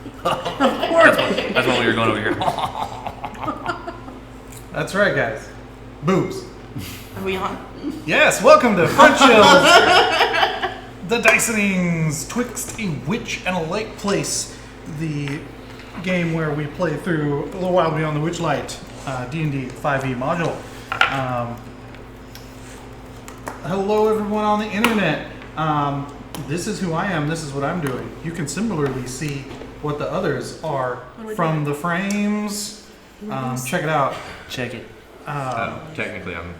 That's what we were going over here. That's right, guys. Boobs. Are we on? Yes, welcome to Front Chills. The Dicening's Twixt, a witch and a light place. The game where we play through A Little While Beyond the Witchlight, D&D5e module. Hello everyone on the internet. This is who I am, this is what I'm doing. You can similarly see what the others are from the frames. Check it out. Check it. Technically, I'm.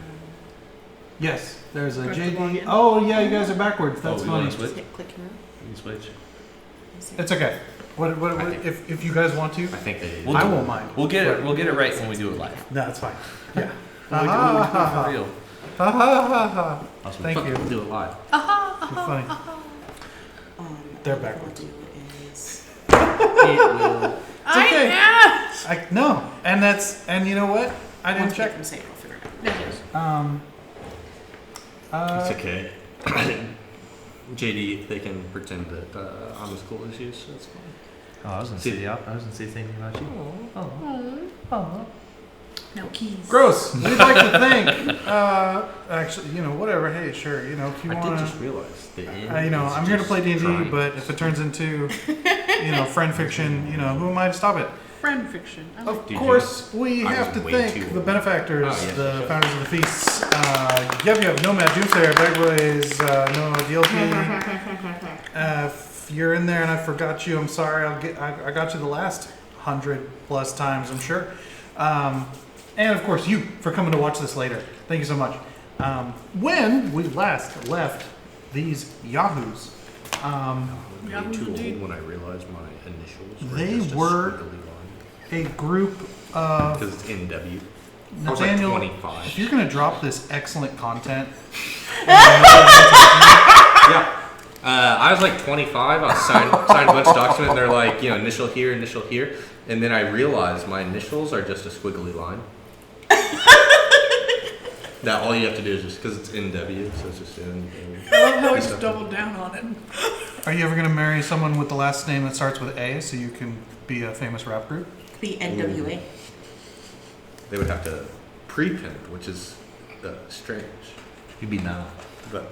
Yes, there's a Press the JD. login. Oh yeah, you guys are backwards. That's we funny. wanna switch? Click here. You switch. It's okay. What if you guys want to? I think they. I won't mind. We'll get it right when we do it live. No, that's fine. Yeah. We'll do it for real. Ha ha ha ha. Awesome. Thank you. We'll do it live. You're funny. They're What backwards. we'll do is... It's okay. I no, and you know what? I didn't Once we check. get them safe, I'll figure it out. It's okay. JD, they can pretend that I'm as cool as you, so it's fine. Oh, I was gonna say thinking about you. Oh. No keys. Gross. We'd like to thank. Actually, whatever. Hey, sure. If you I want did to. just realize the end. I'm here to play D&D, but if it turns into, friend fiction, who am I to stop it? Friend fiction. I like Of Did course, we I have was to way thank too the old. benefactors, Oh, yes, the yes. founders of the feasts. Yep, Nomad, Doomsayer, BACKBLAZE, no DLP. If you're in there and I forgot you, I'm sorry. I got you the last 100+ times, I'm sure. And of course, you for coming to watch this later. Thank you so much. When we last left these yahoos, Way too old when I realized my initials were They just a were- squiggly line. a group of Because it's NW. I was like Nathaniel. 25. If you're gonna drop this excellent content, Yeah. I was like 25. I signed a bunch of documents, and they're like, initial here, and then I realized my initials are just a squiggly line. That all you have to do is just because it's NW, so it's just NW. I love how I just doubled down on it. are you ever gonna marry someone with the last name that starts with A so you can be a famous rap group? The NWA. They would have to prepend, which is strange. You'd be nah. But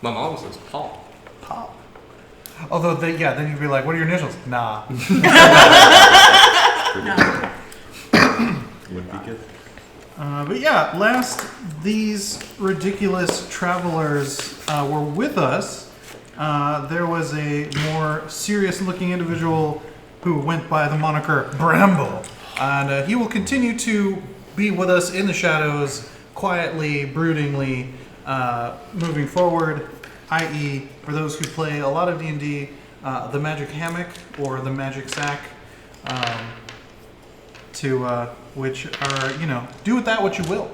my mom says Paul. Pop. Although, then you'd be like, what are your initials? Nah. No. Would be good. But yeah, last these ridiculous travelers were with us, there was a more serious-looking individual who went by the moniker Bramble, and he will continue to be with us in the shadows, quietly, broodingly, moving forward. I.e., for those who play a lot of D&D, the magic hammock or the magic sack. Which are, do with that what you will.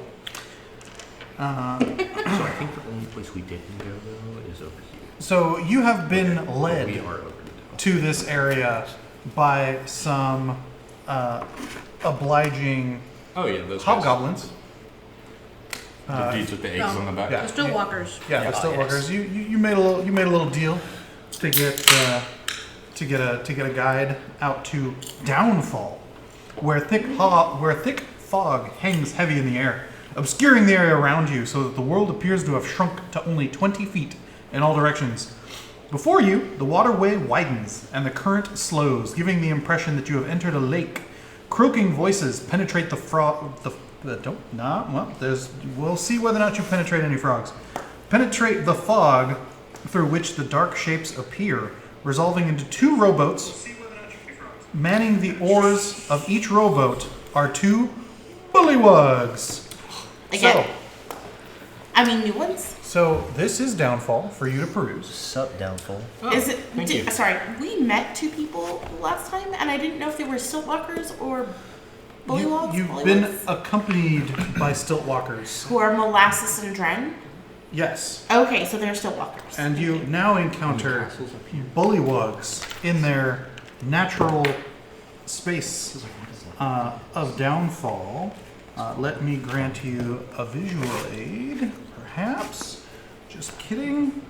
So I think the only place we didn't go though is over here. So you have been We led are over now. to this area by some obliging Oh yeah, those hobgoblins. guys. The dudes with the eggs on the back. Yeah. The still walkers. Yeah, the Stillwalkers. You made a little deal to get a guide out to Downfall, where thick fog hangs heavy in the air, obscuring the area around you so that the world appears to have shrunk to only 20 feet in all directions. Before you, the waterway widens and the current slows, giving the impression that you have entered a lake. Croaking voices penetrate the frog. We'll see whether or not you penetrate any frogs. Penetrate the fog through which the dark shapes appear, resolving into two rowboats. Manning the oars of each rowboat are two bullywugs. Again. New ones? So this is Downfall for you to peruse. Sup, Downfall. Is it? thank you. Sorry, we met two people last time, and I didn't know if they were Siltwalkers or Bullywogs. You've been accompanied by Stiltwalkers. who are Molasses and Dren. Yes. Okay, so they're Siltwalkers. And you now encounter bullywugs in their natural space of Downfall. Let me grant you a visual aid, perhaps. Just kidding.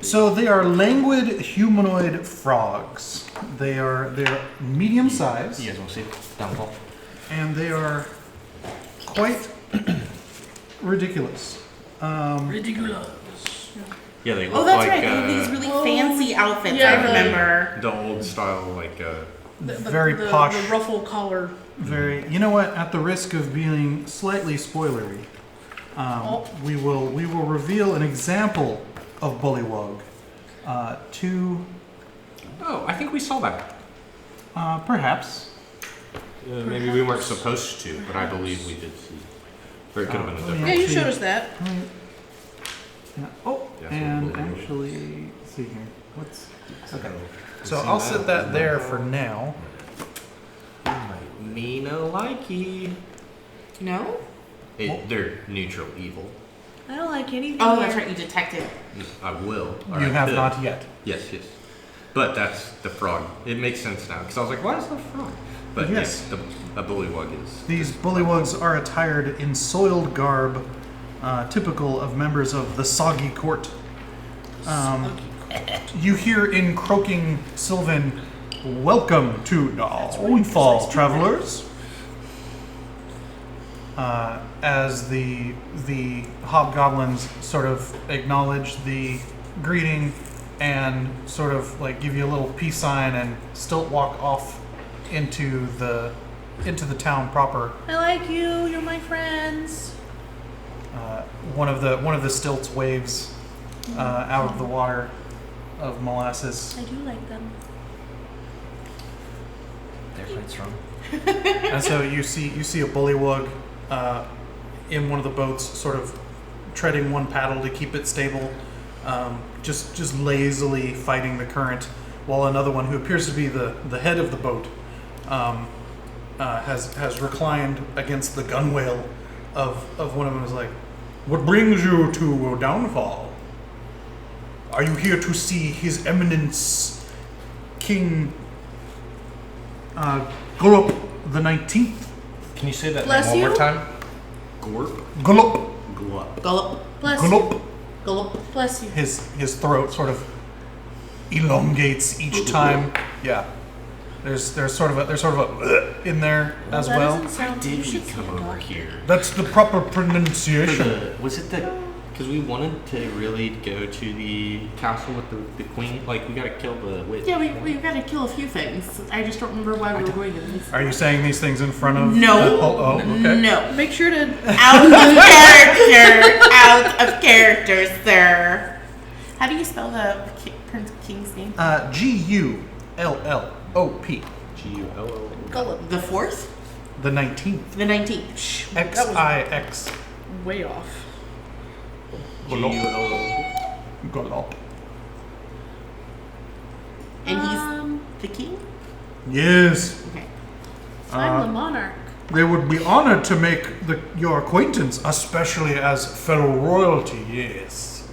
So they are languid humanoid frogs. They're medium sized. You guys want to see downfall? And they are quite ridiculous. Ridiculous. Yeah, they look Oh, that's like right. They have these really fancy outfits. yeah, I remember. the old style, like Very posh. The ruffle collar. Very. You know what? At the risk of being slightly spoilery, we will reveal an example of bullywug to Oh, I think we saw that. perhaps. Maybe we weren't supposed to, but I believe we did see. Or it could have been a different. Yeah, you showed us that. Oh, Yeah, and so bullywug. actually, let's see here. What's okay? So So I'll set that there for now. Me no likey. No? They're neutral evil. I don't like anything. Oh, here. that's right. You detected. I will. or You I have could. not yet. Yes, yes. But that's the frog. It makes sense now because I was like, why is that a frog? But Yes. yes, a bullywug is. These bullywugs are attired in soiled garb, typical of members of the Soggy Court. You hear in croaking Sylvan, "Welcome to Downfall, travelers." As the hobgoblins sort of acknowledge the greeting and sort of like give you a little peace sign and stilt walk off into the town proper. I like you. You're my friends. One of the stilts waves out of the water of molasses, I do like them. They're quite strong. and so you see a bullywug in one of the boats, sort of treading one paddle to keep it stable, just lazily fighting the current, while another one, who appears to be the head of the boat, has reclined against the gunwale of one of them. Is like, "What brings you to Downfall? Are you here to see His Eminence King Gullup the 19th? Can you say that Bless name one you. more time? Gorp. Gullup, Glup. Gulp. Bless you. Gullup." Gulp. Bless you. His throat sort of elongates each time. Yeah. There's sort of a in there as that well. doesn't sound- you Did we should see come a over doctor. here? That's the proper pronunciation. Was it the? Because we wanted to really go to the castle with the queen. Like we gotta kill the witch. Yeah, we've got to kill a few things. I just don't remember why we were going to these. Are you saying these things in front of? No. Oh, okay. No. Make sure to. Out of character. Out of character, sir. How do you spell the Prince King's name? Gullop. Gullop. Gullup. The 4th? The 19th. The 19th. That was XIX. way off. Gullop. And he's the king? Yes. Okay. I'm the monarch. They would be honored to make your acquaintance, especially as fellow royalty. Yes.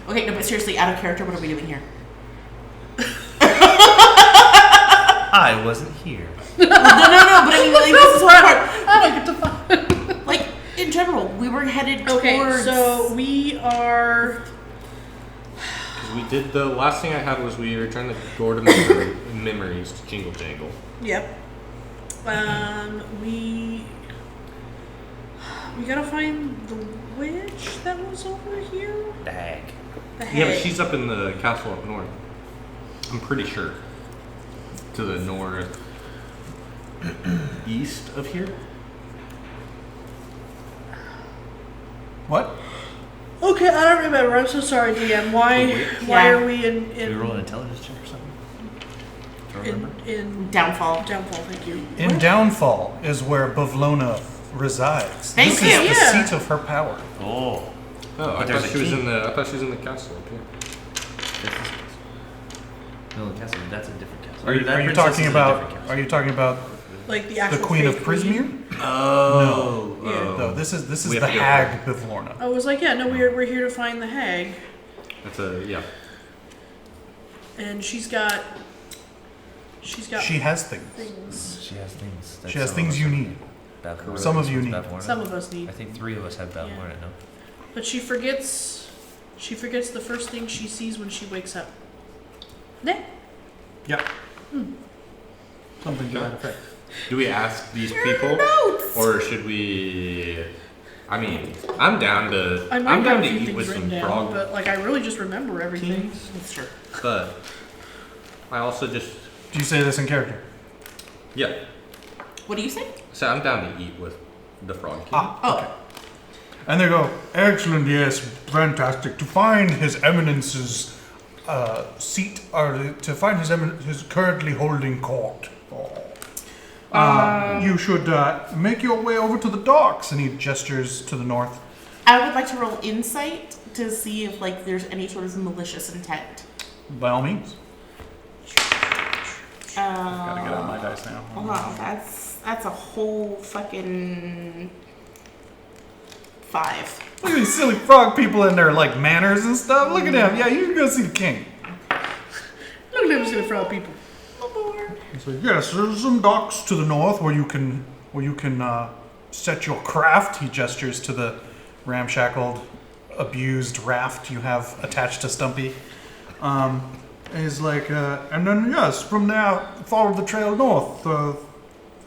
Okay, no, but seriously, out of character, what are we doing here? I wasn't here. No, but I mean, like, this is one part. I don't get to find. Like, in general, we were headed Okay, towards... so we are. We did the last thing I had was we were trying to go to memories to Jingle Jangle. Yep. We gotta find the witch that was over here. The hag. The Yeah, but hag. she's up in the castle up north. I'm pretty sure. To the north east of here. What? Okay, I don't remember. I'm so sorry, DM. Why Yeah. are we Did we roll an intelligence check or something? Do you remember? in Downfall. downfall? Thank you. In Downfall is where Bavlona resides. Thank this you. is the Yeah. seat of her power. Oh. Oh, I there's thought a she was key. in the. I thought she was in the castle up here. No, the castle. That's a different castle. Are you That princess talking is in a about? different castle. Are you talking about Like the the actual Queen of fake Prismere? Oh. Yeah. No, this is We the have to go hag Bavlorna. I was like, yeah, no, we're here to find the hag, That's a yeah. and she's got She has things. things. She has things. that She has some of things us you have. need. Bad Some of you Lorna. need. Bad Lorna. Some of us need, I think 3 of us have bad Yeah. Lorna, no? but she forgets She forgets the first thing she sees when she wakes up. Nah. Yeah. Something to that effect. Do we ask these people, or should we? I mean, I'm down to. I might I'm down have to a few eat things with written some down, frog but like I really just remember everything. kings, That's true. but I also just Do you say this in character? yeah. What do you say? So I'm down to eat with the frog king. Oh. Okay. And they go, excellent, yes, fantastic. To find His Eminence's seat, or to find his currently holding court. You should make your way over to the docks. And he gestures to the north. I would like to roll insight to see if like there's any sort of malicious intent. By all means. Gotta get out my dice now. Hold on, that's a whole fucking 5. Look at these silly frog people and their like manners and stuff. Look at them. Yeah, you can go see the king. Look at them silly frog people. So yes, there's some docks to the north where you can set your craft. He gestures to the ramshackled, abused raft you have attached to Stumpy. He's like, and then yes, from there follow the trail north,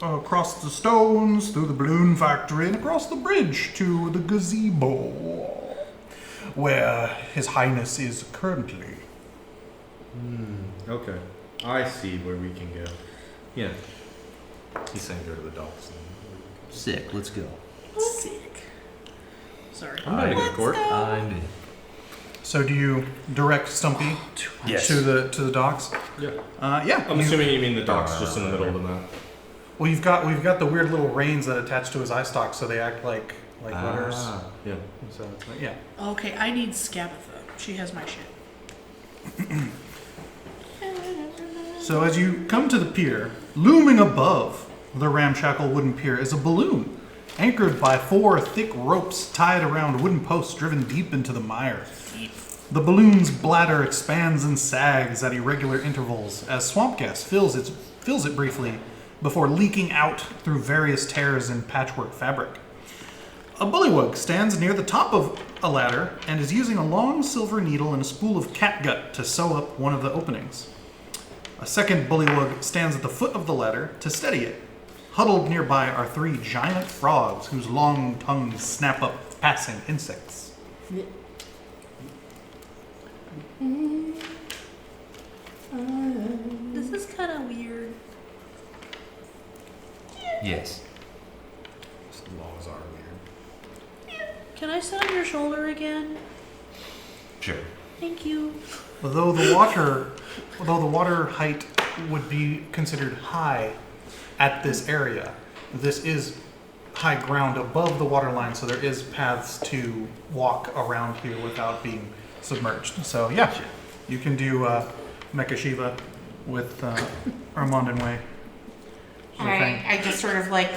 across the stones, through the balloon factory, and across the bridge to the gazebo, where His Highness is currently. Okay, I see where we can go. Yeah, he's saying go to the docks. Sick. Let's go. Sick. Sorry. I'm not to court. I'm in. So do you direct Stumpy Yes. to the docks? Yeah. Yeah. I'm assuming you mean the docks just in the middle of the map. Well, we've got the weird little reins that attach to his eye stalks, so they act like rudders. Yeah. So it's like, yeah. Okay, I need Scabatha. She has my shit. So as you come to the pier, looming above the ramshackle wooden pier is a balloon, anchored by 4 thick ropes tied around wooden posts driven deep into the mire. The balloon's bladder expands and sags at irregular intervals as swamp gas fills it briefly before leaking out through various tears in patchwork fabric. A bullywug stands near the top of a ladder and is using a long silver needle and a spool of catgut to sew up one of the openings. A second bullywug stands at the foot of the ladder to steady it. Huddled nearby are 3 giant frogs whose long tongues snap up passing insects. This is kind of weird. Yes. Laws are weird. Can I sit on your shoulder again? Sure. Thank you. Although the water height would be considered high at this area, this is high ground above the water line, so there is paths to walk around here without being submerged. So yeah, you can do Mecha Shiva with Armand and Way. I just sort of like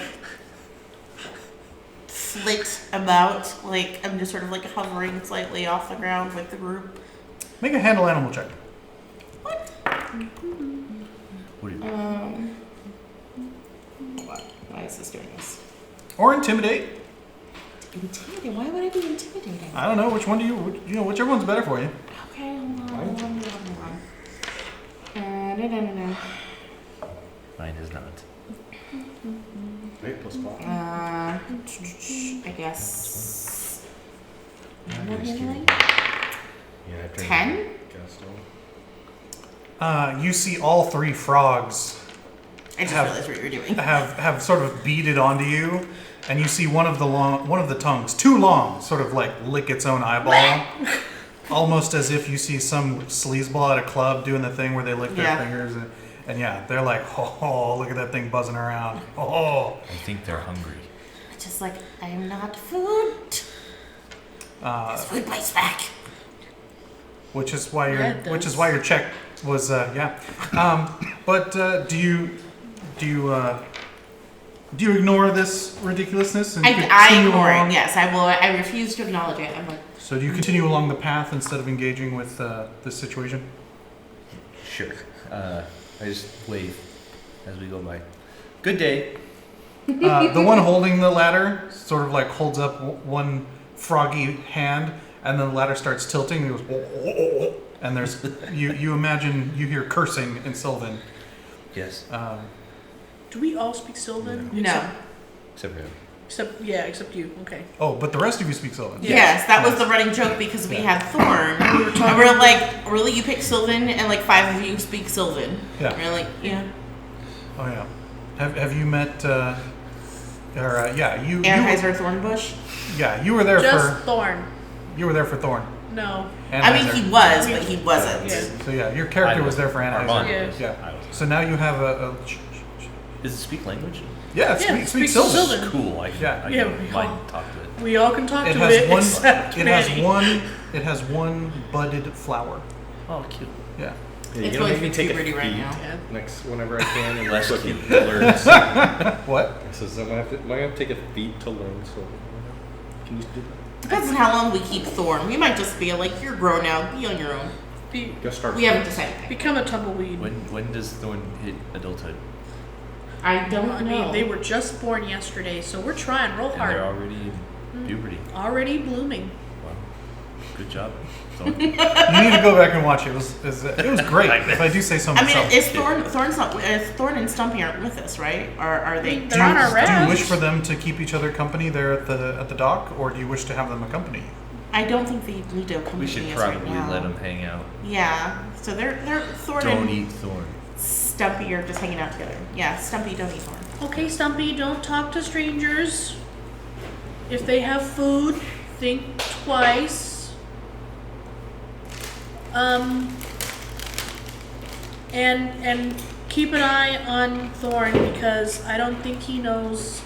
flit about, like I'm just sort of like hovering slightly off the ground with the group. Make a handle animal check. What do you Why is this doing this? Or intimidate. Intimidating? Why would I be intimidating? I don't know which one do you whichever one's better for you. Okay, hold on. Mine is not. Wait, plus 5. I guess. Yeah, 10? You see all 3 frogs I just realized what you were doing. have sort of beaded onto you, and you see one of the tongues, too long, sort of like lick its own eyeball, almost as if you see some sleazeball at a club doing the thing where they lick their fingers, and yeah, they're like, oh, look at that thing buzzing around, oh. I think they're hungry. Just like, I am not food. This food bites back. Which is why Yeah, your check was But do you ignore this ridiculousness and I continue ignore along? it, yes. I will. I refuse to acknowledge it. I'm like, So do you continue along the path instead of engaging with this situation? Sure. I just wave as we go by. Good day. The one holding the ladder sort of like holds up one froggy hand, and then the ladder starts tilting. And it goes, and there's you imagine you hear cursing in Sylvan. Yes. Do we all speak Sylvan? No. Except for him. Except you. Okay. Oh, but the rest of you speak Sylvan. Yes, that was the running joke because we had Thorn. We were talking. And we're like, really, you pick Sylvan, and like 5 of you speak Sylvan. Yeah. And we're like, yeah. Oh yeah. Have you met? You. Anheuser Thornbush. Yeah, you were there Just for. Thorn. You were there for Thorn. No. I mean, he was, but he wasn't. Yeah. So yeah, your character was there for Anheuser. Armand. Yes. Yeah. So now you have a Does it speak language? yeah, Yeah, speak speak Sylvan. Sylvan. Cool. I Yeah, we might all- talk to it. We all can talk It to has it one. except It has Manny. one. It has one budded flower. Oh, cute. Yeah. You're It's gonna going make me take a puberty right feed now. Yeah. next whenever I can and Less fucking cute. learn. What? Says am I gonna have to take a feed to learn? So can you do that? Depends on how long we keep Thorn. We might just be like, you're grown now, be on your own. Go start. We haven't decided. Become a tumbleweed. When does Thorn hit adulthood? I don't I know. mean, they were just born yesterday, so we're trying real And hard. they're already in puberty. Already blooming. Wow. Good job. Thorn. You need to go back and watch it. It was great. If I do say so I myself. mean, is Thorn and Stumpy aren't with us, right? Or are they? They're on our do you raft. wish for them to keep each other company there at the dock, or do you wish to have them accompany you? I don't think they need to accompany We should us right probably now. let them hang out. Yeah. So they're Thorn Don't and eat Thorn. Stumpy are just hanging out together. Yeah, Stumpy, don't eat Thorn. Okay, Stumpy, don't talk to strangers. If they have food, think twice. And keep an eye on Thorn because I don't think he knows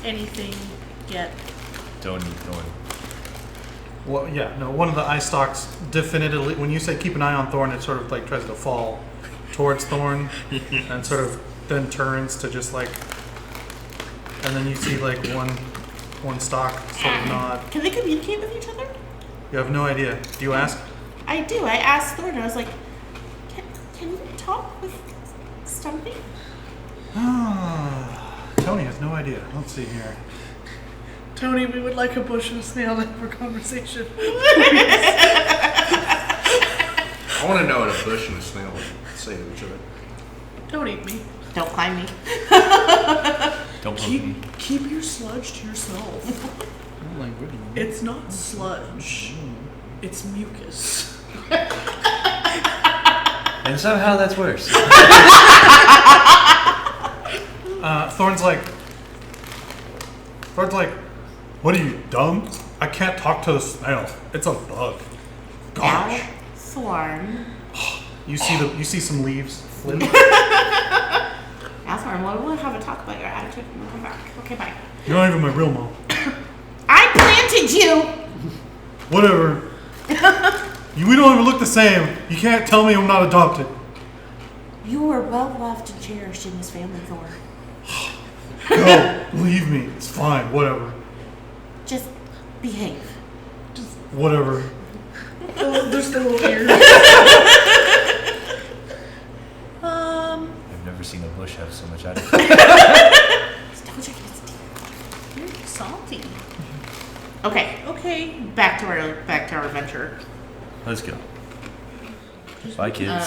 anything yet. Don't eat Thorn. Well, yeah, no. One of the eye stalks definitively. When you say keep an eye on Thorn, it sort of like tries to fall towards Thorn, and sort of then turns to just like, and then you see like one stalk sort of nod. Can they communicate with each other? You have no idea. Do you ask? I do. I asked Thorn. I was like, can you talk with Stumpy? Tony has no idea. Let's see here. Tony, we would like a bush and a snail to have a conversation. I want to know what a bush and a snail would say to each other. Don't eat me. Don't climb me. Don't poke me. Keep your sludge to yourself. It's not sludge. It's mucus. And somehow that's worse. Thorn's like, what are you, dumb? I can't talk to the snail. It's a bug. Gosh. Now, Thorn. You see some leaves flip. Now, Thorn, we'll have a talk about your attitude when we come back. Okay, bye. You're not even my real mom. I planted you! Whatever. We don't even look the same. You can't tell me I'm not adopted. You were well loved and cherished in this family, Thorn. Go. Leave me. It's fine. Whatever. Just behave. Whatever. Oh, there's the little ears. I've never seen a bush have so much attitude. Don't you get You're salty. Okay, Okay. back to our adventure. Let's go. Bye, kids.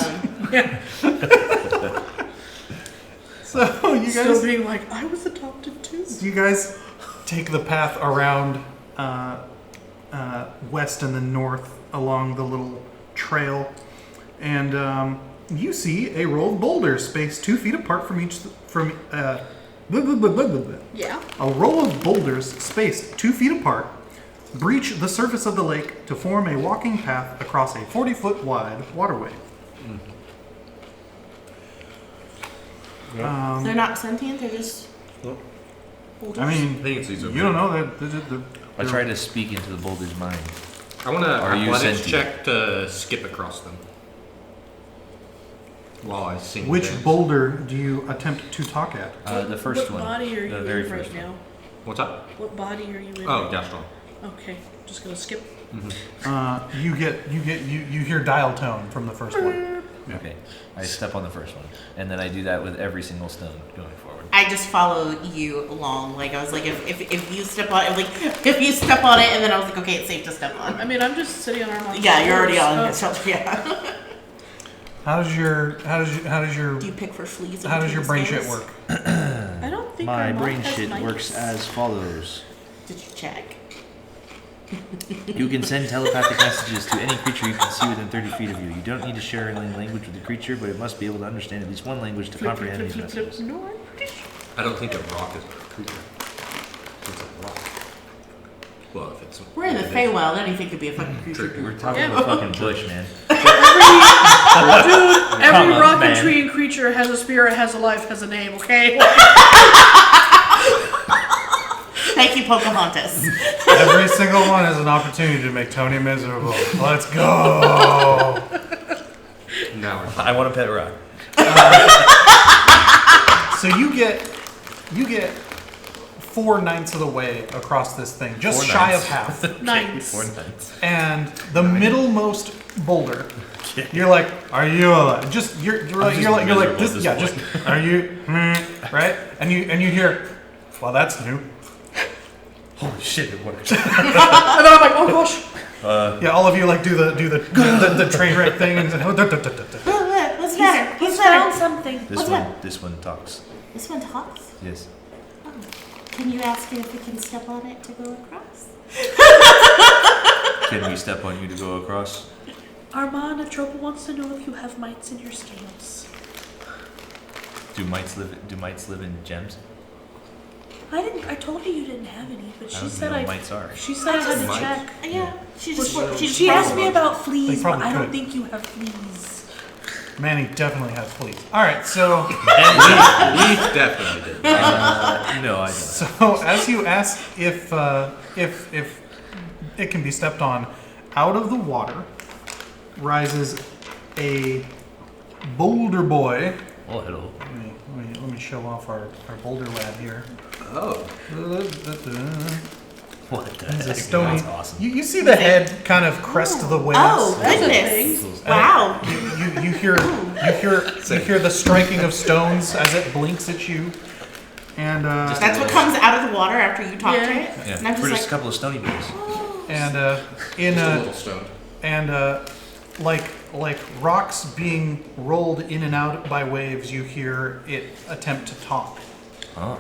So you Still guys, being like, I was adopted too. you guys take the path around west and then north along the little trail, and you see a row of boulders spaced 2 feet apart from each. Yeah. A row of boulders spaced 2 feet apart breach the surface of the lake to form a walking path across a 40-foot wide waterway. They're not sentient, they're just boulders. I mean, I think it's these over you don't know that. I try to speak into the boulder's mind. I want to Are you athletics sentient? check to skip across them. While I sing. Which dance. boulder do you attempt to talk at? The first what one. body are the you very in first right one. now? What's up? What body are you in? Oh, Gastron. Okay. Just gonna skip. You hear dial tone from the first one. Yeah. Okay. I step on the first one, and then I do that with every single stone going forward. I just follow you along. Like I was like, if you step on it, like if you step on it, and then I was like, okay, it's safe to step on. I mean, I'm just sitting on Armand's Yeah, you're already shoulders, on his so- shoulder. Yeah. How does your Do you pick for fleas? how does your brain shit work? I don't think My Armand brain has shit mics. works as follows. Did you check? You can send telepathic messages to any creature you can see within 30 feet of you. You don't need to share a language with the creature, but it must be able to understand at least one language to Flip, comprehend flip, these flip, flip, messages. flip. No, I'm pretty sure. I don't think a rock is a creature. It's a rock. Well, if it's. We're in the Feywild. Anything could be a fucking creature. True. We're talking Yeah. about fucking bush, man. Every Come on, rock and man. tree and creature has a spirit, has a life, has a name, okay? Thank you, Pocahontas. Every single one has an opportunity to make Tony miserable. Let's go. Now we're. I want a pet rock. So you get 4 ninths of the way across this thing, just 4 shy ninths. of half. Nice. 4 ninths. And the middlemost boulder, you're like, are you alive? Just you're like this, miserable yeah. at this Just are you right? And you hear, well, that's new. Holy shit, it works. And then I'm like, oh gosh. Yeah, all of you like do the train wreck thing and What's the matter? He's What's the found matter? something. This one talks. This one talks. Yes. Oh. Can you ask it if we can step on it to go across? Can we step on you to go across? Armand, Atropa wants to know if you have mites in your scales. Do mites live in gems? I told you didn't have any, but I she don't said know I. what mites are. She said I had to Mites? check. Yeah. She just She asked me about They fleas, but probably I don't could. think you have fleas. Manny definitely has fleas. All right, so We definitely did. No, I don't. so as you ask if it can be stepped on, out of the water rises a boulder boy. Oh, hello. Let me show off our boulder lad here. Oh. What the He's a heck? stony. That's awesome. You see the head kind of crest the waves. Oh, That's a goodness. thing. Wow. You hear the striking of stones as it blinks at you, and That's what comes out of the water after you talk to Yeah. it? Yeah, And I'm we're just just a couple of stony boys. in Just a little stone. and like rocks being rolled in and out by waves, you hear it attempt to talk. Oh.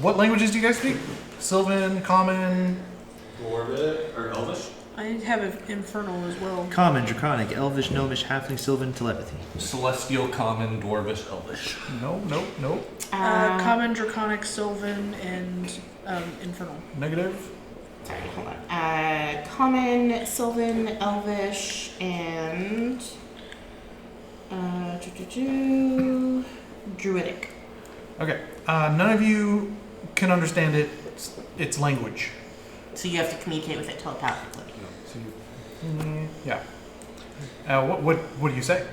What languages do you guys speak? Sylvan, Common. Dwarvish or Elvish? I have an infernal as well. Common, Draconic, Elvish, Gnomish, Halfling, Sylvan, Telepathy. Celestial, Common, Dwarvish, Elvish. No. Common, Draconic, Sylvan, and infernal. Negative. sorry, hold on. Common, Sylvan, Elvish, and Druidic. Okay. None of you can understand its language. So you have to communicate with it telepathically. So yeah. What do you say?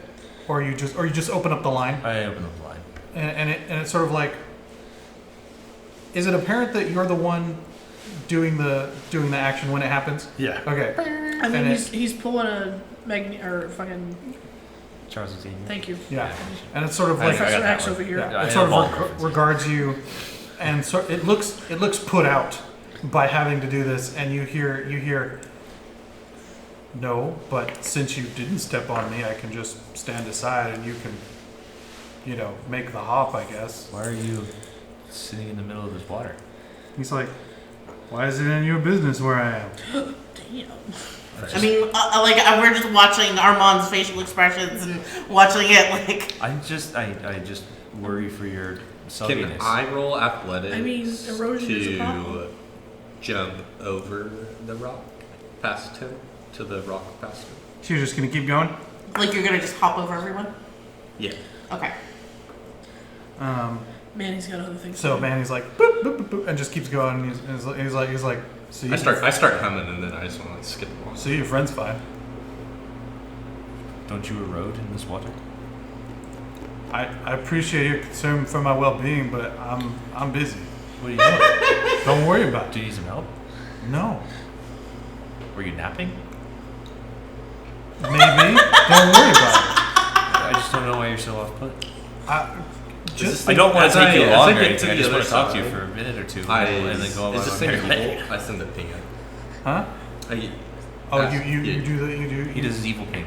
Or you just open up the line I open up the line. and it's sort of like, is it apparent that you're the one doing the action when it happens? Yeah. Okay. I mean, And he's pulling a or fucking. Charles Xavier. Thank you. Yeah. And it's sort of I like got Professor that X one. over here. yeah, I it sort know of all references. regards you, and so it looks put out by having to do this, and you hear. No, but since you didn't step on me, I can just stand aside and you can, make the hop, I guess. Why are you sitting in the middle of this water? He's like, why is it in your business where I am? Damn. I mean, we're just watching Armand's facial expressions and watching it, like. I just worry for your Can saltiness. I roll athletics I mean, erosion is a problem. to jump over the rock past him? To the rock past him? So you're just gonna keep going? Like you're gonna just hop over everyone? Yeah. Okay. Manny's got other things. So to do. Manny's like, boop, boop, boop, boop, and just keeps going. And he's like, so I start humming and then I just want to skip along. So your friend's fine. Don't you erode in this water? I appreciate your concern for my well-being, but I'm busy. What are you doing? Don't worry about Do you need some help? it. No, Were you napping? maybe. Don't worry about it. don't know why you're so off put. Just I don't want to take you long or get anything. to I the just want other to talk to you side. for a minute or two. I and then go on is my this thing merry way. evil? I send a ping in. huh? I, You do that. You do. He does his evil ping.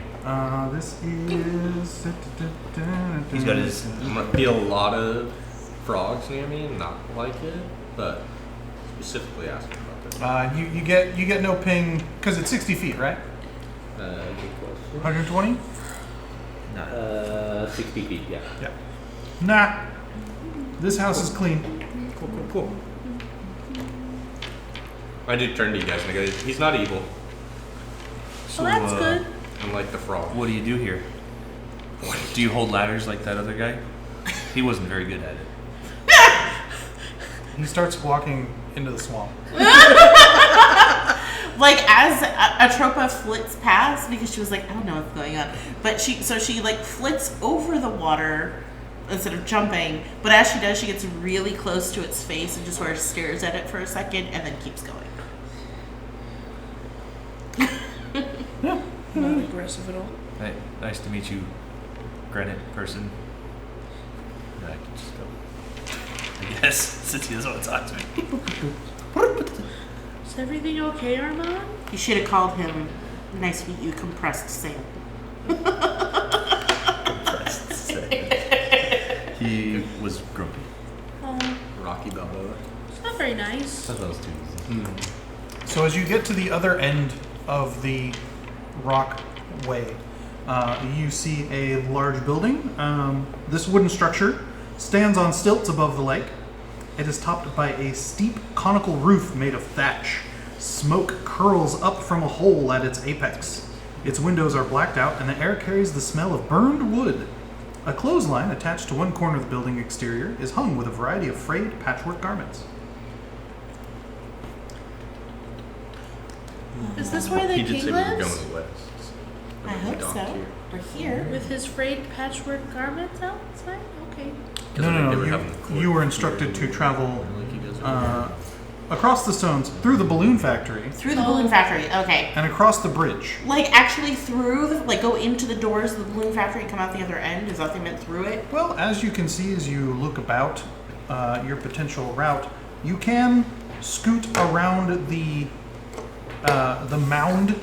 This is. He's got his. I'm gonna feel a lot of frogs near me and not like it, but specifically asking about this. You get no ping because it's 60 feet, right? Good question. 120. 60 feet, yeah. Yeah. Nah. This house is clean. Cool. I do turn to you guys and I go, he's not evil. So, Well, that's good. Unlike the frog. What do you do here? Do you hold ladders like that other guy? He wasn't very good at it. He starts walking into the swamp. Like as Atropa flits past, because she was like, I don't know what's going on, but she like flits over the water instead of jumping. But as she does, she gets really close to its face and just sort of stares at it for a second and then keeps going. Not aggressive at all. Hey, nice to meet you, granite person. I can just go. I guess, since he doesn't want to talk to me. Is everything okay, Armand? You should have called him nice to meet you, compressed Sam. He was grumpy. Oh, Rocky Balboa. it's not very nice. That was too easy. So as you get to the other end of the rock way, you see a large building. This wooden structure stands on stilts above the lake. It is topped by a steep conical roof made of thatch. Smoke curls up from a hole at its apex. Its windows are blacked out and the air carries the smell of burned wood. A clothesline attached to one corner of the building exterior is hung with a variety of frayed patchwork garments. Is this where the He did king say we were lives? going west. I hope docked so. here. We're here. With his frayed patchwork garments outside? Okay. You were instructed to travel across the stones, through the balloon factory, Through the balloon factory. Okay. and across the bridge. Like actually through the, like go into the doors of the balloon factory and come out the other end? Is that what they meant through it? Well, as you can see as you look about your potential route, you can scoot around the mound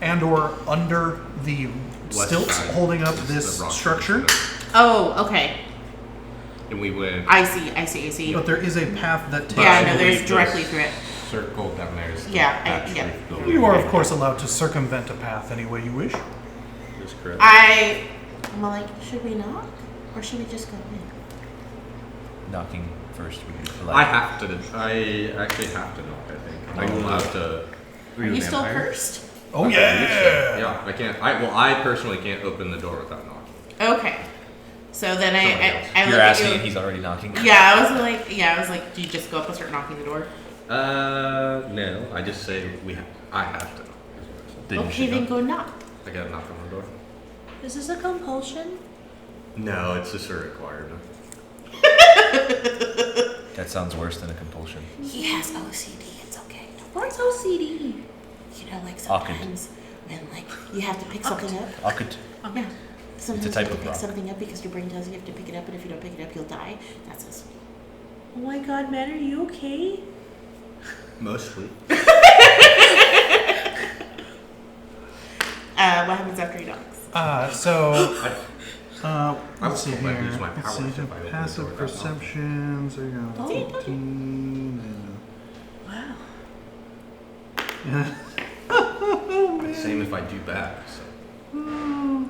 and or under the West stilts side. holding up This this is the rock structure. Oh, okay. And we went I see. But there is a path that takes Yeah, you. no, there's Just directly through it. circle down there. Is the Yeah, actual yeah. building. You are, of course, allowed to circumvent a path any way you wish. That's correct. I'm like, should we knock? Or should we just go in? Knocking first would be polite. I actually have to knock, I think. I'm allowed to. Are you still cursed? Oh, I believe so. yeah! Yeah, I can't. I personally can't open the door without knocking. Okay. So then Somebody I else. look You're at asking you. and he's already knocking. Yeah, I was like, do you just go up and start knocking the door? No. I just say I have to knock. Then you Okay, should then knock. go knock. I gotta knock on the door. Is this a compulsion? No, it's just a requirement. That sounds worse than a compulsion. He has OCD. It's okay. What's OCD? You know, like Awkward. sometimes when like you have to pick something up. Awkward. Yeah. Sometimes type you have of to pick rock. something up because your brain tells you have to pick it up, and if you don't pick it up, you'll die. That's us. Oh my god, man, are you okay? Mostly. What happens after he knocks? Let's see told I'd here. lose my Let's see. powers if I opened the door Passive without perceptions. There you go. Oh. 15. Wow. And, oh, man. Same if I do bad. So. Oh.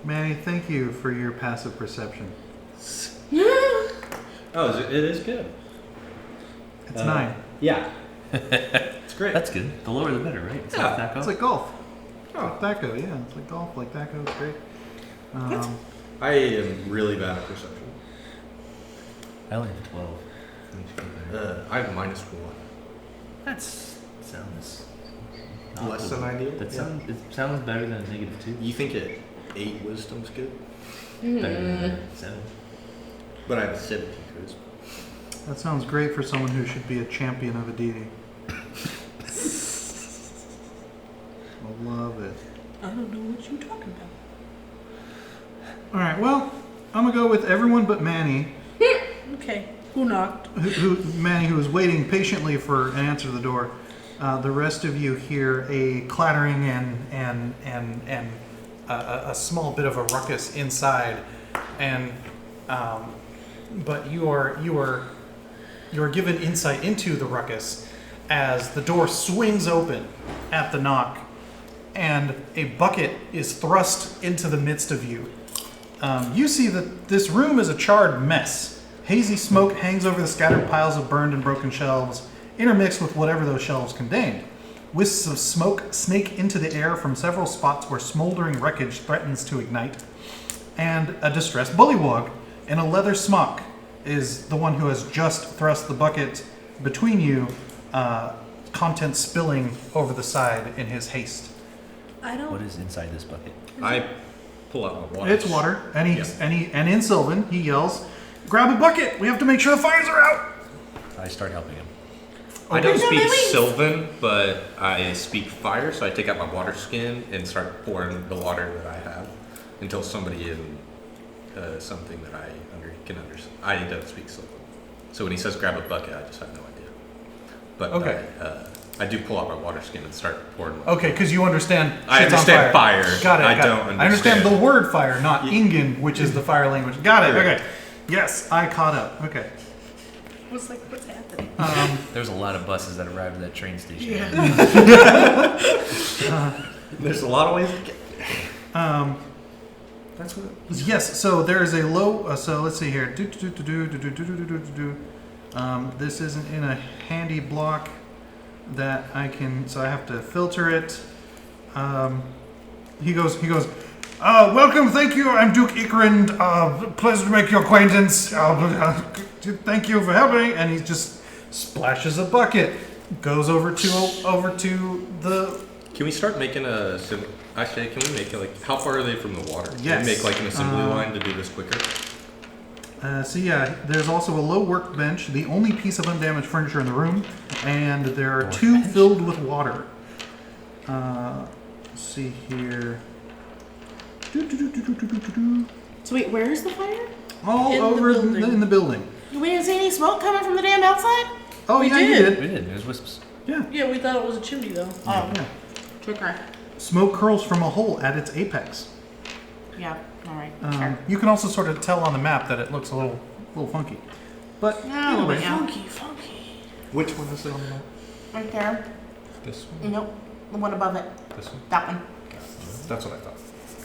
Manny, thank you for your passive perception. Oh, it is good. It's 9. Yeah. It's great. That's good. The lower the better, right? It's Yeah. like that It's go. like golf. Oh. Like that go, yeah. It's like golf, like that go. It's great. I am really bad at perception. I only have 12. I have -1. That's sounds Less than ideal? That Yeah. sounds it sounds better than a -2. You think 8 wisdom's good? Better than 7. But I have 17 charisma. That sounds great for someone who should be a champion of a deity. I love it. I don't know what you're talking about. All right. Well, I'm gonna go with everyone but Manny. Okay. Who knocked? Manny, who is waiting patiently for an answer to the door. The rest of you hear a clattering and a small bit of a ruckus inside, and but you are given insight into the ruckus as the door swings open at the knock, and a bucket is thrust into the midst of you. You see that this room is a charred mess. Hazy smoke hangs over the scattered piles of burned and broken shelves, intermixed with whatever those shelves contained. Wisps of smoke snake into the air from several spots where smoldering wreckage threatens to ignite. And a distressed bullywog in a leather smock is the one who has just thrust the bucket between you, contents spilling over the side in his haste. I don't. What is inside this bucket? I pull out my water. It's water, and in Sylvan, he yells, "Grab a bucket! We have to make sure the fires are out!" I start helping him. I don't speak Sylvan, but I speak fire, so I take out my water skin and start pouring the water that I have until somebody in something that I can understand. I don't speak Sylvan. So when he says grab a bucket, I just have no idea. But Okay. I do pull out my water skin and start pouring. Okay, because you understand. I shit's on understand fire. Got it. I got don't it. understand. I understand the word fire, not Ingen, which is the fire language. Got it. Correct. Okay. Yes, I caught up. Okay. I was like, what's happening? There's a lot of buses that arrived at that train station. There's a lot of ways to get. That's what. Yes. So there is a low. So let's see here. This isn't in a handy block that I can. So I have to filter it. He goes. Welcome. Thank you. I'm Duke Ikrind. Pleasure to make your acquaintance. Thank you for helping. And he just splashes a bucket. Goes over to the. Can we start making a actually? Can we make it like how far are they from the water? Can Yes. we make like an assembly line to do this quicker? So yeah, there's also a low workbench, the only piece of undamaged furniture in the room, and there are two filled with water. Let's see here. So wait, where is the fire? All In the over building. in the building. Do we see any smoke coming from the damn outside? Oh We yeah, you did. did. We did. There's wisps. Yeah. Yeah, we thought it was a chimney though. Oh, Yeah. okay. Smoke curls from a hole at its apex. Yeah. All right. Sure. You can also sort of tell on the map that it looks a little funky. But Yeah, either way, yeah. Funky. Which one is it on the map? Right there. This one. Nope. The one above it. This one. That one. That's what I thought.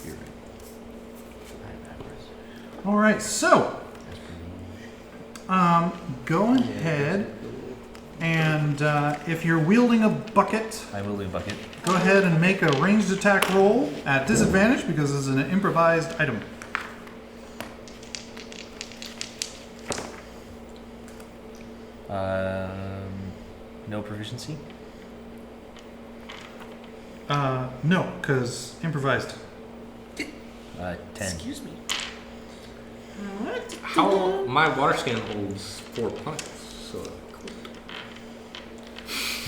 You're right. all right. So, go ahead and if you're wielding a bucket. I will do a bucket. Go ahead and make a ranged attack roll at disadvantage because it's an improvised item. No proficiency. No, because improvised. 10. Excuse me. How my water skin holds 4 pints, so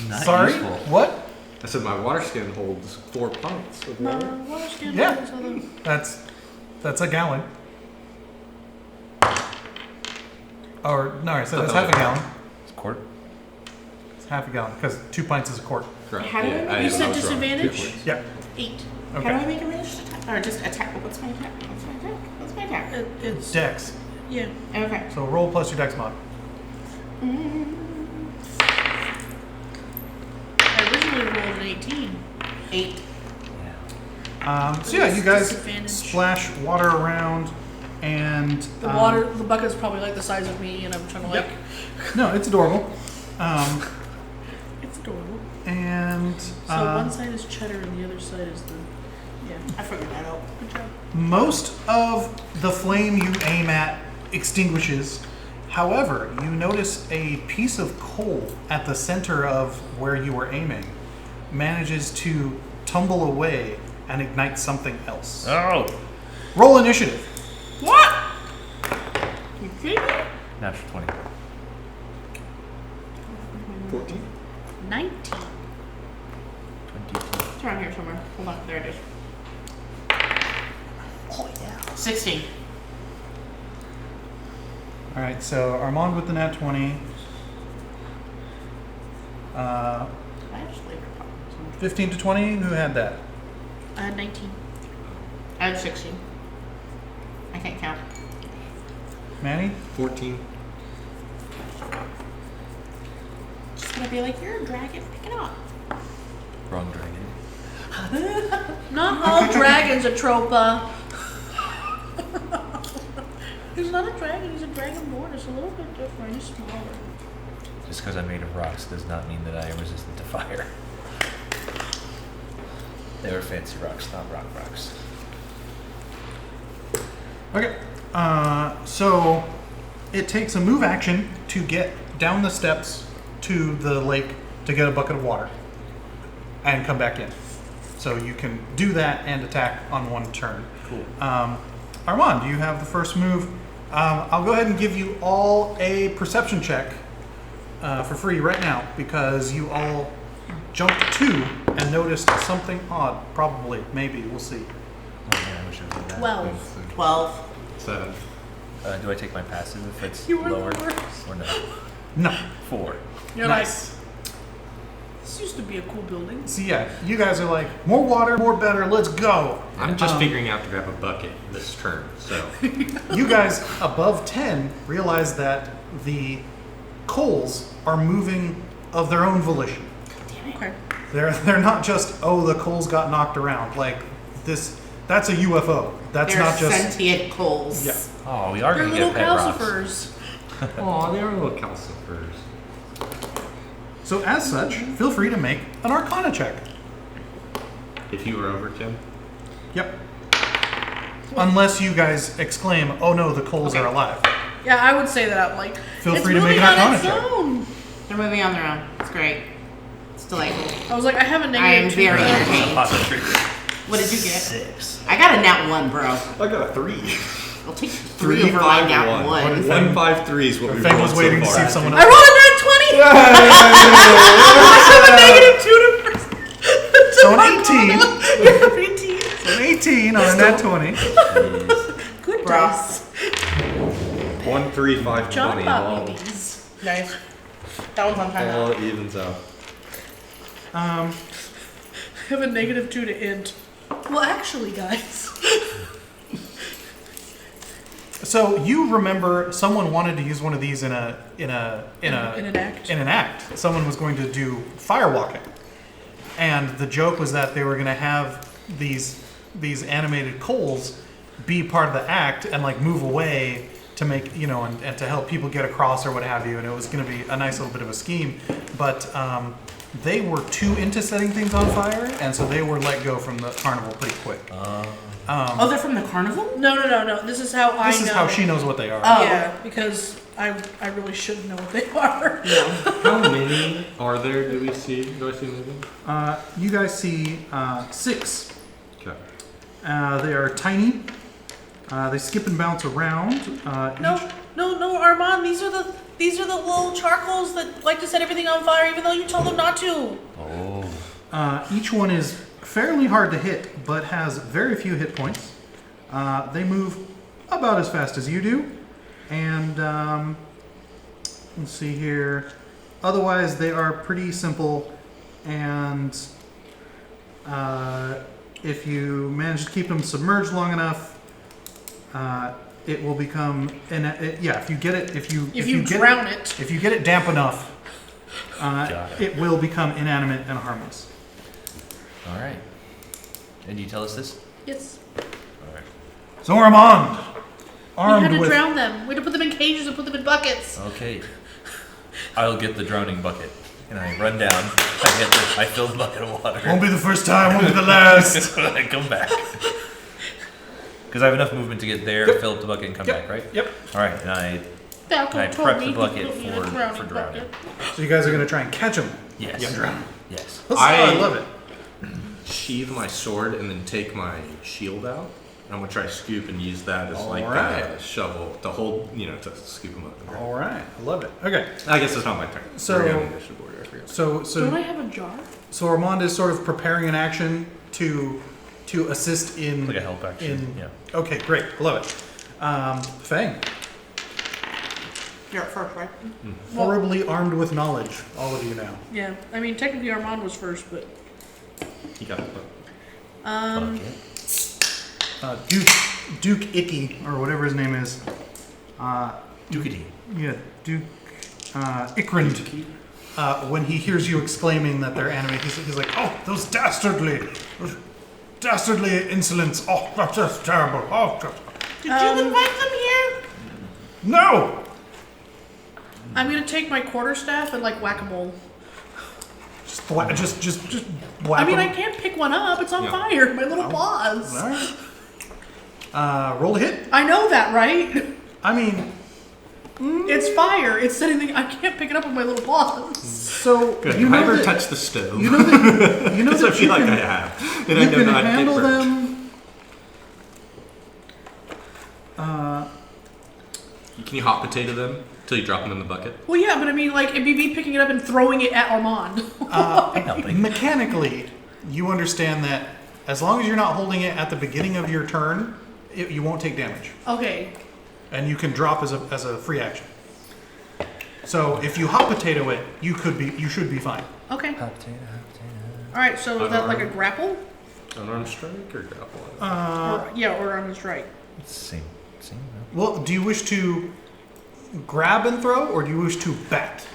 Not Sorry? useful. What? I said my water skin holds 4 pints of No, water. water skin. Yeah. That's a gallon. Or no, so that's half a gallon. It's a quart. It's half a gallon because 2 pints is a quart. Correct. How do Yeah, I- You I said was wrong. disadvantage? 2 points. Yep. 8. How do Okay. I make a ranged attack? Or just attack? What's my attack? What's my attack? What's my attack? It's Dex. yeah. Okay. So roll plus your dex mod. I originally rolled an 18. 8. So yeah, you guys Disadvantage. splash water around, and The bucket's probably like the size of me, and I'm trying to like. No, it's adorable. It's adorable. And So one side is cheddar, and the other side is the. Yeah. I figured that out. Good job. most of the flame you aim at extinguishes. However, you notice a piece of coal at the center of where you were aiming manages to tumble away and ignite something else. Oh! Roll initiative. What? You kidding me? Natural 20. 14. 19. 22. It's around here somewhere. Hold on. There it is. Oh yeah. 16. All right, so Armand with the nat 20. I have flavor pop. 15 to 20. Who had that? 19. I have 16. I can't count. Manny? 14. Just gonna be like, you're a dragon, pick it up. Wrong dragon. Not all dragons, Atropa. He's not a dragon, he's a dragonborn. It's a little bit different. He's smaller. Just because I'm made of rocks does not mean that I am resistant to fire. They were fancy rocks, not rocks. Okay. So it takes a move action to get down the steps to the lake to get a bucket of water and come back in. So you can do that and attack on one turn. Cool. Armand, you have the first move. I'll go ahead and give you all a perception check for free right now because you all jumped 2 and noticed something odd. Probably, maybe, we'll see. Oh man, I wish I did that. 12. 12. 7. Do I take my passive if it's You were the lower worst. or no? No. 4. You're Nice. like, this used to be a cool building. So yeah, you guys are like, more water, more better, let's go. I'm just figuring out to grab a bucket this turn, so. You guys above 10 realize that the coals are moving of their own volition. Okay. They're not just, oh, the coals got knocked around. Like this, that's a UFO. That's They're not just. sentient coals. Yeah. Oh, we are They're going to little get pet rocks. calcifers. Aw, they are little calcifers. So as such, feel free to make an Arcana check. If you were over 10. Yep. Unless you guys exclaim, oh no, the coals are alive. Yeah, I would say that out like. Feel it's free to make moving an on Arcana its check. own. They're moving on their own. It's great. It's delightful. I was like, I have a I am negative 2. very entertained. Positive trigger. What did you get? 6. I got a nat 1, bro. I got a 3. I'll take 3 over my nat 1. 153 is what we've Feng was rolled waiting so to far. see if someone I else. rolled a nat 20! So an 18. You're 18. So an 18 on a nat 20. Good Bro. dice. 1, 3, 5, John 20. bought me these. Nice. That one's on time All now. evens out. I have a negative 2 to int. Well, actually, guys. So you remember someone wanted to use one of these in an act. Someone was going to do firewalking, and the joke was that they were going to have these animated coals be part of the act and like move away to make and to help people get across or what have you. And it was going to be a nice little bit of a scheme, but they were too into setting things on fire, and so they were let go from the carnival pretty quick. Oh, they're from the carnival? No. This is how I know. This is how she knows what they are. Oh. Yeah, because I really should know what they are. How many are there do I see moving? You guys see 6. Okay. They are tiny. They skip and bounce around. No, Armand. These are the little charcoals that like to set everything on fire, even though you told them not to. Oh. Each one is fairly hard to hit, but has very few hit points. They move about as fast as you do. And let's see here. Otherwise, they are pretty simple. And if you manage to keep them submerged long enough, it will become. If you get it, if you drown it. if you get it damp enough, Got it. it will become inanimate and harmless. All right. And you tell us this? Yes. All right. So Armand, We armed had to with drown them. We had to put them in cages and put them in buckets. Okay. I'll get the drowning bucket. And I run down. I fill the bucket of water. won't be the first time, won't be the last. I come back. Because I have enough movement to get there, fill up the bucket, and come back, right? Yep. All right. And I Falco told prep me the he bucket put me in a for drowning drowning. bucket. So you guys are gonna try and catch him. Yes. Yep. Drown. Yes. I love it. Sheathe my sword and then take my shield out. I'm gonna try to scoop and use that as like Alright. a shovel to hold, to scoop them up. All right, I love it. Okay, I guess it's not my turn. So- We're going to initiative order, I forget. so Don't I have a jar? so Armand is sort of preparing an action to to assist in Like a help action. Yeah. Okay, great. I love it. Feng, You're up first, right? horribly armed with knowledge, all of you now. Yeah, I mean, technically Armand was first, but You got it. um, Duke Icky, or whatever his name is. Dukity. Yeah, Duke Ikrand. When he hears you exclaiming that they're anime, he's like, "Oh, those dastardly insolents! Oh, that's just terrible! Oh, Did you invite them here? no!" I'm gonna take my quarterstaff and like whack-a-mole. Just blap I mean, I him. can't pick one up. It's on Yeah. fire. My little paws. All right. Roll a hit. I know that, right? I mean, It's fire. It's setting the. I can't pick it up with my little paws. so Good. you Have I know ever that touched the stove? you know that you know Because I that feel like I can, have. And I you know can not to get handle burnt. them. Can you hot potato them till you drop them in the bucket? Well, yeah, but I mean, like, it'd be me picking it up and throwing it at Armand. Helping. Mechanically, you understand that as long as you're not holding it at the beginning of your turn, you won't take damage, Okay. and you can drop as a free action. So if you hot potato it, you should be fine. Okay. Hot potato, hot potato. All right. So is that like a grapple? Unarmed strike or grapple? Or on the strike. It's same. No? Well, do you wish to grab and throw, or do you wish to bat?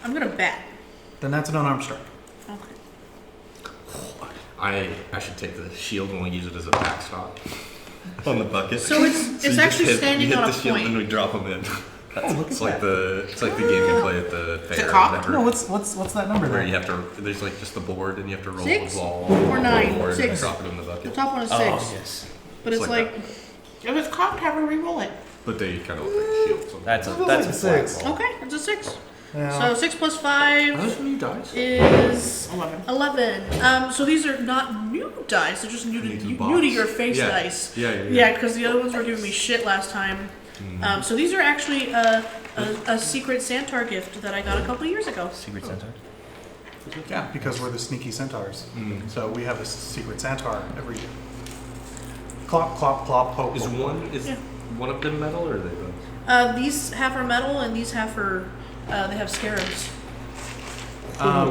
I'm gonna bat. Then that's an unarmed strike. Okay. I should take the shield and we'll use it as a backstop on the bucket. So it's you just actually standing you hit on the a shield point. and we drop them in. Look It's like the game you play at the fair. cop? or whatever, No, what's that number where there? you have to. There's like just the board and you have to roll 6 the ball or 9? forward 6. and drop it in the The bucket. top one is 6, Oh, yes. but it's It's like. like If it's cocked, have her re-roll it. But they kind of look like shields. That's a Like a flat 6. ball. Okay, it's a 6. Yeah. So 6 plus Are 5 those new dice? is 11. 11. So these are not new dice; they're just new New to the to box. your face Yeah. dice. Yeah. Yeah, because the other ones were giving me shit last time. So these are actually a secret Santar gift that I got a couple years ago. Secret Centaur. Yeah, because we're the sneaky centaurs. So we have a secret centaur every year. Clop, clop, clop, poke. Is poke. Yeah. one of them metal or are they both? These half are metal and these half are they have scarabs. I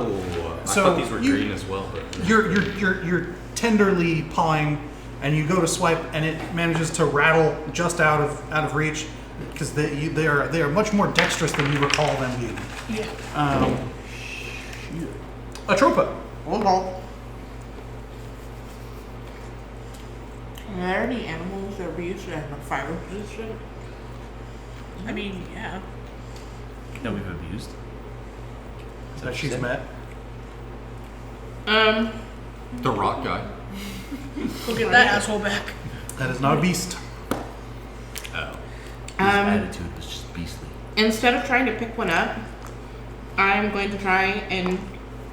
so thought these were you- green as well. But You're tenderly pawing, and you go to swipe, and it manages to rattle just out of reach, because they are much more dexterous than you recall them being. Yeah. Atropa. Are there any animals that we used to have a fire resistant? I mean, yeah. No, we've abused. That she's met. the rock guy. Look at that asshole back. That is not a beast. Oh. His attitude was just beastly. Instead of trying to pick one up, I'm going to try and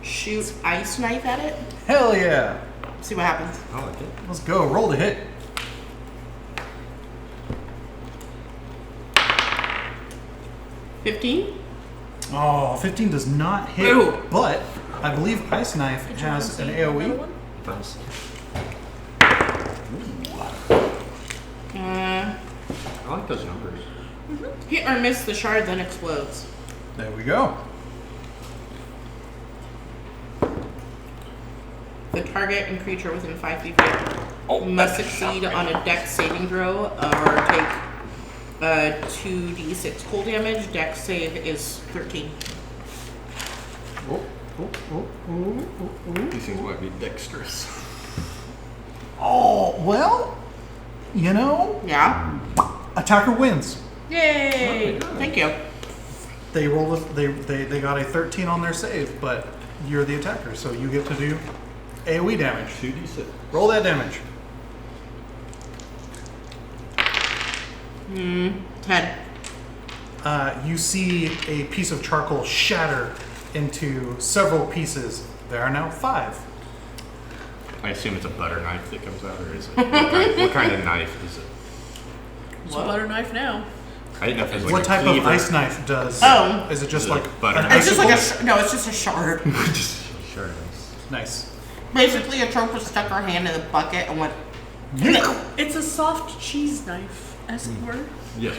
shoot ice knife at it. Hell yeah. See what happens. I like it. Let's go. Roll to hit. 15? Oh, 15 does not hit, Ooh. but I believe Ice Knife has an AoE. Nice. I like those numbers. Hit or miss the shard, then explodes. There we go. The target and creature within 5 feet must succeed on a dex saving throw or take 2d6 cold damage. Dex save is 13. These things might be dexterous. Oh, well, you know, Yeah. attacker wins. Yay! Thank you. They roll they got a 13 on their save, but you're the attacker, so you get to do AoE damage. 2d6. Roll that damage. 10. You see a piece of charcoal shatter into several pieces. There are now 5. I assume it's a butter knife that comes out, or is it? What kind of knife is it? It's a butter knife now. I didn't know if it was like What a type cleaver. of ice knife does? Oh. Is it just Is it like butter an knife? It's just like icicle? no, it's just a shard. Sure. Nice. Basically, Atropa stuck her hand in the bucket and went. It's a soft cheese knife, as it were. Yeah.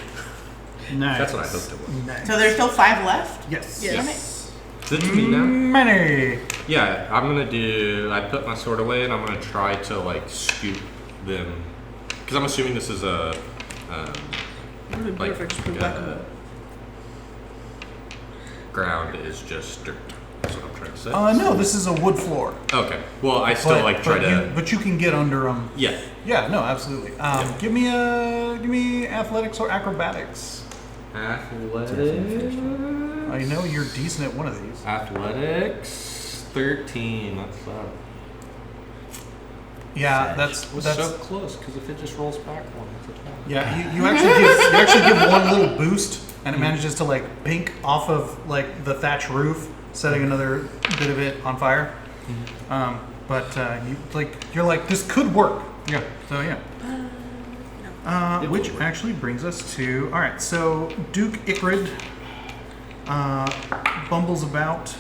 Nice. That's what I hoped it was. Nice. So there's still 5 left? Yes. Yes. Is it to me now? Manny. Yeah, I'm gonna do. I put my sword away and I'm gonna try to like scoop them, because I'm assuming this is a Would be like perfect. Just put it back in the- ground is just dirt. That's what I'm trying to say. No, this is a wood floor. Okay. Well, I still like try to. But you can get under them. Yeah. Yeah, no, absolutely. Give me athletics or acrobatics. Athletics. I know you're decent at one of these. Athletics 13. That's Yeah, that's so close because if it just rolls back one, it's a 20. yeah. You actually give one little boost, and it manages to like bink off of like the thatch roof, setting another bit of it on fire. But you're like this could work. Yeah. So yeah. Which actually brings us to all right. So Duke Ikrid bumbles about,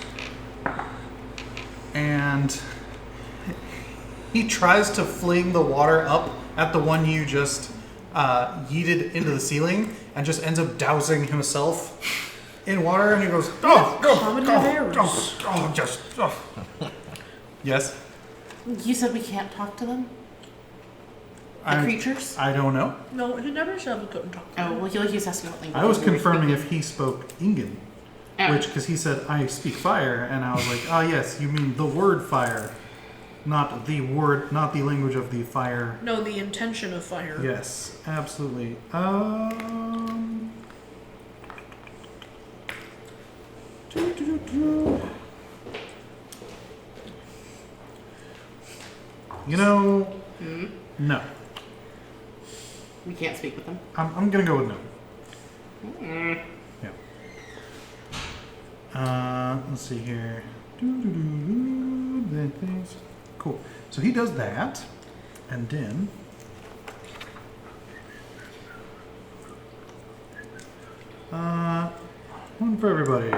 and he tries to fling the water up at the one you just yeeted into the ceiling, and just ends up dousing himself in water. And he goes, Comedy of errors. Yes. You said we can't talk to them? The creatures? I don't know. No, he never said we couldn't talk. Oh, well, he was asking what language. I was we were confirming speaking. if he spoke Ingen. Oh. Which, because he said, I speak fire, and I was like, oh yes, you mean the word fire, not the word, not the language of the fire. No, the intention of fire. Yes, absolutely. You know, no. We can't speak with them. I'm gonna go with no. Yeah. Let's see here. Then things. Cool. So he does that, and then one for everybody.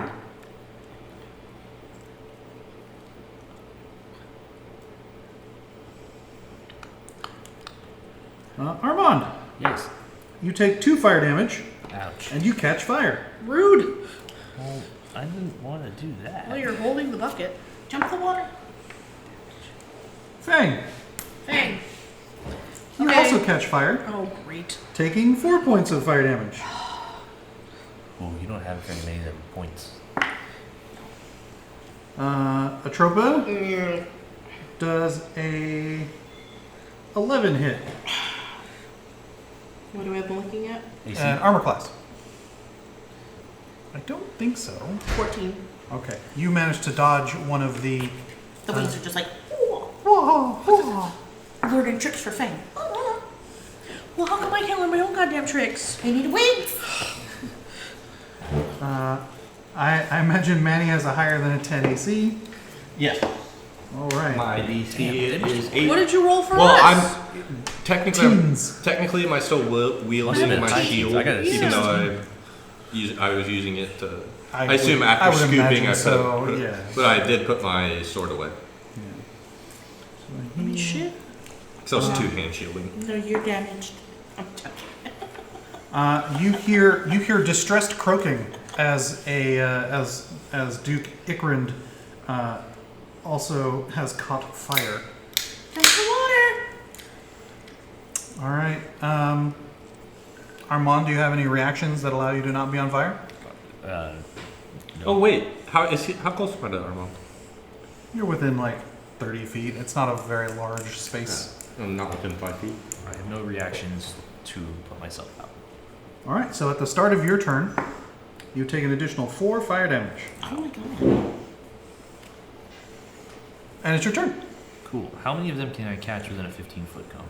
Armand, Yes. you take 2 fire damage, Ouch. and you catch fire. Rude. Well, I didn't want to do that. Well, you're holding the bucket. Jump the water. Feng, Fang. you Okay. also catch fire, Oh, great. taking 4 points of fire damage. Oh, you don't have very many of them points. Atropa does a 11 hit. What do I have looking at? AC. Armor class. I don't think so. 14. Okay, you managed to dodge one of the. The wings are just like, learning tricks for Feng. Well, how come I can't learn my own goddamn tricks? I need wings. I imagine Manny has a higher than a 10 AC. Yes. All right. My DC is 8. What did you roll for Well, us? I'm technically, Teens. am I still wielding Must my have been shield, I got a even 16. though I was using it to. I I assume would- after I would scooping, imagine I put, so, put yeah. but I did put my sword away. I mean, shit. So I was 2-hand shielding. No, you're damaged. I'm joking. You hear distressed croaking as as Duke Ikrind also has caught fire. Jump the water. All right. Armand, do you have any reactions that allow you to not be on fire? No. Oh wait, how close am I to Armand? You're within like 30 feet. It's not a very large space. I'm not within 5 feet. I have no reactions to put myself out. All right. So at the start of your turn, you take an additional 4 fire damage, Oh my god. and it's your turn. Cool. How many of them can I catch within a 15-foot cone?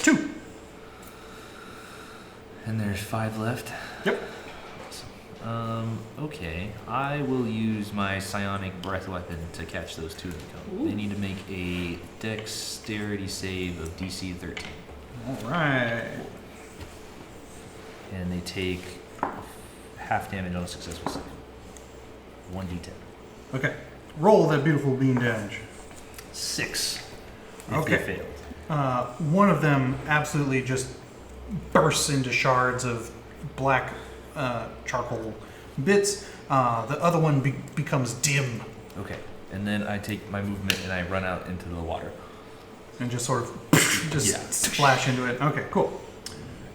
Two. And there's 5 left. Yep. Okay. I will use my psionic breath weapon to catch those 2 in the cone. They need to make a dexterity save of DC 13. All right. And they take half damage on a successful save. 1d10. Okay. Roll that beautiful bean damage. 6. If Okay. you failed. One of them absolutely just bursts into shards of black charcoal bits. The other one becomes dim Okay. And then I take my movement and I run out into the water. and just sort of Yeah. splash into it. Okay, cool.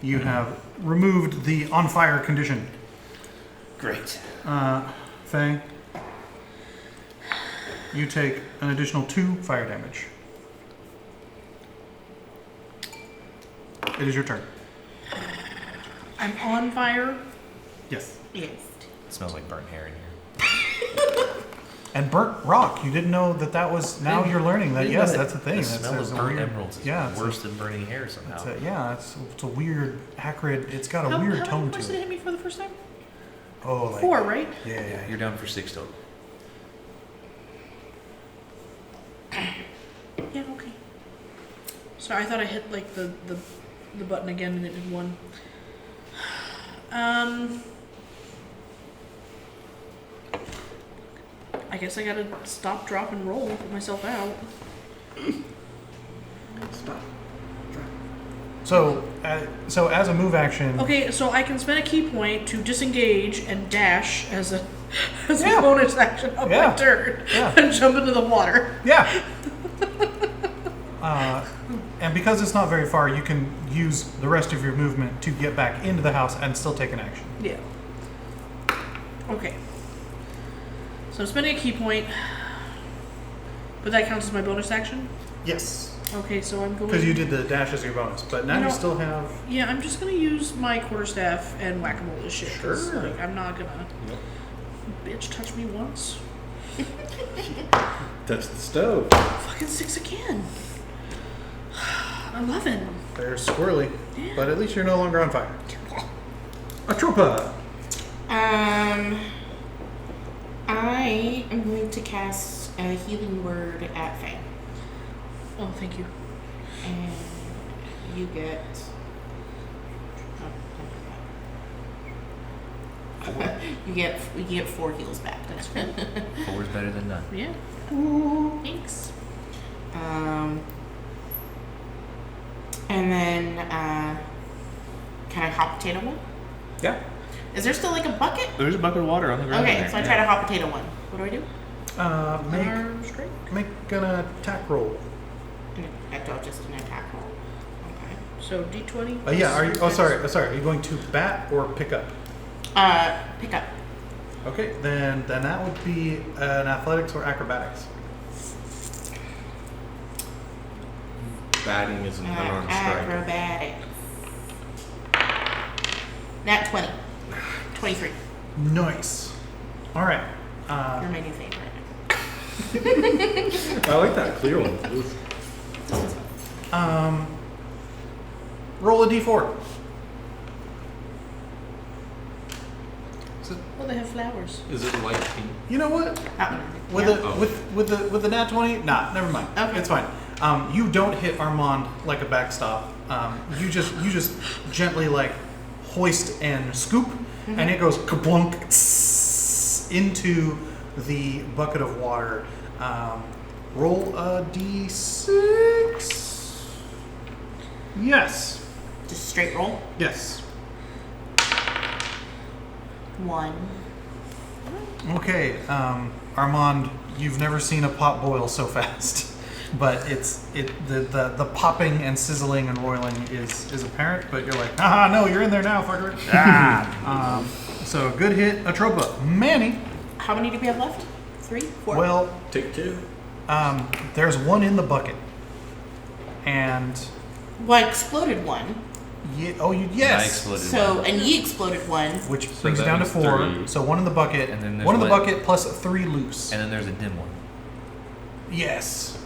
You have removed the on fire condition. Great. Feng, you take an additional 2 fire damage. It is your turn. I'm on fire. Yes. Yes. It smells like burnt hair in here. And burnt rock. You didn't know that was. Now you're learning that. Yes, that's a thing. The That's smell there's of a burnt weird- emeralds is yeah, it's worse than burning hair somehow. It's a weird, acrid. It's got a How weird many tone points to did it it. hit me for the first time? Oh, like 4, right? Yeah. You're down for 6 total. Yeah, okay. Sorry, I thought I hit like the button again and it did 1. I guess I gotta stop, drop, and roll, put myself out. Stop. So as a move action. Okay, so I can spend a key point to disengage and dash as a Yeah. bonus action of Yeah. my turn Yeah. and jump into the water. Yeah. And because it's not very far, you can use the rest of your movement to get back into the house and still take an action. Yeah. Okay. So I'm spending a key point, but that counts as my bonus action? Yes. Okay, so I'm going... Because you did the dash as your bonus, but now You you know- still have. Yeah, I'm just gonna use my quarterstaff and whack-a-mole this shit. 'Cause, Sure. like, I'm not gonna... Bitch, touch me once. Touch the stove. Fucking 6 again. 11. They're squirrely, Yeah. but at least you're no longer on fire. Atropa. I am going to cast a healing word at Feng. Oh, thank you. And you get. You get 4 heals back. That's cool. 4 is better than none. Yeah. Thanks. And then can I hot potato one? Yeah. Is there still like a bucket? There's a bucket of water on the ground. Okay, so I try to hot potato one. What do I do? Straight. Make an attack roll. I do just an attack roll. Okay. So D20. Yeah. Are you? Oh, sorry. Are you going to bat or pick up? Pick up. Okay. Then that would be an athletics or acrobatics. Batting is an unarmed strike. Acrobatics. Nat 20. 23. Nice. All right. You're my new favorite. I like that clear one. Roll a d4. Oh, they have flowers. Is it light pink? You know what? With Yeah. the with the nat 20, nah, never mind. Okay. It's fine. You don't hit Armand like a backstop. You just gently like hoist and scoop, and it goes kablunk into the bucket of water. Roll a d6. Yes. Just straight roll. Yes. 1. Okay, Armand, you've never seen a pot boil so fast, but the popping and sizzling and roiling is apparent. But you're like, haha, no, you're in there now, fucker. So good hit, Atropa. Manny. How many do we have left? 3? 4? Well, Take 2. there's one in the bucket, and Well, I exploded one. yes, I exploded So, one. and ye exploded one. which brings it that down to makes 4. 3. So one in the bucket, And then there's one in the what? bucket plus 3 loose. And then there's a dim one. Yes,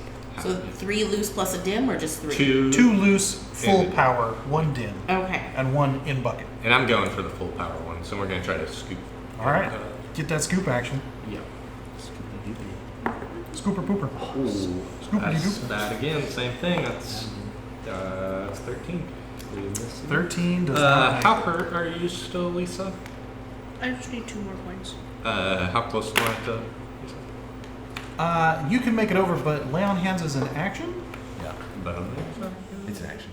So 3 loose plus a dim, or just 3? 2 loose, full And- power, 1 dim, Okay. and 1 in bucket. And I'm going for the full power one, so we're going to try to scoop. All right, get that scoop action. Yeah. Scooper pooper. Ooh, Scoopity that's doop. that again. Same thing. That's 13. 13 does not. How hurt are you still, Lisa? I just need 2 more points. How close am I to? You can make it over, but lay on hands is an action. Yeah. Bonus? It's an action.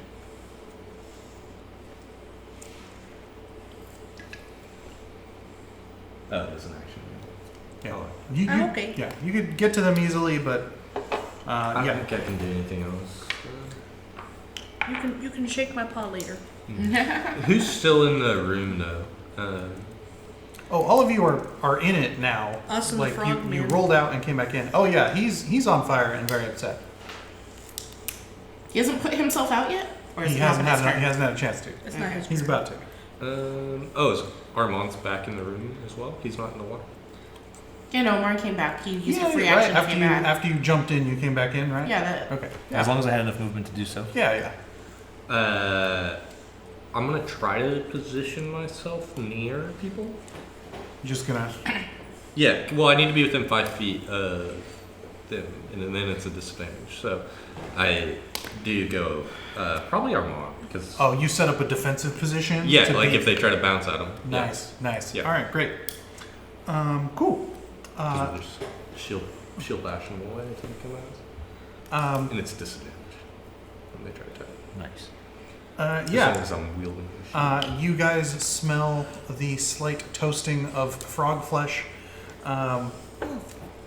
Oh, it's an action. Yeah. Oh. I'm okay. Yeah, you could get to them easily, but I don't yeah. think I can do anything else. You can shake my paw later. Who's still in the room though? Oh, all of you are in it now. Us and the like frog you man. rolled out and came back in. Oh yeah, he's on fire and very upset. He hasn't put himself out yet? Or is He it hasn't his had turn? he hasn't had a chance to. It's not his He's turn. about to. Is Armand's back in the room as well? He's not in the water. Yeah, no, Mark came back. He used Yeah, a free right. action to After came you back. after you jumped in, you came back in, right? Yeah, that. Okay. As long as I had enough movement to do so. Yeah. I'm gonna try to position myself near people. You're just gonna. Yeah, well, I need to be within 5 feet of them, and then it's a disadvantage. So I do go probably Armand because Oh, you set up a defensive position. yeah, to like be- if they try to bounce at him. Nice. Yeah. All right, great. Cool. Yeah, there's shield bash them away until they come out, and it's disadvantage when they try to attack. Nice. As Yeah. long as I'm wielding the shield. You guys smell the slight toasting of frog flesh. They're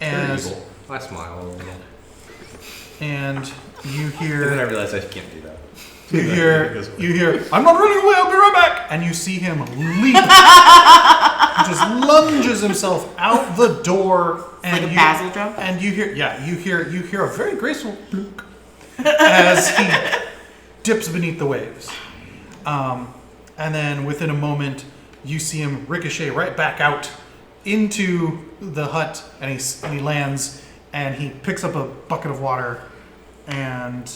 And evil. I smile a little. and you And then I hear realize I can't do that. you It hear goes away. you hear I'm not running away, I'll be right back. And you see him leap. He just lunges himself out the door and Like a basil jump? And you hear you hear a very graceful bloop as he dips beneath the waves. And then within a moment, you see him ricochet right back out into the hut, and he lands, and he picks up a bucket of water, and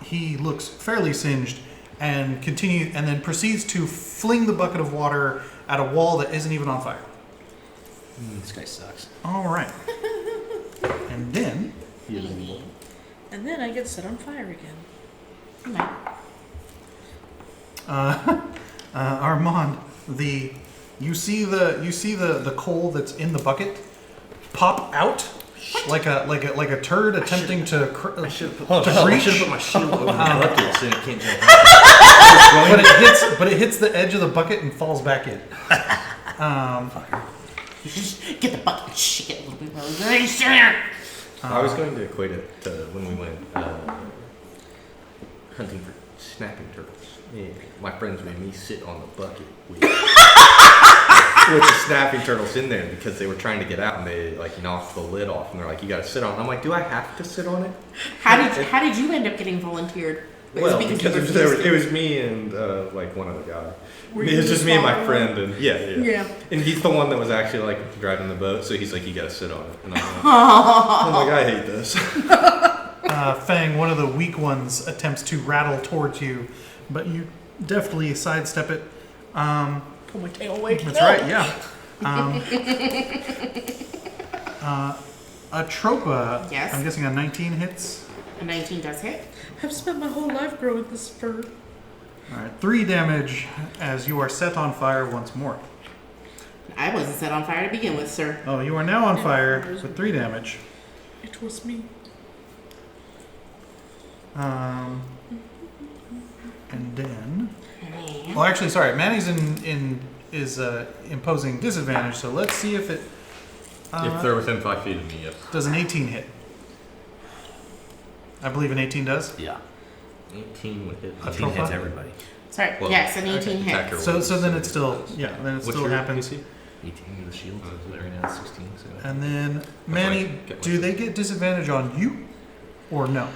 he looks fairly singed, and then proceeds to fling the bucket of water at a wall that isn't even on fire. This guy sucks. All right, and then And then I get set on fire again. Okay. Armand, you see the coal that's in the bucket pop out like a turd attempting to breach. put my shield over the bucket so it can't jump out. but it hits the edge of the bucket and falls back in. You should just get the bucket and shake it a little bit more. Right there. I was going to equate it to when we went hunting for snapping turtles. Yeah. My friends made me sit on the bucket with the snapping turtles in there because they were trying to get out and they knocked the lid off and they're like, "You got to sit on it." I'm like, "Do I have to sit on it?" How did you end up getting volunteered? Well, you because refused it was me and one other guy. Were It you was the just me and my smaller friend, and yeah. Yeah. And he's the one that was actually driving the boat, so he's like, "You got to sit on it." And I'm like, I hate this. Feng, one of the weak ones, attempts to rattle towards you, but you deftly sidestep it. Pull my tail away. That's right, yeah. Atropa, Yes? I'm guessing a 19 hits. A 19 does hit. I've spent my whole life growing this fur. All right, 3 damage as you are set on fire once more. I wasn't set on fire to begin with, sir. Oh, you are now on fire with 3 damage. It was me. And then, well, actually, sorry, Manny's is imposing disadvantage. So let's see if it If they're within 5 feet of me, yes. does an 18 hit. I believe an 18 does. Yeah. 18 would hit. 18 hits everybody. Sorry, Well, yes, an 18 attacker hit. roll. So then it's still then it What's still your happens. AC? 18 with the shield. So right now it's 16. So. And then Manny, get my- do they get disadvantage on you, or no?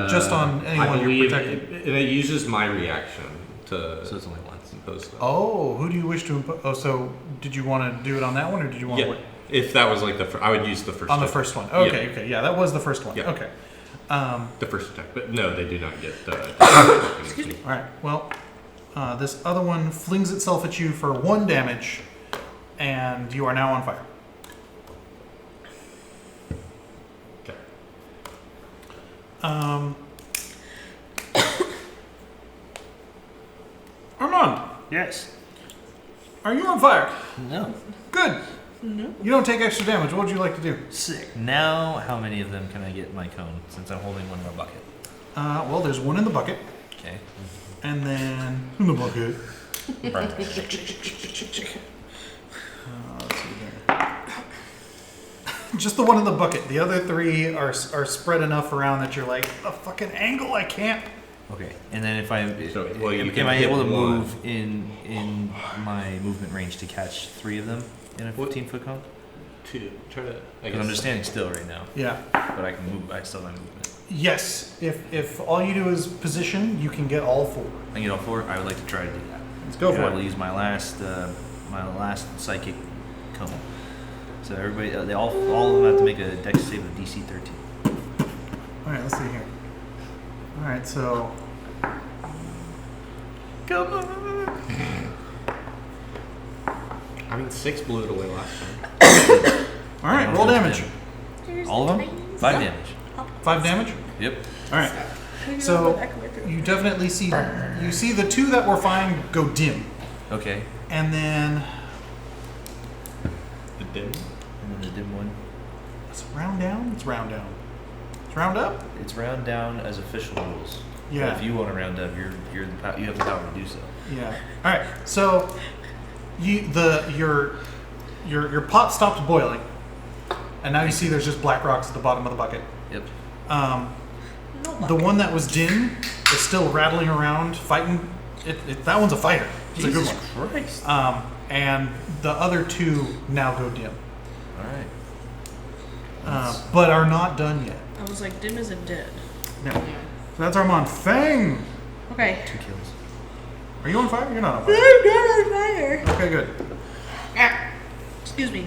Just on I anyone you're believe protecting. and it uses my reaction to So it's only once. impose them. Oh, who do you wish to impose? Oh, so did you want to do it on that one, or did you want Yeah, to wait if that was I would use the first on the attack. first one? Okay, yeah, that was the first one. Yeah. Okay. The first attack, but no, they do not get. Excuse me. All right. Well, this other one flings itself at you for 1 damage, and you are now on fire. Okay. Armand, Yes. are you on fire? No. Good. No. You don't take extra damage. What would you like to do? Sick. Now, how many of them can I get in my cone since I'm holding one in my bucket? Well, there's one in the bucket, Okay. and then in the bucket. Let's see there. Just the one in the bucket. The other three are spread enough around that you're like, a fucking angle, I can't. Okay. And then if I So, well, you am can I hit able to one. move in my movement range to catch 3 of them in a 15-foot cone? 2. Try to. I Because guess. I'm just standing still right now, Yeah. but I can move. I still have my movement. Yes. If all you do is position, you can get all 4. I can get all 4. I would like to try to do that. Let's go And for I it. will use my last psychic cone. So everybody, they all of them have to make a Dex save of DC 13. All right, let's see here. All right, so Come on. I mean, 6 blew it away last time. all right, roll damage. All of them? 5 damage. 5 damage. Yep. All right. So you definitely see the 2 that were fine go dim, Okay. and then The dim? And then the dim one. it's round down. It's round down. It's round up. It's round down as official rules. Yeah. But if you want to round up, you have the power to do so. Yeah. All right. So your pot stopped boiling, and now you see there's just black rocks at the bottom of the bucket. Yep. The one that was dim is still rattling around, fighting. That one's a fighter. It's a good one. Christ. And the other 2 now go dim, All right. but are not done yet. I was like, dim isn't dead. No. So that's Armand. Feng! Okay. 2 kills. Are you on fire? You're not on fire. Fire. Okay, good. Excuse me.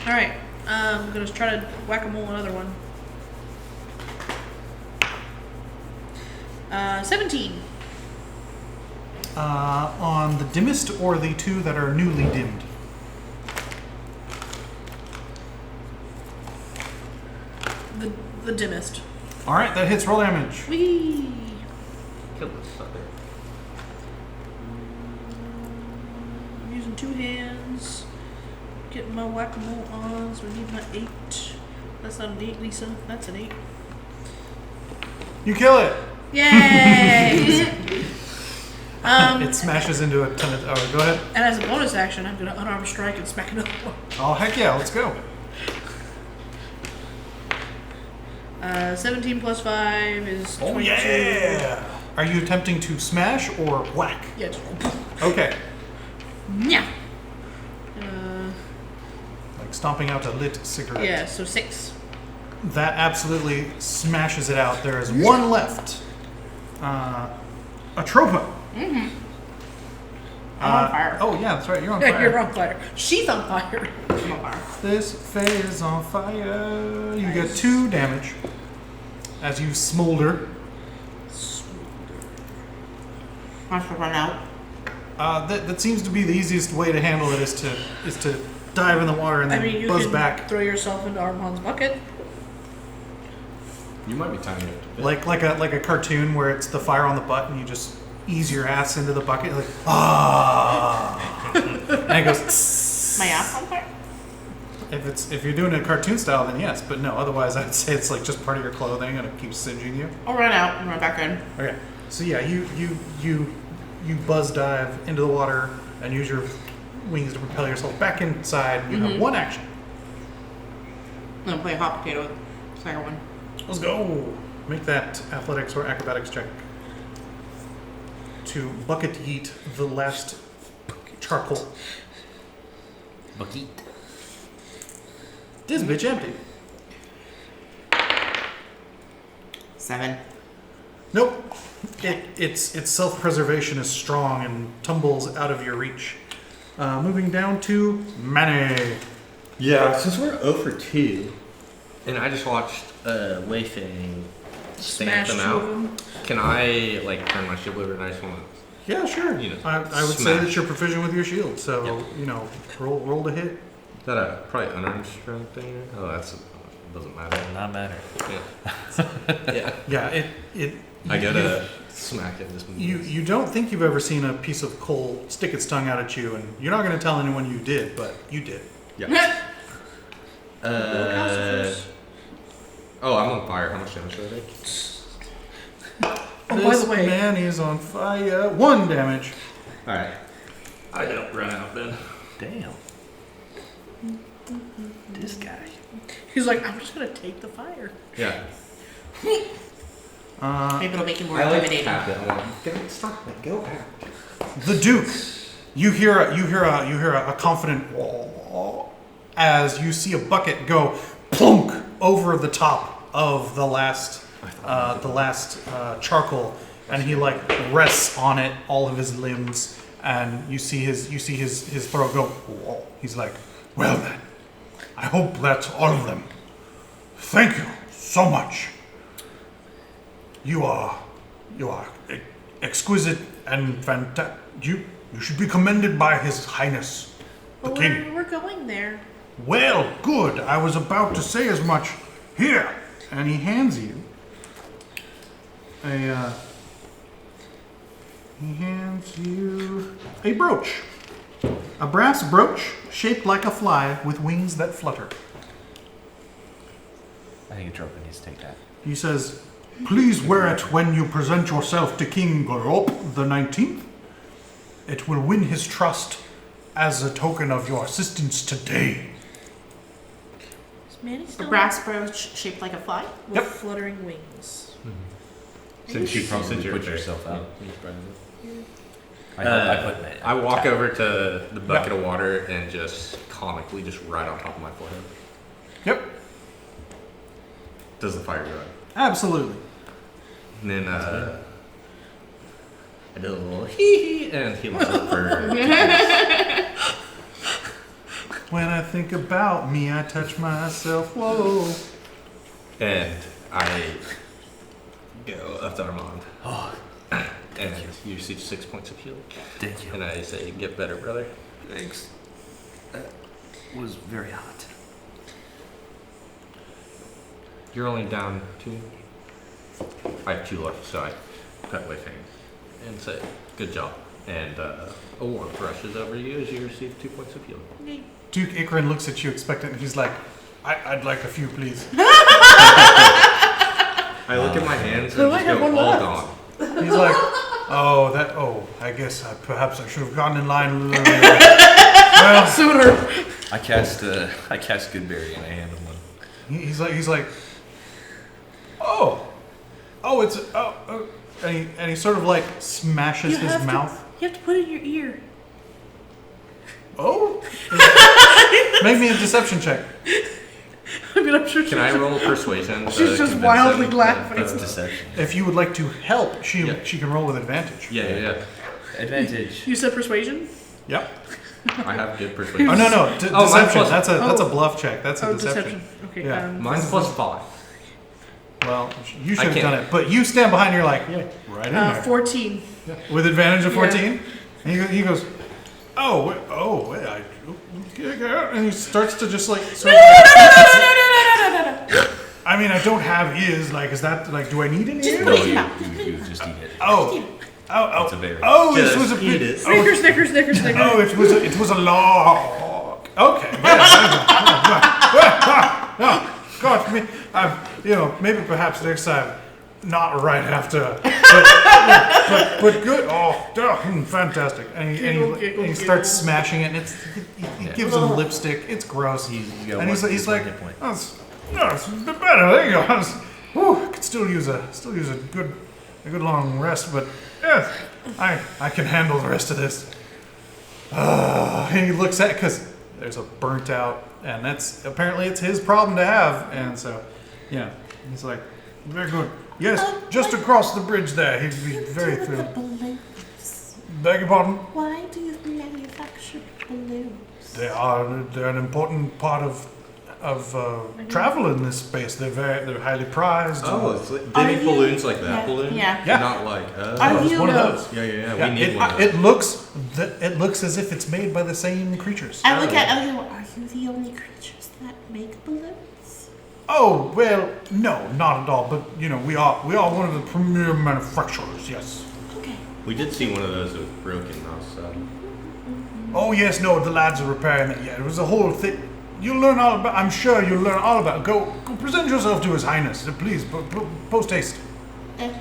All right. I'm gonna try to whack-a-mole another one. 17. On the dimmest or the 2 that are newly dimmed? The dimmest. All right, that hits. Roll damage. Whee! Kill this sucker. I'm using 2 hands. Getting my whack-a-mole on, so we need my 8. That's not an 8, Lisa. That's an 8. You kill it. Yay! It smashes into a ton of. Oh, go ahead. And as a bonus action, I'm gonna unarmed strike and smack another one. Oh, heck yeah, let's go. 17 plus 5 is 22. Oh, yeah. Are you attempting to smash or whack? Yeah. Just, Okay. yeah. Like stomping out a lit cigarette. Yeah, so 6. That absolutely smashes it out. There is 1 left. Atropa. I'm on fire. Oh, yeah, that's right. You're on Yeah, fire. you're on fire. She's on fire. I'm on fire. This Fae is on fire. You get 2 damage as you smolder. I have to run out. That seems to be the easiest way to handle it is to dive in the water and I then mean, you buzz can back throw yourself into Armand's bucket. You might be timing it. like a cartoon where it's the fire on the butt and you just ease your ass into the bucket like and it goes. Tss. My ass on fire? If you're doing it cartoon style, then yes, but no. Otherwise, I'd say it's like just part of your clothing and it keeps singeing you. I'll run out and run back in. Okay, so yeah, you buzz dive into the water and use your wings to propel yourself back inside. You have 1 action. I'm gonna play a hot potato with the second one. Let's go. Make that athletics or acrobatics check to bucket yeet the last charcoal. Bucket. This bitch empty. 7. Nope. Its self-preservation is strong and tumbles out of your reach. Moving down to Manny. Yeah, since we're 0 for 2. And I just watched Wei Feng stamp Smash them 2 out. of them. Can I like turn my shield over and I just want Yeah, sure. You know, I would say smash. that you're proficient with your shield, so Yep. you know, roll to hit. is that a probably unarmed strength thing? Oh, that's doesn't matter. Does not matter. Yeah. Yeah. Yeah, it. I gotta smack it this move. You don't think you've ever seen a piece of coal stick its tongue out at you, and you're not going to tell anyone you did, but you did. Yeah. Calciferous. Oh, I'm on fire. How much damage did I take? Oh, by This the way, man is on fire. 1 damage. Alright. I don't run out then. Damn. This guy. he's like, I'm just gonna take the fire. Yeah. Maybe it'll make it more I like intimidating. tap it. I'm like, don't stop it. Go back. The Duke. You hear a confident wall as you see a bucket go plunk over the top of the last charcoal, and he like rests on it, all of his limbs, and you see his throat go. Whoa. He's like, well then, I hope that's all of them. Thank you so much. You are exquisite and fantastic. You should be commended by His Highness, the But King. we're going there. Well, good. I was about to say as much. Here, and he hands you a brooch, a brass brooch shaped like a fly with wings that flutter. I think Atropa needs to take that. He says, "Please wear it when you present yourself to King Gorop the 19th. It will win his trust as a token of your assistance today." Is Manny A still brass brooch shaped like a fly. with Yep. fluttering wings? Since you probably Since you're put there. yourself out. I I put that. I walk over to the bucket of water and just comically just right on top of my forehead. Yep, Does the fire go out? absolutely. And then I do a little hee hee and heal myself for 2 days. When I think about me, I touch myself. Whoa. And I go up to Armand. And you see 6 points of healing. Thank you. And I say, get better, brother. Thanks. That was very hot. You're only down 2. I have 2 left, so I cut away Feng and say, good job. And a warm brushes over you as you receive 2 points of healing. Duke Ikrin looks at you expectant, and he's like, I'd like a few, please. I look at my hands Oh, and I just have go one all left. gone. He's like, I guess perhaps I should have gotten in line a little earlier. Well, Sooner. I cast Goodberry and I hand him one. he's like, and he sort of like smashes his mouth. You have to put it in your ear. Oh, make me a deception check. I mean, I'm sure Can I roll persuasion? She's to just convince wildly him laughing. It's that, deception. If you would like to help, she Yeah. can roll with advantage. yeah. Advantage. You said persuasion? Yep. I have good persuasion. Oh no, Oh, deception. mine plus- That's a oh. bluff check. That's a deception. Okay. Yeah. Mine's plus 5. Well, you should I have can't. done it, but you stand behind. You're like, yeah, right in there 14. with advantage of Yeah. 14. And he goes, and he starts to just like. I mean, I don't have ears. Like, is that like? Do I need any ears? Put it in your mouth. You just eat it. Oh, It's a berry. this Just was a eat bit. it. Snickers, Snickers, Snickers, Snickers. Oh, it was a log. Okay. God, maybe perhaps next time, not right after, but good. Fantastic. And he starts smashing it, and he gives him lipstick. It's gross. And he's like, it's a bit better. There you go. I could still use a good long rest, but yeah, I can handle the rest of this. And he looks at because there's a burnt out, and that's apparently it's his problem to have, and so yeah, he's like, very good. Yes, just across the bridge there. He'd be very thrilled. Balloons. Beg your pardon? Why do you manufacture balloons? They're an important part of travel in this space. They're highly prized. Oh, it's like, Are they make you- balloons like that yeah, balloon? yeah. Yeah. Not like, Are it's you one of the- those. Yeah. Yeah, We need one of those. it looks as if it's made by the same creatures. I look at Ellie and go, are you the only creatures that make balloons? Oh well, no, not at all. But we are one of the premier manufacturers. Yes. Okay. We did see one of those that was broken outside. Oh yes, no, the lads are repairing it. Yeah, it was a whole thing. You'll learn all about. I'm sure you'll learn all about. Go present yourself to His Highness, please. Post haste.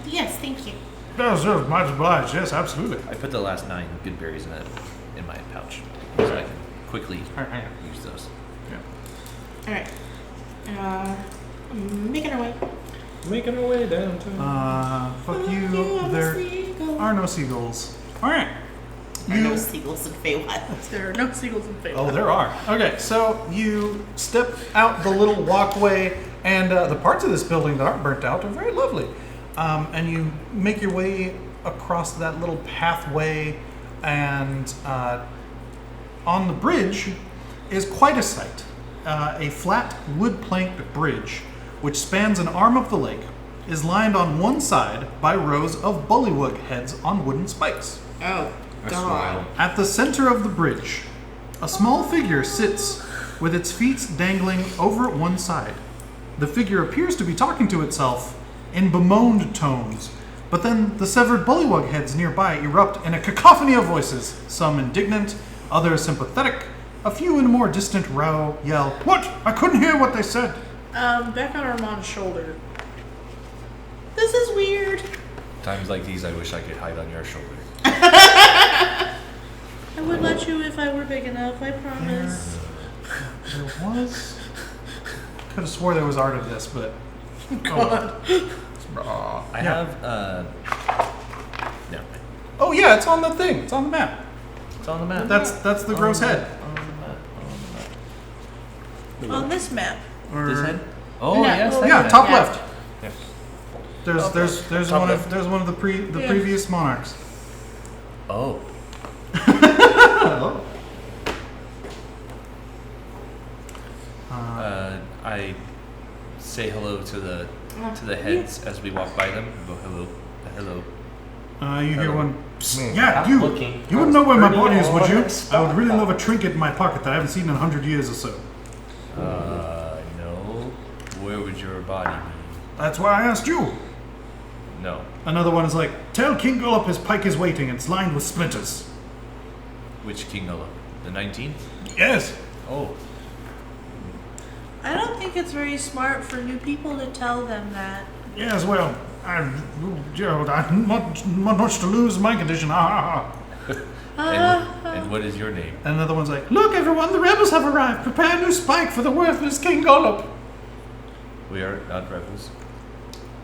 Yes, thank you. Yes, much obliged. Yes, absolutely. I put the last 9 good berries in my pouch, so I can quickly use those. All right. Making our way. Making our way downtown. Fuck you. There are no seagulls. All right. There are no seagulls in Feywild. There are no seagulls in Feywild. Oh, there are. Okay, so you step out the little walkway, and the parts of this building that aren't burnt out are very lovely. And you make your way across that little pathway, and on the bridge is quite a sight. A flat wood-planked bridge, which spans an arm of the lake, is lined on one side by rows of bullywug heads on wooden spikes. Oh, That's God. wild. At the center of the bridge, a small figure sits with its feet dangling over one side. The figure appears to be talking to itself in bemoaned tones, but then the severed bullywug heads nearby erupt in a cacophony of voices, some indignant, others sympathetic, a few in a more distant row yell, "What? I couldn't hear what they said." Back on Armand's shoulder. This is weird. Times like these, I wish I could hide on your shoulder. I would let you if I were big enough, I promise. There was... Could have swore there was art of this, but... God. I have, no. Oh yeah, it's on the thing. It's on the map. It's on the map. That's the gross head. On the map. On this map. Or, This head? Oh, No. yes. that Yeah, head. top Yeah. left. Yeah. There's Top one left. of the Yeah. previous monarchs. Oh. I say hello to the heads as we walk by them. I go hello. You hear Hello. one. "Psst, yeah, you. You wouldn't know where my body is, would you? I would really love a trinket in my pocket that I haven't seen in 100 years or so. No. Where would your body be? That's why I asked you. No. Another one is like, tell King Gullop his pike is waiting. It's lined with splinters. Which King Gullah? The 19th? Yes. Oh. I don't think it's very smart for new people to tell them that. Yes. Well, Gerald, I'm not much to lose. My condition. And what is your name? And another one's like, look, everyone, the rebels have arrived. Prepare a new spike for the worthless King Gullop. We are not rebels.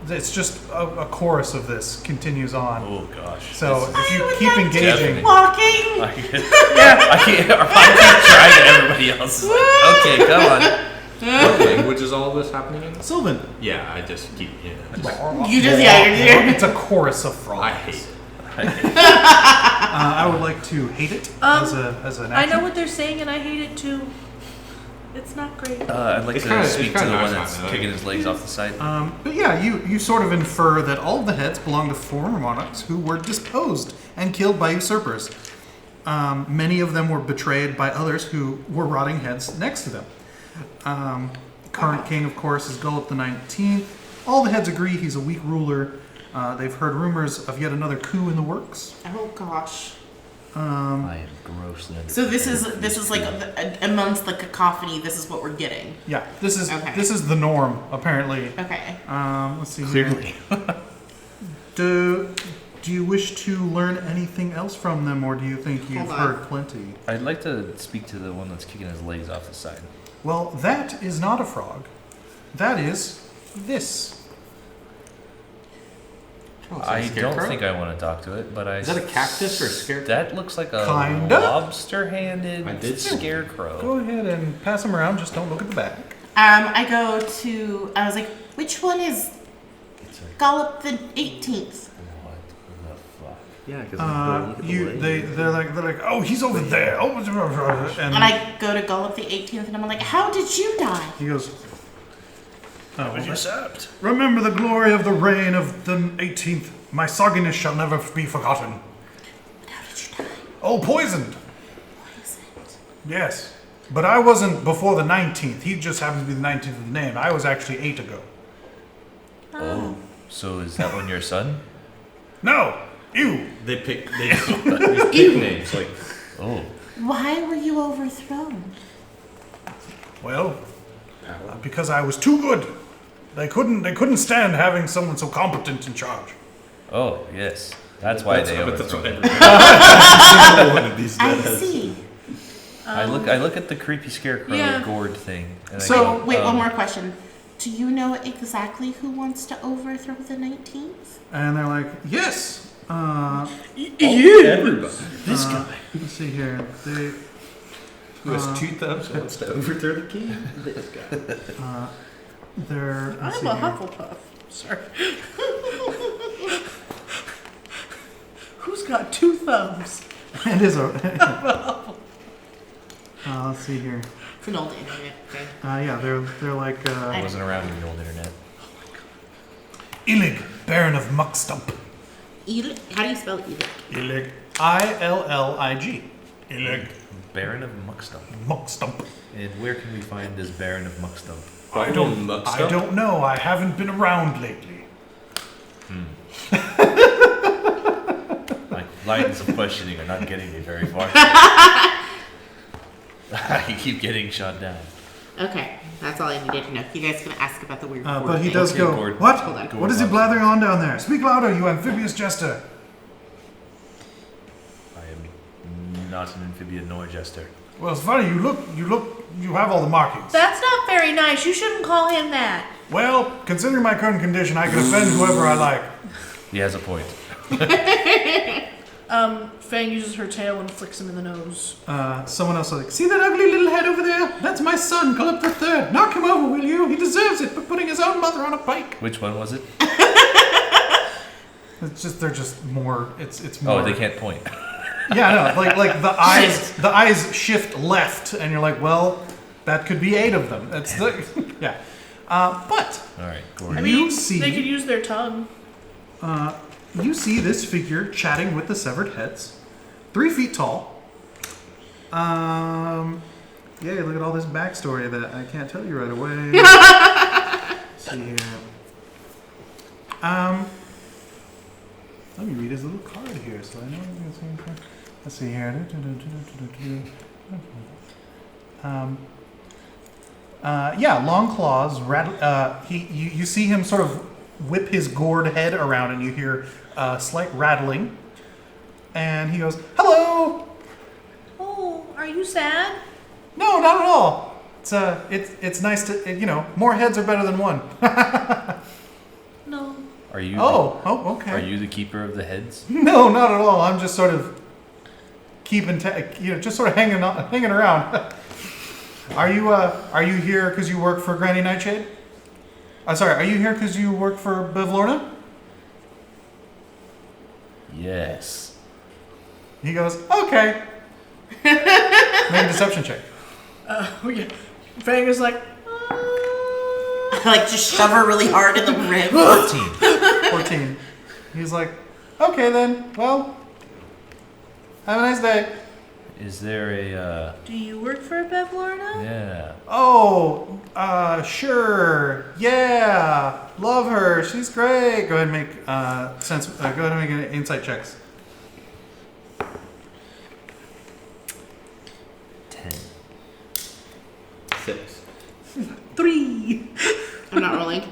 It's just a chorus of this continues on. Oh gosh. So This if you would keep like to engaging, Walking. I can't. I keep trying to everybody else. Is like, okay, come on. What language is all this happening in? Sylvan, Yeah, I just keep. Yeah, You just you're it's a chorus of frogs. I hate it. I would like to hate it as an I action. know what they're saying and I hate it too. It's not great. I'd like It's to kinda- speak it's to the kinda one nice that's not to know. kicking his legs off the side. But yeah, you sort of infer that all of the heads belong to former monarchs who were disposed and killed by usurpers. Many of them were betrayed by others who were rotting heads next to them. Current king, of course, is Gullop the 19th. All the heads agree he's a weak ruler. They've heard rumors of yet another coup in the works. Oh gosh. I am grossly under. So this is like amongst the cacophony. This is what we're getting. Yeah, this is Okay. this is the norm apparently. Okay. Let's see. here. Clearly. Do you wish to learn anything else from them, or do you think you've Hold on. heard plenty? I'd like to speak to the one that's kicking his legs off the side. Well, that is not a frog. That is this. I don't think I want to talk to it, but I. Is that a cactus or a scarecrow? That looks like a Kinda. lobster-handed I did see. scarecrow. Go ahead and pass them around. Just don't look at the back. I go to. I was like, which one is It's like, Gullop the 18th? what the fuck? Yeah, because They're like, oh, he's over there. Oh, And I go to Gullop the 18th, and I'm like, how did you die? he goes. Oh, usurped. remember the glory of the reign of the 18th. My sogginess shall never be forgotten. How did you die? Oh, poisoned. What is it? Yes, but I wasn't before the 19th. He just happens to be the 19th of the name. I was actually 8 ago. Oh, so is that one your son? No, you. they pick names like Oh, Why were you overthrown? Well, because I was too good. They couldn't stand having someone so competent in charge. Oh, yes. That's why they overthrow me. I see. I look at the creepy scarecrow Yeah. gourd thing. And So- I go, Wait, one more question. Do you know exactly who wants to overthrow the 19th? And they're like, yes. Everybody. This guy. Let's see here. They, Who has 2 thumbs and wants to overthrow the king? This guy. they're. let's I'm see a here. Hufflepuff. Sorry. Who's got 2 thumbs? It is a. Let's see here. It's an old internet thing. Yeah, they're like I wasn't around in the old internet. Illig, Baron of Muckstump. Edict? How do you spell edict? Illig. Illig. Illig. Baron of Muckstump. Muckstump. And where can we find this Baron of Muckstump? I don't know. I haven't been around lately. My lines of questioning are not getting me very far. I keep getting shot down. Okay, that's all I needed to know. You guys gonna ask about the weird But board he thing. does Okay, go, Gord. what? Hold on. What is he blathering on down there? Speak louder, you amphibious jester. I am not an amphibian nor jester. Well, it's funny. You have all the markings. That's not very nice. You shouldn't call him that. Well, considering my current condition, I can offend whoever I like. He has a point. Feng uses her tail and flicks him in the nose. Someone else is like, see that ugly little head over there? That's my son, Caleb III. Knock him over, will you? He deserves it for putting his own mother on a pike. Which one was it? It's just, they're just more, it's more. Oh, they can't point. Yeah, no, like the eyes shift left, and you're like, well, that could be 8 of them. That's the, yeah. But All right, Gordon. I mean, You see- they could use their tongue. you see this figure chatting with the severed heads, 3 feet tall. Yeah, look at all this backstory that I can't tell you right away. Let's see here. Let me read his little card here, so I know what I'm going to. Let's see here. Yeah, long claws. You see him sort of whip his gourd head around, and you hear slight rattling. And he goes, "Hello." Oh, are you sad? No, not at all. It's nice to more heads are better than one. No. Are you? Okay. Are you the keeper of the heads? No, not at all. I'm just sort of keeping, just sort of hanging around. Are you here because you work for Granny Nightshade? Sorry, are you here because you work for Bevlorna? Yes. He goes, okay. Make a deception check. Yeah. Feng is like, Like, just shove her really hard in the rib. 14. He's like, okay then. Well, have a nice day. Is there a? do you work for Bevlorna? Yeah. Oh, sure. Yeah, love her. She's great. Go ahead and make sense. Go ahead and make an insight checks. 10. 6. 3. I'm not rolling.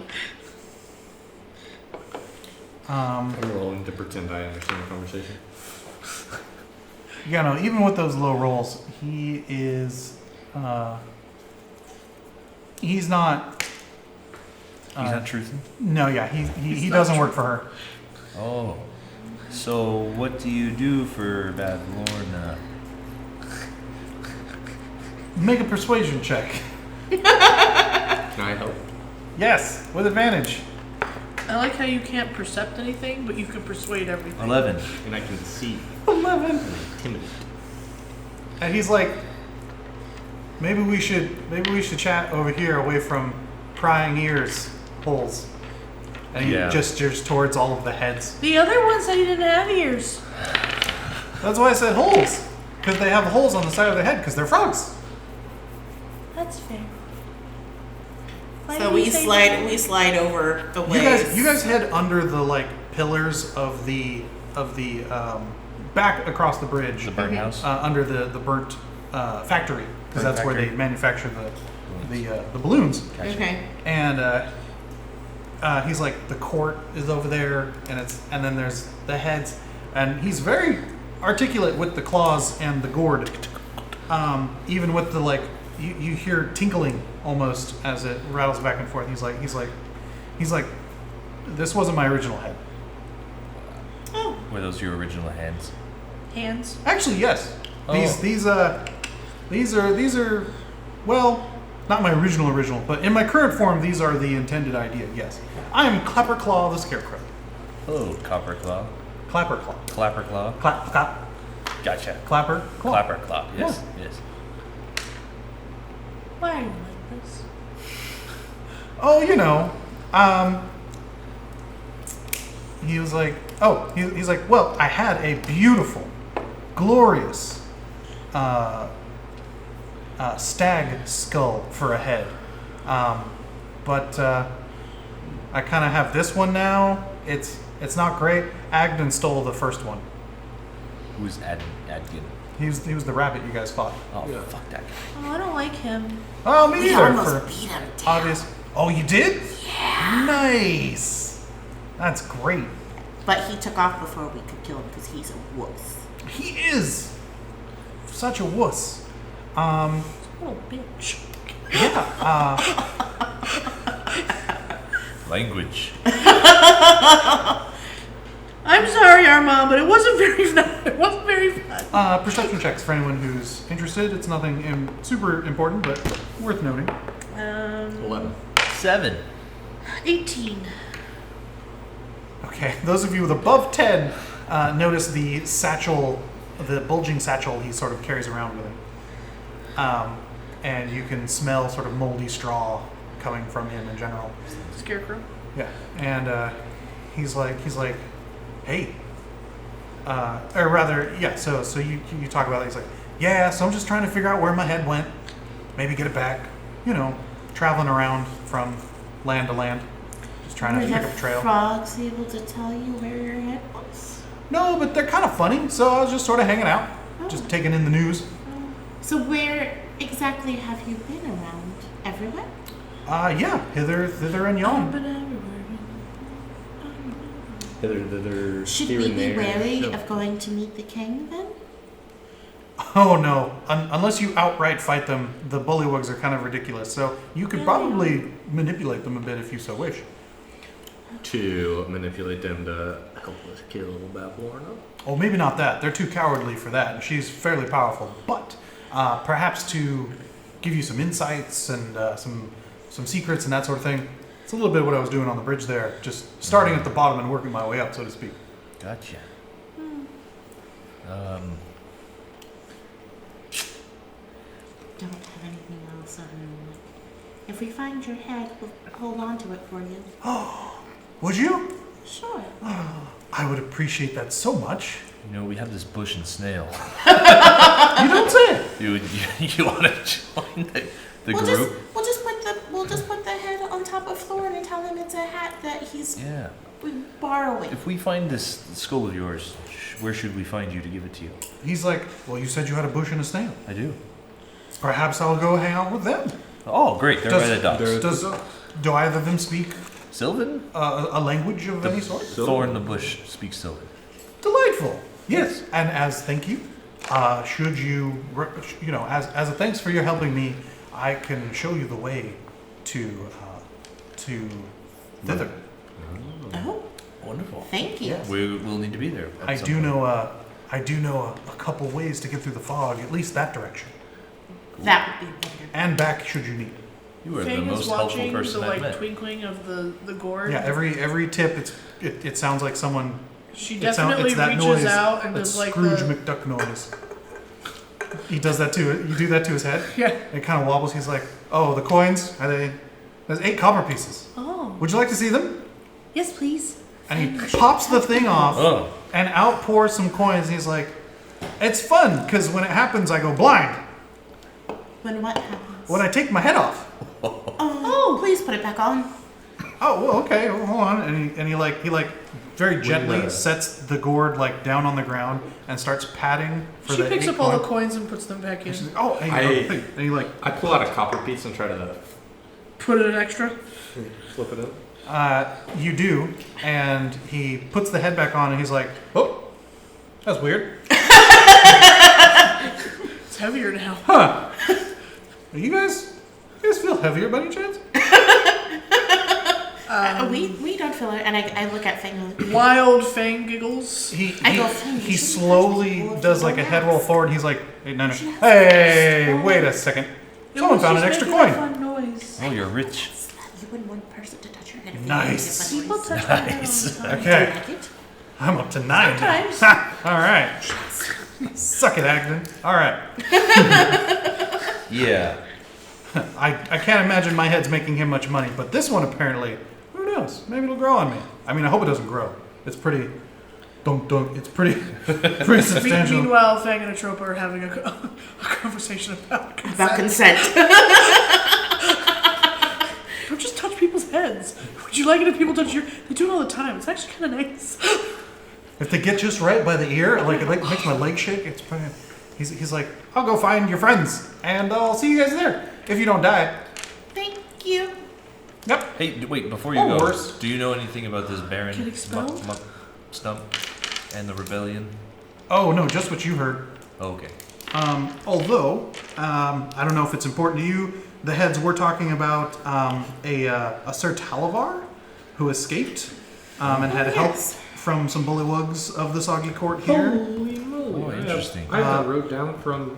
I'm rolling to pretend I understand the conversation. Yeah, no. Even with those low rolls, he is. He's not. He's not truthing. No, yeah, he doesn't work for her. Oh. So what do you do for Bad Lorna? Make a persuasion check. Can I help? Yes, with advantage. I like how you can't percept anything, but you can persuade everything. 11. And I can see 11. and intimidate. And he's like, maybe we should chat over here, away from prying ears holes. And he Yeah. gestures towards all of the heads. The other one said he didn't have ears. That's why I said holes, because they have holes on the side of their head, because they're frogs. That's fair. Why So did we you say slide over the You ways. guys head under the pillars of the back across the bridge, The burnt house. under the burnt factory, because Burnt that's where they factory. manufacture the balloons. Gotcha. Okay. And he's like, the court is over there, and then there's the heads, and he's very articulate with the claws and the gourd. Even with the like, you hear tinkling almost as it rattles back and forth. He's like, this wasn't my original head. Oh, Were those your original hands? hands. Actually, yes. Oh. These are well, not my original, but in my current form, these are the intended idea. Yes, I am Clapperclaw the Scarecrow. Hello, Copperclaw. Clapperclaw. Clapperclaw. Clap, clap, Gotcha. clapper, claw. Clapperclaw. Yes, yes. Why are you like this? Oh, you know, he was like, he's like, well, I had a beautiful, glorious, stag skull for a head, but I kind of have this one now. It's not great. Agden stole the first one. Who's Adkin? He was the rabbit you guys fought. Oh, Yeah. fuck that guy. Oh, I don't like him. Oh, me We either. almost For beat him down. obvious. Oh, you did? Yeah. Nice. That's great. But he took off before we could kill him because he's a wuss. He is such a wuss. Little bitch. Yeah. Language. I'm sorry, Armand, but it wasn't very fun. It wasn't very fun. Perception checks for anyone who's interested. It's nothing super important, but worth noting. 11. 7. 18. Okay, those of you with above 10 notice the satchel, the bulging satchel he sort of carries around with him. And you can smell sort of moldy straw coming from him in general. Scarecrow. Yeah, and he's like, hey, or rather, yeah. So you talk about it. He's like, yeah. So I'm just trying to figure out where my head went, maybe get it back. You know, traveling around from land to land, just trying to Were pick the up a trail. frogs able to tell you where your head was? No, but they're kind of funny. So I was just sort of hanging out, just taking in the news. So where exactly have you been around? Everywhere? Yeah, hither, thither, and I've yon. been everywhere. Hither, Should here we and be there. wary No. of going to meet the king then? Oh no! Unless you outright fight them, the bullywugs are kind of ridiculous. So you could probably manipulate them a bit if you so wish. To manipulate them to help us kill Babylon. Well, maybe not that. They're too cowardly for that, and she's fairly powerful. But perhaps to give you some insights and some secrets and that sort of thing. It's a little bit what I was doing on the bridge there, just starting at the bottom and working my way up, so to speak. Gotcha. Don't have anything else. If we find your head, we'll hold on to it for you. Would you? Sure. I would appreciate that so much. You know, we have this bush and snail. You don't say it. You want to join the We'll group? we'll just put the head on top of Thorn and tell him it's a hat that he's Yeah. borrowing. If we find this skull of yours, where should we find you to give it to you? He's like, well, you said you had a bush and a snail. I do. Perhaps I'll go hang out with them. Oh, great. They're Does- by the docks. Do either of them speak Sylvan? a language of any sort? Thorn the bush speaks Sylvan. Delightful. Yes. And as thank you, should you, as a thanks for your helping me, I can show you the way to thither. Oh, Wonderful. thank you. Yes. We'll need to be there. at I some do point. know. I do know a couple ways to get through the fog, at least that direction, That would be wonderful. and back should you need. You are the Feng is most helpful watching person the I've met. twinkling of the gourd. Yeah, every tip, it sounds like someone. She It's definitely that reaches noise, out and that does like Scrooge the McDuck noise. He does that too. You do that to his head. yeah. It kind of wobbles. He's like, "Oh, the coins. Are they? There's 8 copper pieces. Oh Would you like to see them?" yes, please. And he pops the thing off Oh. and outpours some coins. And he's like, "It's fun because when it happens, I go blind. When what happens? When I take my head off." Oh, please put it back on. Oh, well, okay. Well, hold on. And he very gently the- sets the gourd like down on the ground and starts patting for She the picks 8 up all the coin. coins and puts them back in. And she's like, oh, hey, hey. And he like, I pull out a copper piece and try to Put it in extra. flip it up. you do, and he puts the head back on, and he's like, oh, that's weird. It's heavier now. Huh? You guys feel heavier by any chance? We don't feel it, and I look at Feng. Wild Feng giggles. I go, "Feng, you He shouldn't slowly touch does people like a with head your roll ass." forward. He's like, hey, no. She has Hey, to wait a second. It Someone was found an just extra making a coin. fun noise. Oh, you're rich. You wouldn't want a person to touch your head. if you Nice. made a People noise. touch my head all Nice. the time. Do you Okay, like it? I'm up to 9. Sometimes. Ha, all right. Suck it, Agden. All right. Yeah. I can't imagine my head's making him much money, but this one apparently, who knows? Maybe it'll grow on me. I mean, I hope it doesn't grow. It's pretty, it's pretty substantial. Meanwhile, Feng and Atropa are having a conversation about consent. About consent. Don't just touch people's heads. Would you like it if people touch your... They do it all the time. It's actually kind of nice. If they get just right by the ear, like it like makes my leg shake. It's pretty. He's like, I'll go find your friends, and I'll see you guys there if you don't die. Thank you. Yep. Hey, wait, before you Or go, worse. do you know anything about this Baron Get expelled? Stump and the rebellion? Oh no, just what you heard. Oh, okay. Although I don't know if it's important to you. The heads we're talking about a Sir Talavar who escaped and had help Yes. from some bullywugs of the Soggy Court here. Holy moly. Oh, interesting. I have that wrote down from.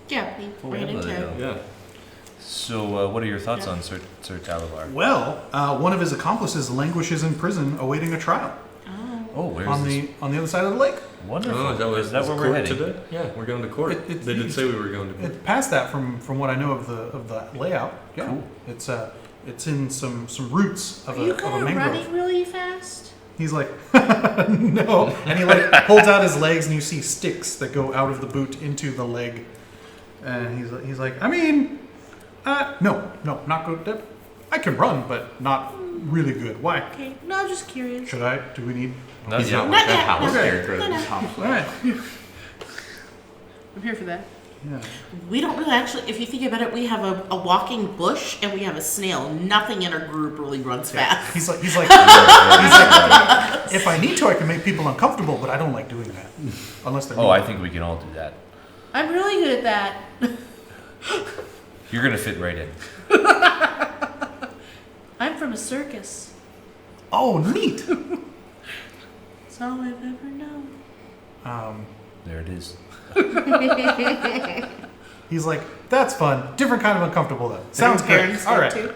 Yeah, we ran yeah, into there you it. go. Yeah. So, what are your thoughts on Sir Talavar? Well, one of his accomplices languishes in prison awaiting a trial Oh, where's on this? the other side of the lake. Wonderful. Oh, is that where we're court heading? today? Yeah, we're going to court. It- they did say we were going to court. It passed that from what I know of the layout. Yeah, Cool. it's in some roots of Are you a kind of mangrove. running really fast? He's like, no, and he like holds out his legs, and you see sticks that go out of the boot into the leg, and he's like, I mean, no, not good. I can run, but not really good. Why? Okay. No, I'm just curious. Should I? Do we need? Not He's yet. not like a yet, house no. character. No, no. All right. I'm here for that. Yeah. We don't really actually, if you think about it, we have a walking bush and we have a snail. Nothing in our group really runs fast. He's like, if I need to, I can make people uncomfortable, but I don't like doing that unless they're. Oh, I think we can all do that. I'm really good at that. You're gonna fit right in. I'm from a circus. Oh, neat. That's all I've ever known. There it is. He's like, that's fun. Different kind of uncomfortable though. Sounds Your good. parents All did right. too?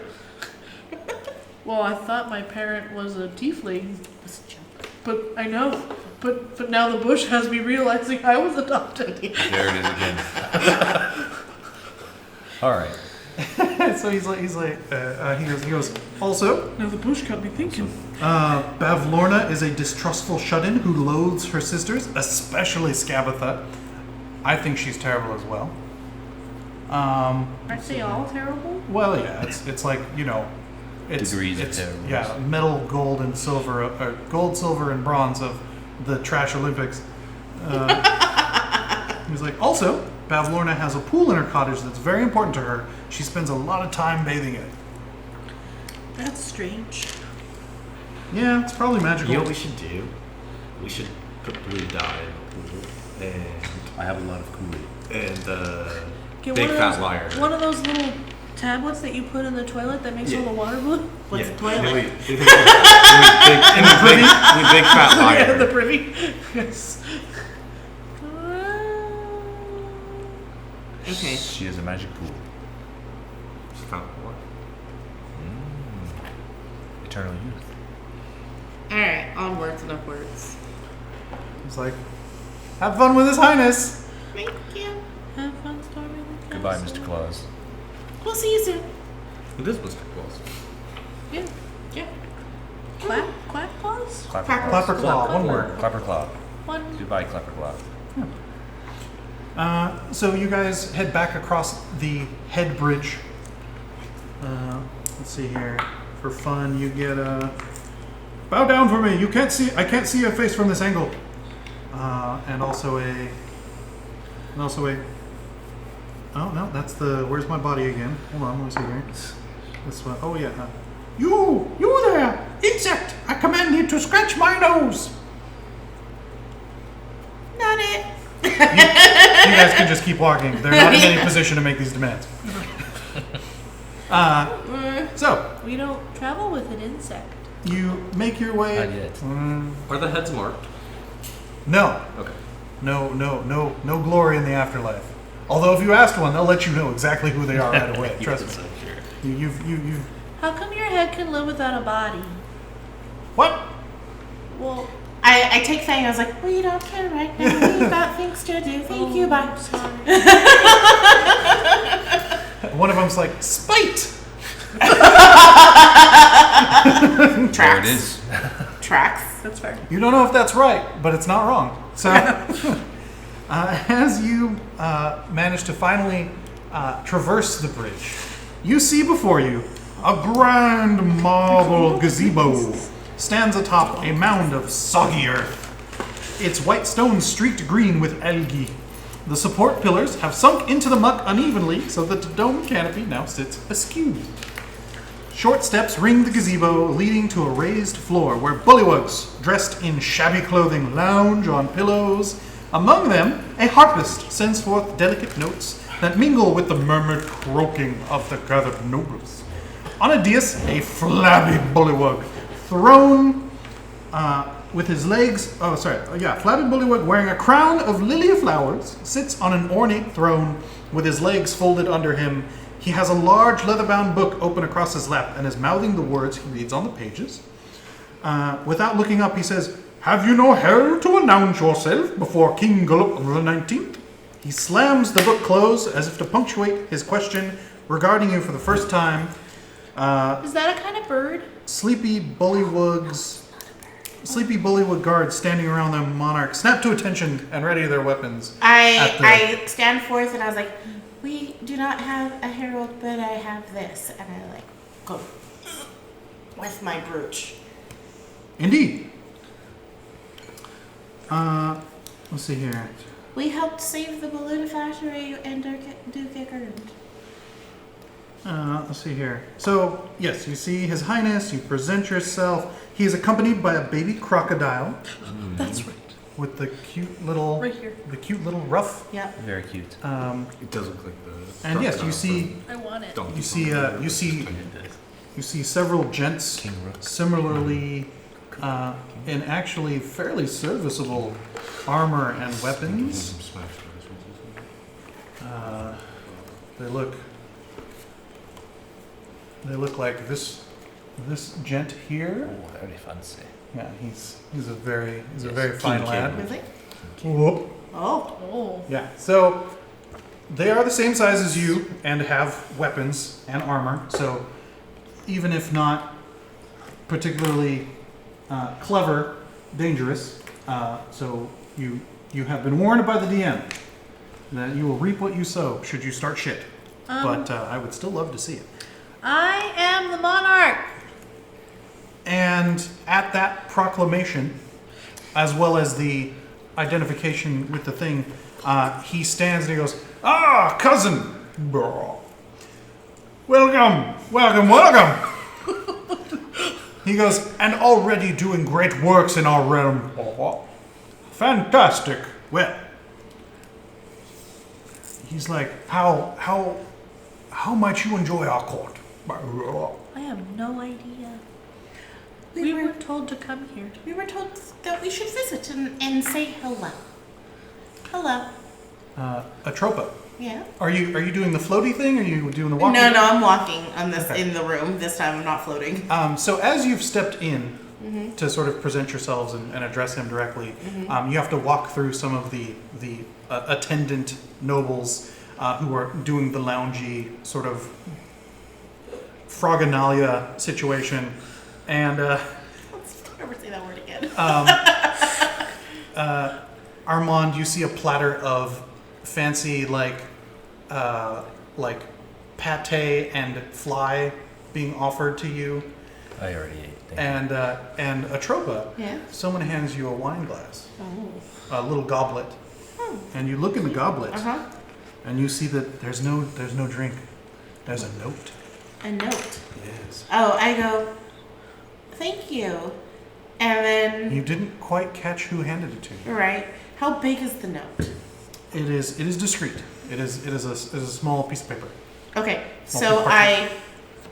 Well, I thought my parent was a tiefling, but I know. But now the bush has me realizing I was adopted. There it is again. All right. So he goes. Also, Now the bush got me thinking. Bavlorna is a distrustful shut-in who loathes her sisters, especially Skabatha. I think she's terrible as well. Aren't they all terrible? Well, yeah, it's like, it's Degrees of it's, terribleness. yeah, metal, gold, and silver, gold, silver, and bronze of the Trash Olympics. He's like, also, Bavlorna has a pool in her cottage that's very important to her. She spends a lot of time bathing in it. That's strange. Yeah, it's probably magical. You know what we should do? We should put blue dye in the pool and I have a lot of Kool-Aid. Get Big one of fat those, liar. One of those little tablets that you put in the toilet that makes all the water blue. What's yeah. a toilet? With big fat liar. Yeah, the privy. Yes. Okay. She has a magic pool. She found one. Eternal youth. Alright, onwards and upwards. He's like, have fun with His Highness. Thank you. Have fun storming the Goodbye, castle. Mr. Claus. We'll see you soon. It is Mr. Claus. Yeah. Yeah. Clap claws? Clapper Clapper. Claus. Clapper Claw, one word. Clapper Claw. One. Goodbye, Clapper Claw. So you guys head back across the head bridge. Let's see here. For fun, you get Bow down for me. I can't see your face from this angle. And also a. Oh no, that's the. Where's my body again? Hold on, let me see here. This one. Oh yeah. You there, insect! I command you to scratch my nose. Not it. You guys can just keep walking. They're not in any position to make these demands. So We don't travel with an insect. you make your way. Not yet. Are the heads marked? No. Okay. No glory in the afterlife. Although if you asked one, they'll let you know exactly who they are right away. Trust me. So sure. You've How come your head can live without a body? what? Well, I take Feng. I was like, we don't care right now. We've got things to do. Thank you. Bye. sorry. One of them's like spite. Tracks. There it is. Tracks. That's fair. You don't know if that's right, but it's not wrong. So, as you manage to finally traverse the bridge, you see before you a grand marble gazebo stands atop a mound of soggy earth. Its white stone streaked green with algae. The support pillars have sunk into the muck unevenly so that the dome canopy now sits askew. Short steps ring the gazebo, leading to a raised floor where bullywugs, dressed in shabby clothing, lounge on pillows. Among them, a harpist sends forth delicate notes that mingle with the murmured croaking of the gathered nobles. On a dais, a flabby bullywug, thrown with his legs. Flabby bullywug wearing a crown of lily flowers sits on an ornate throne with his legs folded under him. He has a large leather-bound book open across his lap and is mouthing the words he reads on the pages. Without looking up, he says, "Have you no hair to announce yourself before King Gullup the 19th?" He slams the book closed as if to punctuate his question, regarding you for the first time. Is that a kind of bird? Sleepy bullywug guards standing around the monarch snap to attention and ready their weapons. I stand forth and I was like, we do not have a herald, but I have this. And I like go with my brooch. Indeed. Let's see here. We helped save the balloon factory and Duke Eckerd. Let's see here. So, yes, you see His Highness, you present yourself. He is accompanied by a baby crocodile That's right. with the cute little Right here. ruff. Yep. Very cute. It does look like the. And yes, you crocodile see I want it. from Donkey you see Kong. you see several gents King Rook. similarly in actually fairly serviceable armor and weapons. They look like this gent here. Oh, very fancy. Yeah, he's a very Yes, fine King lad. King. Really? Whoop. Oh. Oh. Yeah, so they are the same size as you and have weapons and armor. So even if not particularly clever, dangerous, so you have been warned by the DM that you will reap what you sow should you start shit. But I would still love to see it. I am the monarch. And at that proclamation, as well as the identification with the thing, he stands and he goes, "Ah, cousin! Welcome! He goes, "And already doing great works in our realm. Fantastic! Well," he's like, how might you enjoy our court?" I have no idea. We were told to come here. We were told that we should visit and say hello. Hello. Atropa, Yeah. are you doing the floaty thing, or are you doing the walking? No, I'm walking on this Okay. in the room. This time I'm not floating. So as you've stepped in to sort of present yourselves and address him directly, you have to walk through some of the attendant nobles who are doing the loungy sort of froganalia situation, and Let's never say that word again. Armand, you see a platter of fancy like pate and fly being offered to you. I already ate. Thank And Atropa, Yeah. someone hands you a wine glass, Oh. a little goblet, and you look in the goblet, and you see that there's no drink. There's a note. A note. Yes. Oh, I go, thank you. And then, You didn't quite catch who handed it to you. right, how big is the note? It is discreet. It is a small piece of paper. Okay, so Multi-part. I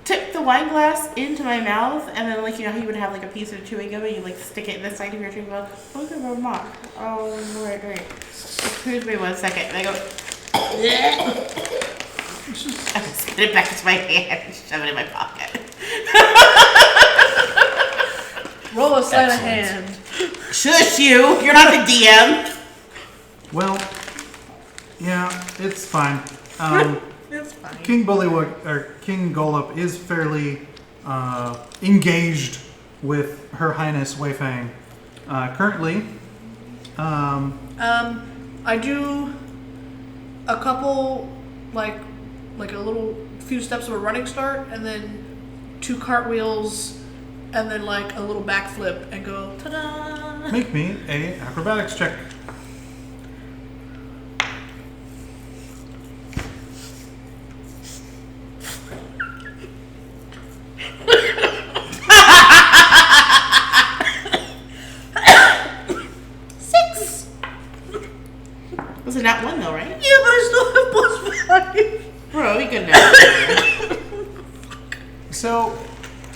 took the wine glass into my mouth, and then, like, you know how you would have, like, a piece of chewing gum, and you, like, stick it in the side of your chewing gum? Look at my mouth. Oh, right. Excuse me 1 second. And I go, I spit it back into my hand and shove it in my pocket. Roll a sleight of Excellent. hand. Shush you! You're not the DM! Well, yeah, it's fine. It's fine. King Bullywug or King Golub is fairly engaged with Her Highness Wei Feng currently. I do a couple, like a little few steps of a running start, and then 2 cartwheels, and then like a little backflip, and go ta-da! Make me a acrobatics check. Was it not one, though, right? Yeah, but I still have +5. Bro, we good now. So,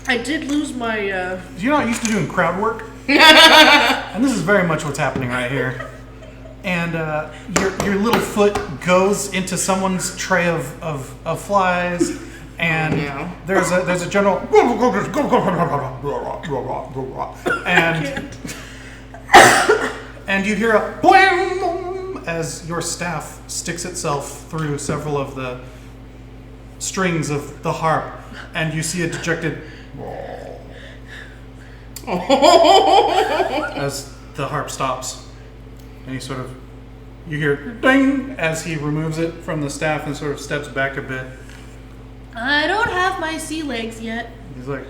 I did lose my. you're not used to doing crowd work, and this is very much what's happening right here. And your little foot goes into someone's tray of flies, and Yeah. there's a general and you hear a boing as your staff sticks itself through several of the strings of the harp, and you see a dejected as the harp stops, and you hear ding as he removes it from the staff and sort of steps back a bit. I don't have my sea legs yet. He's like,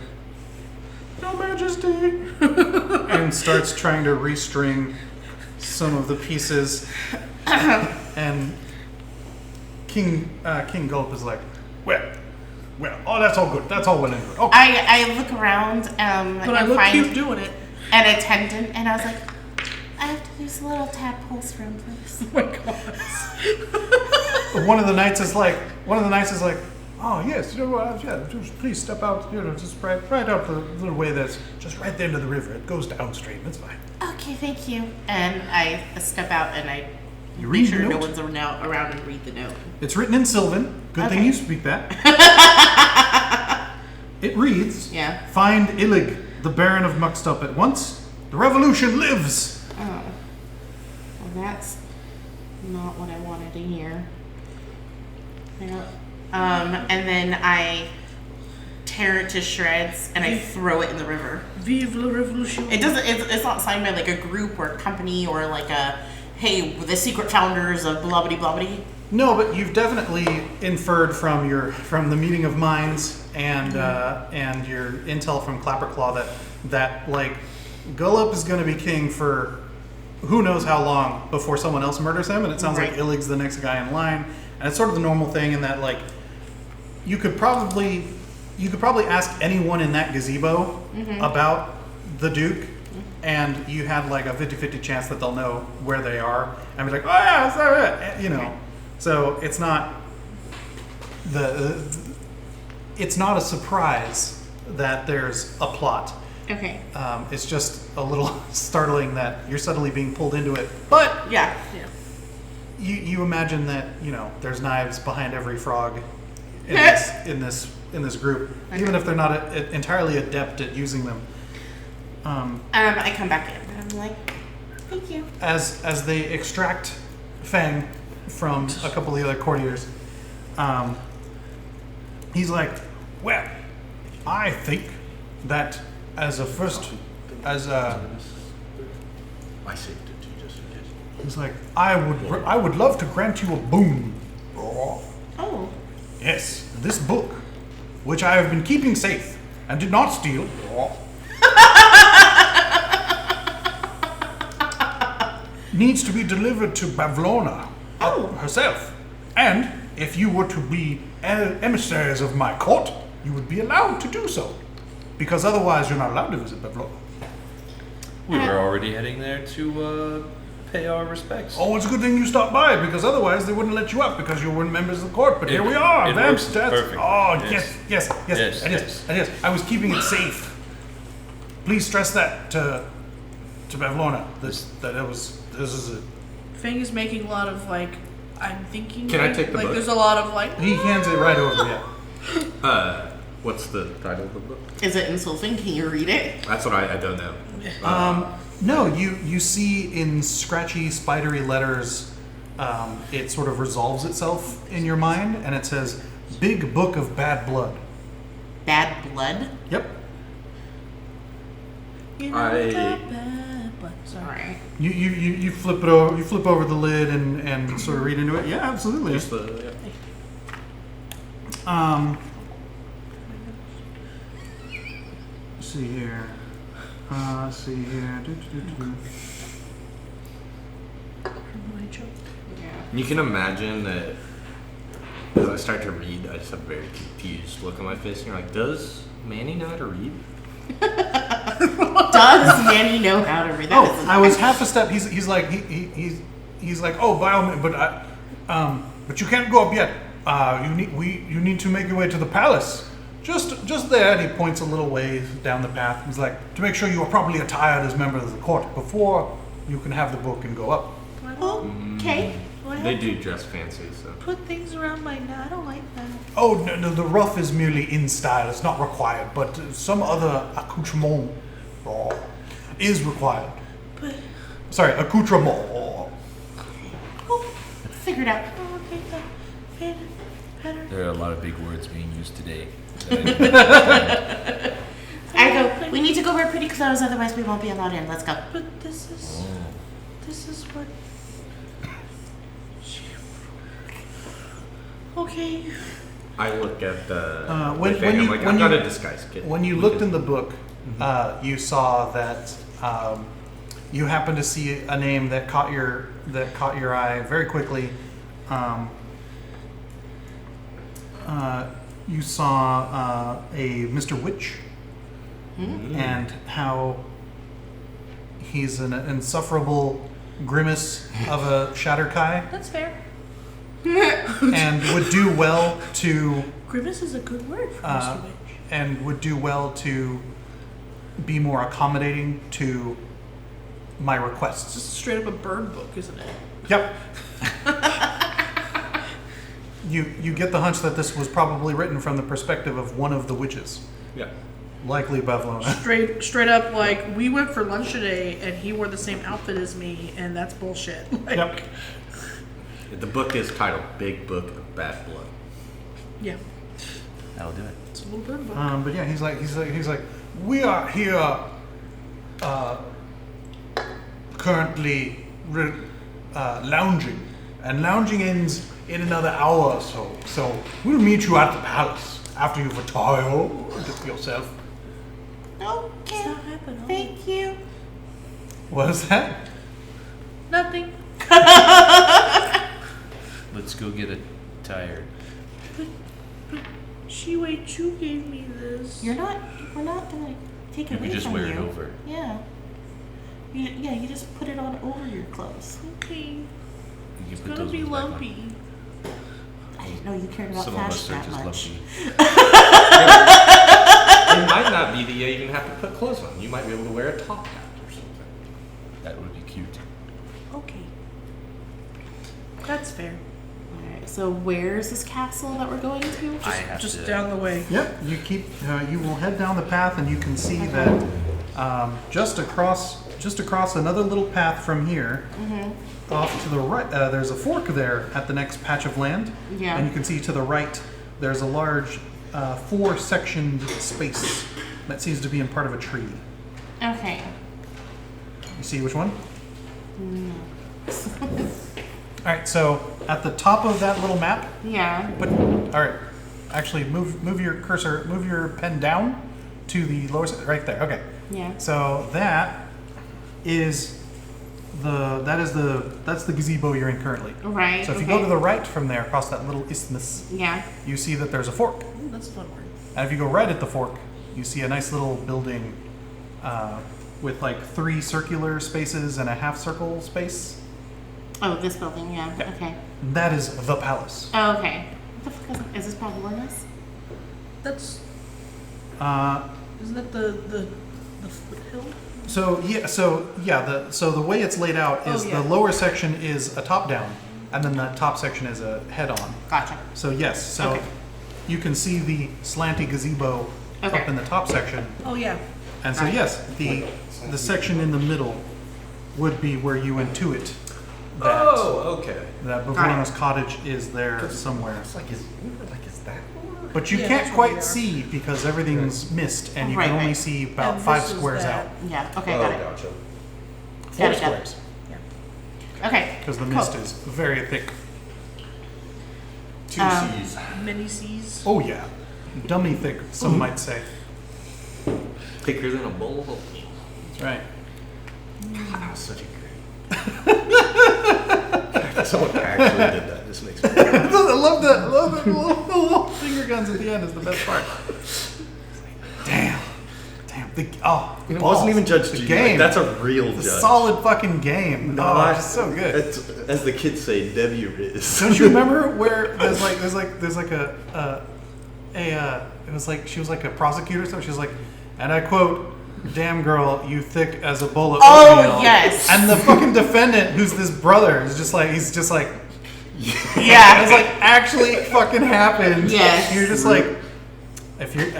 "Your Majesty," and starts trying to restring some of the pieces. And King Gulp is like, well, oh, that's all good. That's all well and good. Okay. I look around But and I look find cute doing it. an attendant, and I was like, I have to use a little tadpoles room, please. Oh my god. One of the knights is like, oh yes, yeah, just please step out, just right out the little way that's just right there to the river. It goes downstream. It's fine. Okay, thank you. And I step out and I You make read sure the no note. one's around and read the note. It's written in Sylvan. Good thing Okay. you speak that. It reads, Yeah. "Find Illig, the Baron of Muckstup, at once. The revolution lives." Oh. Well, that's not what I wanted to hear. Yeah. And then I tear it to shreds and I throw it in the river. Vive la revolution. It's not signed by like a group or a company or like a, hey, the secret founders of blobbity blobbity. No, but you've definitely inferred from the meeting of minds and your intel from Clapperclaw that like Gullup is going to be king for who knows how long before someone else murders him, and it sounds like Right. Illig's the next guy in line, and it's sort of the normal thing in that like you could probably ask anyone in that gazebo about the Duke, and you have like a 50-50 chance that they'll know where they are and be like, oh yeah, is that it? You know. So it's not it's not a surprise that there's a plot. Okay. It's just a little startling that you're suddenly being pulled into it. But Yeah. you imagine that there's knives behind every frog in this group, even if they're not entirely adept at using them. I come back in and I'm like, thank you. As they extract Feng from a couple of the other courtiers, he's like, well, I think that I saved it just in case. he's like, I would love to grant you a boon. Oh. Yes, this book, which I have been keeping safe and did not steal needs to be delivered to Bavlona herself. And if you were to be emissaries of my court, you would be allowed to do so. Because otherwise you're not allowed to visit Bavlona. We were already heading there to pay our respects. Oh, it's a good thing you stopped by, because otherwise they wouldn't let you up because you weren't members of the court. But here we are, it Vamps. works perfect. Oh, Yes. yes. I was keeping it safe. Please stress that to Bavlona. This is it. Feng is making a lot of like, I'm thinking. Can I take the book? There's a lot of like. He hands it right over. Yeah. What's the title of the book? Is it in Sylvan? Can you read it? That's what I don't know. No, you see in scratchy, spidery letters, it sort of resolves itself in your mind, and it says, Big Book of Bad Blood. Bad blood? Yep. Sorry. You flip it over. You flip over the lid and sort of read into it. Yeah, absolutely. Just the, Let's see here. You can imagine that as I start to read, I just have a very confused look on my face, and you're like, does Manny know how to read? Does Manny know how to read that? Oh, I was half a step. He's like oh, by all means, but you can't go up yet. You need to make your way to the palace. Just there, and he points a little ways down the path. He's like, to make sure you are properly attired as members of the court before you can have the book and go up. Okay. They do dress fancy, so. Put things around my neck. I don't like that. Oh, no, the ruff is merely in style. It's not required, but some other accoutrement is required. But Sorry, accoutrement. Figured out. There are a lot of big words being used today. I go, we need to go wear pretty clothes, otherwise we won't be allowed in. Let's go. but this is what. Okay. I look at the when thing, you- I'm like, when I'm not you- a disguise kid. When you looked in the book, you saw that you happened to see a name that caught your eye very quickly. You saw a Mr. Witch, and how he's an insufferable grimace of a Shatterkai, That's fair. and would do well to Grimace is a good word for Mr. Witch. and would do well to be more accommodating to my requests. It's straight up a burn book, isn't it? Yep. You get the hunch that this was probably written from the perspective of one of the witches, Yeah. likely Bavlona. Straight up, like, we went for lunch today and he wore the same outfit as me, and that's bullshit. Like, Yep. The book is titled Big Book of Bad Blood. Yeah, That'll do it. it's a little burn book. But yeah, he's like, we are here, currently lounging, and lounging ends in another hour or so. So we'll meet you at the palace after you've retired yourself. It's Okay. not happening. Thank you. What is that? Nothing. Let's go get tired. Wait, you gave me this. We're not gonna take it You away can just from wear you. it over. Yeah. You just put it on over your clothes. Okay. You can It's put gonna those be ones back on. lumpy. I didn't know you cared about Some of us fashion are that just much. lumpy. It might not be that you even have to put clothes on. You might be able to wear a top hat or something. That would be cute. Okay. That's fair. Alright, so where's this castle that we're going to? I have Just to. down the way. Yep. You keep. You will head down the path, and you can see that just across another little path from here, off to the right. There's a fork there at the next patch of land. Yeah. And you can see to the right, there's a large 4-sectioned space that seems to be in part of a tree. Okay. You see which one? All right. So at the top of that little map, Yeah. all right. Actually, move your cursor, move your pen down to the lower side, right there. Okay. Yeah. So that is that's the gazebo you're in currently. Right. So if you go to the right from there, across that little isthmus, Yeah. you see that there's a fork. Ooh, that's a fun word. And if you go right at the fork, you see a nice little building with like 3 circular spaces and a half circle space. Oh, this building. Yeah. Yeah. Okay. That is the palace. Oh, okay. What the fuck is this Pavlonis? That's isn't that the foothill? So the way it's laid out is yeah. the lower section is a top down, and then the top section is a head on. Gotcha. So yes, so Okay. you can see the slanty gazebo Okay. up in the top section, Oh yeah. and so yes, the section in the middle would be where you intuit that Okay. that Bavorona's cottage is there somewhere. It's like, is that more? But you Yeah, can't that's where we quite are. see because everything's mist, and you Right, can only right. see about And 5 this is squares that. out. Yeah. Okay. Oh, Got it. gotcha. 4 Got it. squares, Okay. because the Cool. mist is very thick. 2 Um, C's. Many seas. Oh yeah, dummy thick, some might say. Thicker than a bowl of oatmeal. That's right. God, that was such a great. Someone actually did that. This makes me. I love that. I love the little finger guns at the end is the best part. Damn. The It balls. wasn't even Judge the G. game. Like, that's a real It's a judge. solid fucking game. No, Oh, it's so good. It's, as the kids say, W Riz. Don't you remember where there's like it was like she was like a prosecutor, so she was like, and I quote, "Damn girl, you thick as a bowl of Oh, oatmeal." yes. And the fucking defendant, who's this brother, is just like he's just like Yeah. it's like actually fucking happened. Yes. You're just like, if you're,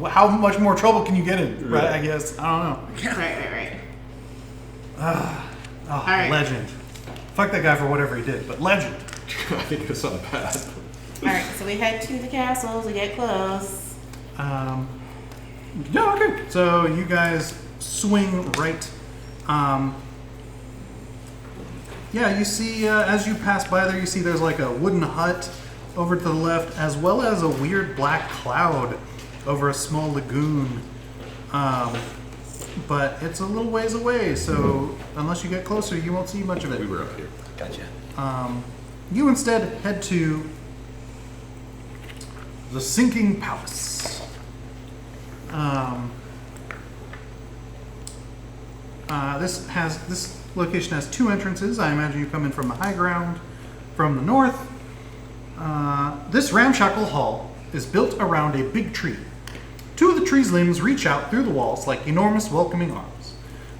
how much more trouble can you get in? Right? Right. I guess I don't know. Right. Oh, All right. legend. Fuck that guy for whatever he did, but legend. I think it was something bad. All right. So we head to the castles. We get close. Yeah, okay. So you guys swing right. Yeah, you see, as you pass by there, you see there's like a wooden hut over to the left, as well as a weird black cloud over a small lagoon. But it's a little ways away, so unless you get closer, you won't see much of it. We were up here. Gotcha. You instead head to the Sinking Palace. This location has 2 entrances. I imagine you come in from the high ground from the north. This ramshackle hall is built around a big tree. 2 of the tree's limbs reach out through the walls like enormous welcoming arms.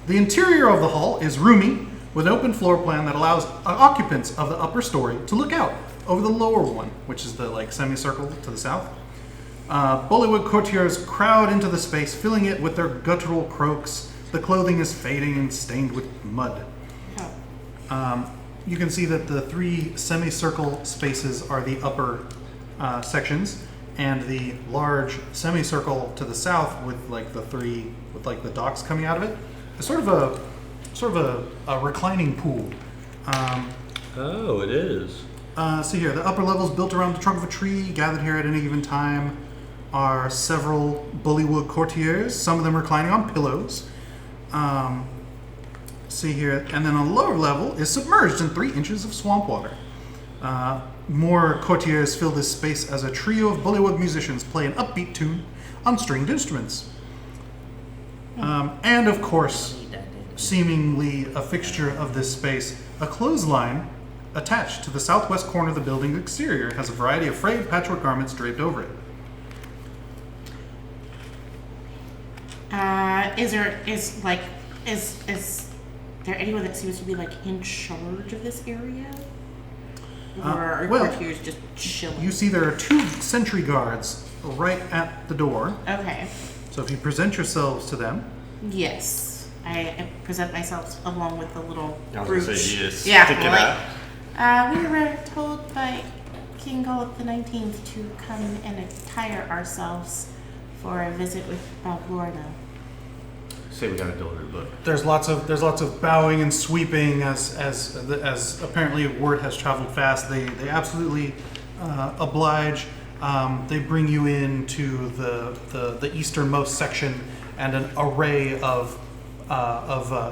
The interior of the hall is roomy, with an open floor plan that allows occupants of the upper story to look out over the lower one, which is the like semicircle to the south. Bollywood courtiers crowd into the space, filling it with their guttural croaks. The clothing is fading and stained with mud. You can see that the 3 semicircle spaces are the upper sections, and the large semicircle to the south with like the 3 with like the docks coming out of it is sort of a reclining pool. Oh, it is. See here, the upper levels built around the trunk of a tree. Gathered here at any given time are several Bollywood courtiers, some of them reclining on pillows. See here, and then on the lower level is submerged in 3 inches of swamp water. More courtiers fill this space as a trio of Bollywood musicians play an upbeat tune on stringed instruments. And of course, seemingly a fixture of this space, a clothesline attached to the southwest corner of the building exterior has a variety of frayed patchwork garments draped over it. Is there anyone that seems to be like in charge of this area? Or are well, courtiers just chilling? You see there are 2 sentry guards right at the door. Okay. So if you present yourselves to them, Yes. I present myself along with the little I was brooch. gonna say, yes. Yeah. Stick it like, we were told by King Gulp the 19th to come and attire ourselves for a visit with Balborna. Say we got a delivery book. there's lots of bowing and sweeping as apparently word has traveled fast. They absolutely oblige. They bring you into the easternmost section, and an array of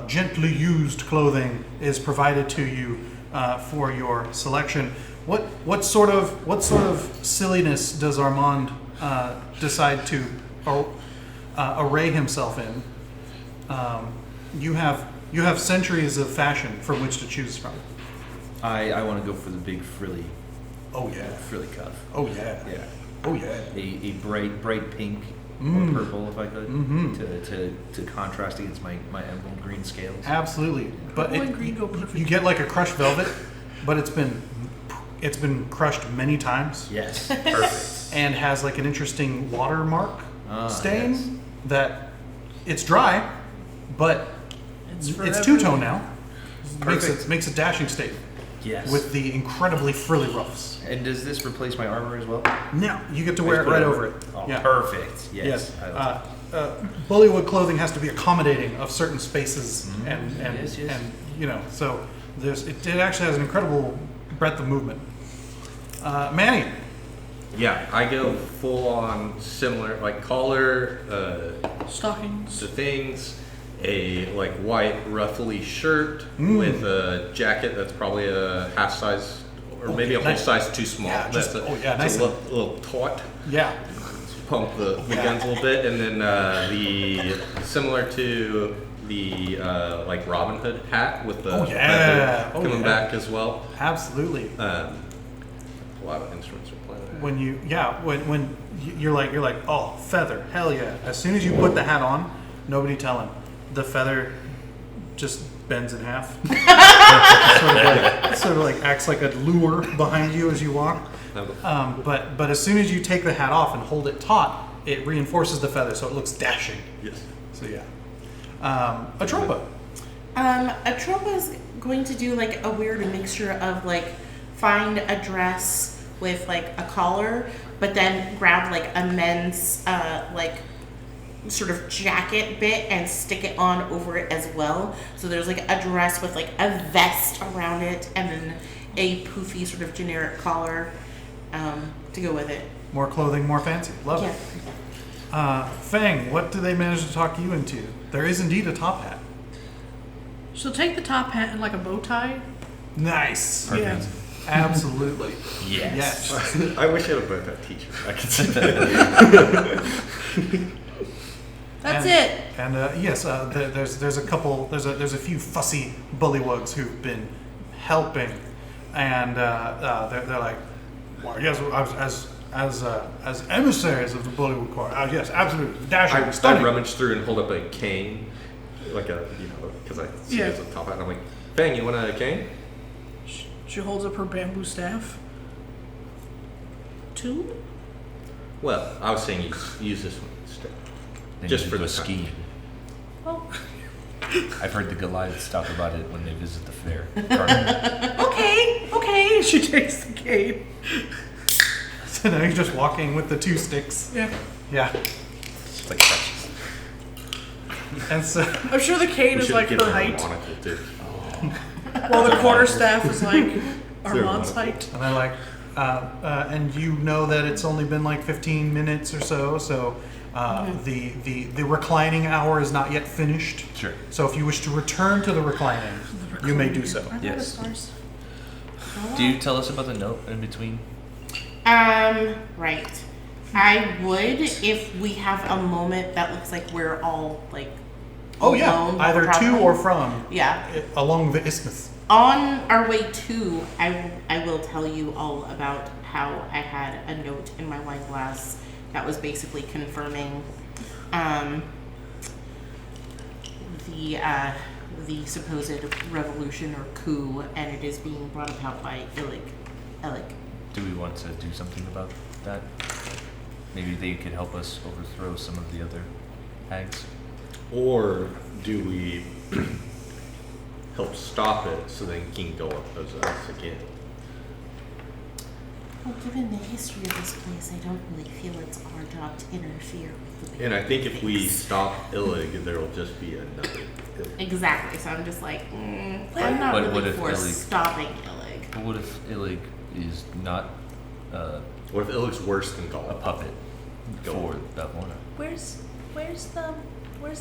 gently used clothing is provided to you for your selection. What sort of silliness does Armand decide to array himself in? You have centuries of fashion from which to choose from. I want to go for the big frilly. Oh yeah. Frilly cuff. Oh yeah. Yeah. Oh yeah. A bright pink or purple, if I could, to contrast against my emerald green scales. Absolutely. But Purple and green go perfect. you get like a crushed velvet, but it's been crushed many times. Yes. Perfect. And has like an interesting watermark stain yes. that it's dry, but it's forever. two-tone now. Perfect. Makes a dashing statement Yes. with the incredibly frilly ruffs. And does this replace my armor as well? Now you get to wear it Put right over it. Oh, Yeah. perfect. Yes. Yes. I love Bullywood clothing has to be accommodating of certain spaces, and Yes, yes. and so it actually has an incredible breadth of movement. Manny. Yeah, I go full on similar, like collar, Stockings. the things, a like white ruffly shirt with a jacket that's probably a half size or maybe a whole nice. size too small. Yeah, That's nice. a little taut. Yeah. Pump the guns a little bit, and then the similar to the like Robin Hood hat with the feather coming back as well. Absolutely. A lot of instruments are playing. When you're like, oh, feather, hell yeah. As soon as you put the hat on, nobody telling. The feather just bends in half. sort of like acts like a lure behind you as you walk. But as soon as you take the hat off and hold it taut, it reinforces the feather, so it looks dashing. Yes. So yeah. Atropa. Atropa's going to do like a weird mixture of like find a dress with like a collar, but then grab like a men's like sort of jacket bit and stick it on over it as well. So there's like a dress with like a vest around it, and then a poofy sort of generic collar to go with it. More clothing, more fancy. Love it. Feng, what do they manage to talk you into? There is indeed a top hat. So take the top hat and like a bow tie. Nice. Yeah. Absolutely. Yes. I wish I had a bow tie teacher. I could say that. That's it. And yes, there's a couple. There's a few fussy bullywugs who've been helping, and they're like, well, yes, as emissaries of the Bullywug Corps. Yes, absolutely, dashing, I stunning. rummage through and hold up a cane, like because I see it as a top hat, and I'm like, Feng, you want a cane? She holds up her bamboo staff. Two? Well, I was saying use this one instead. Then Just you for go the skiing. Oh. I've heard the Goliaths talk about it when they visit the fair. Okay. She takes the cane. So now you're just walking with the two sticks. Yeah. Yeah. It's like crutches. And so I'm sure the cane We is should like get her a height, monocle too. while the quarterstaff is like Armand's height. and they're like, and you know that it's only been like 15 minutes or so. So the reclining hour is not yet finished. Sure. So if you wish to return to the reclining, you may do so. Aren't Yes. there stars? Do you tell us about the note in between? Right. I would if we have a moment that looks like we're all like Oh yeah, alone while either we're to traveling. or from Yeah. along the isthmus. On our way to, I will tell you all about how I had a note in my wine glass that was basically confirming the supposed revolution or coup, and it is being brought about by Illig. Do we want to do something about that? Maybe they could help us overthrow some of the other hags. Or do we help stop it so then King go up as us again? Well, given the history of this place, I don't really feel it's our job to interfere with the And I think if we things. stop Illig, there will just be another Illig. Exactly. So I'm just like, I'm not But what really if for Illig- stopping Illig. But what if Illig is not What if it looks worse than a Gollum? puppet for that one. Where's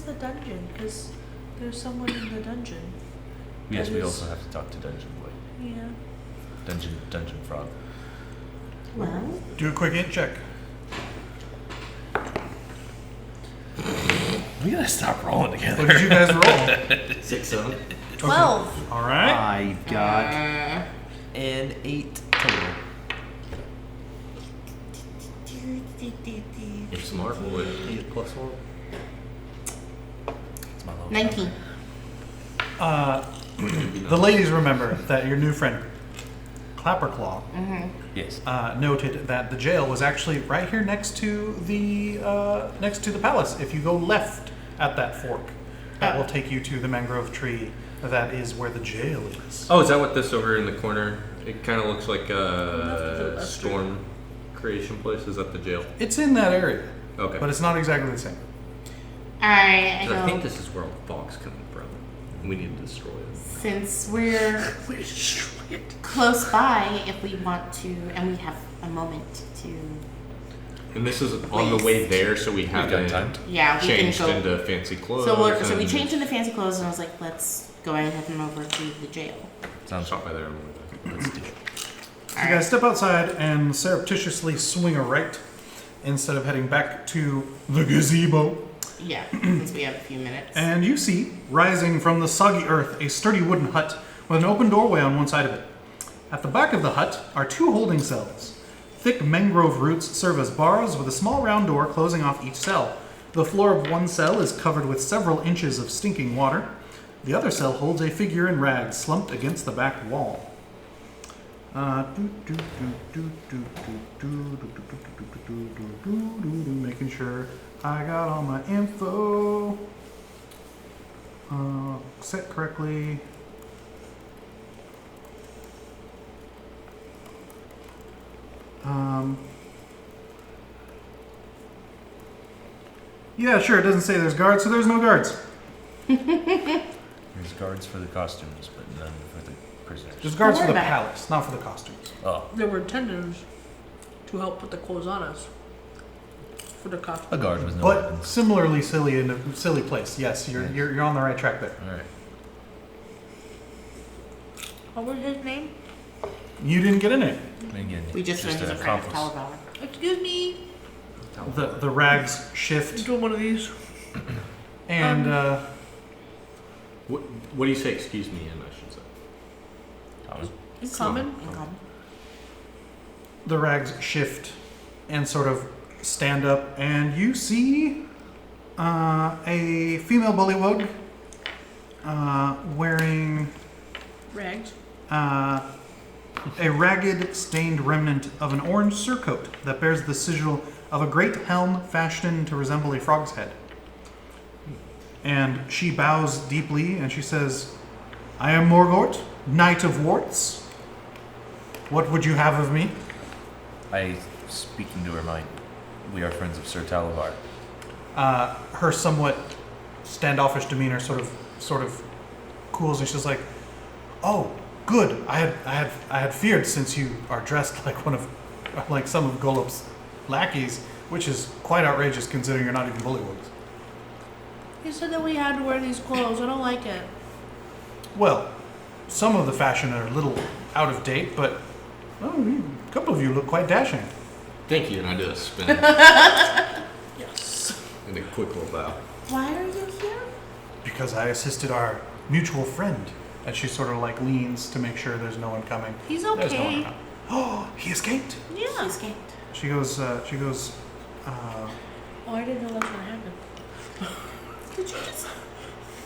the dungeon? Because there's someone in the dungeon. Yes, That we is- also have to talk to Dungeon Boy. Yeah. Dungeon Frog. Well, Do a quick int check. We gotta stop rolling together. What did you guys roll? 6, 7. 12. All right. I got uh, an 8 total. You're smart, boy. 8 plus 1. It's my low 19. The ladies remember that your new friend, Clapperclaw, Yes. noted that the jail was actually right here next to the palace. If you go left at that fork, that will take you to the mangrove tree. That is where the jail is. Oh, is that what this over in the corner? It kind of looks like Left a to the storm creation place. Is that the jail? It's in that area, Okay. but it's not exactly the same. Alright, I 'Cause I think go. this is where all the fog's coming from. We need to destroy it. Since we're close by, if we want to, and we have a moment to. And this is on the way there, so we We've got haven't time. Yeah, we changed can go. into fancy clothes. So we and changed into fancy clothes, and I was like, let's go ahead and head him over to the jail. Sounds Stop by there. and we'll- Let's do it. So you guys step outside and surreptitiously swing a right instead of heading back to the gazebo. Yeah, since we have a few minutes. And you see, rising from the soggy earth, a sturdy wooden hut with an open doorway on one side of it. At the back of the hut are 2 holding cells. Thick mangrove roots serve as bars with a small round door closing off each cell. The floor of one cell is covered with several inches of stinking water. The other cell holds a figure in rags slumped against the back wall. Making sure I got all my info set correctly. Yeah, sure. It doesn't say there's guards, so there's no guards. There's guards for the costumes, but none for the prisoners. There's guards Don't for the worry about it. palace, not for the costumes. Oh, There were attendants to help put the clothes on us. For the costume. a guard with no But weapons. similarly silly in a silly place. Yes, you're on the right track there. All right. What was his name? You didn't get in it. Again, we just learned he's an a friend of accomplice. Talabauer. Excuse me. The rags shift Doing one of these. and What do you say? Excuse me, and I should say. Common. In common. the rags shift and sort of stand up, and you see a female bullywug wearing Rags. a ragged, stained remnant of an orange surcoat that bears the sigil of a great helm fashioned to resemble a frog's head. And she bows deeply and she says, I am Morgort, Knight of Warts. What would you have of me? I, speaking to her mind, we are friends of Sir Talavar. Her somewhat standoffish demeanor sort of cools, and she's like, "Oh, good. I had feared, since you are dressed like some of Golub's lackeys, which is quite outrageous considering you're not even bullywugs." He said that we had to wear these clothes. I don't like it. Well, some of the fashion are a little out of date, but a couple of you look quite dashing. Thank you, and I did a spin Yes. and a quick little bow. Why are you here? Because I assisted our mutual friend, and she sort of like leans to make sure there's no one coming. He's There's no one okay. coming. Oh, he escaped. Yeah. She escaped. She goes, Oh, I didn't know that was gonna happen. Did you just?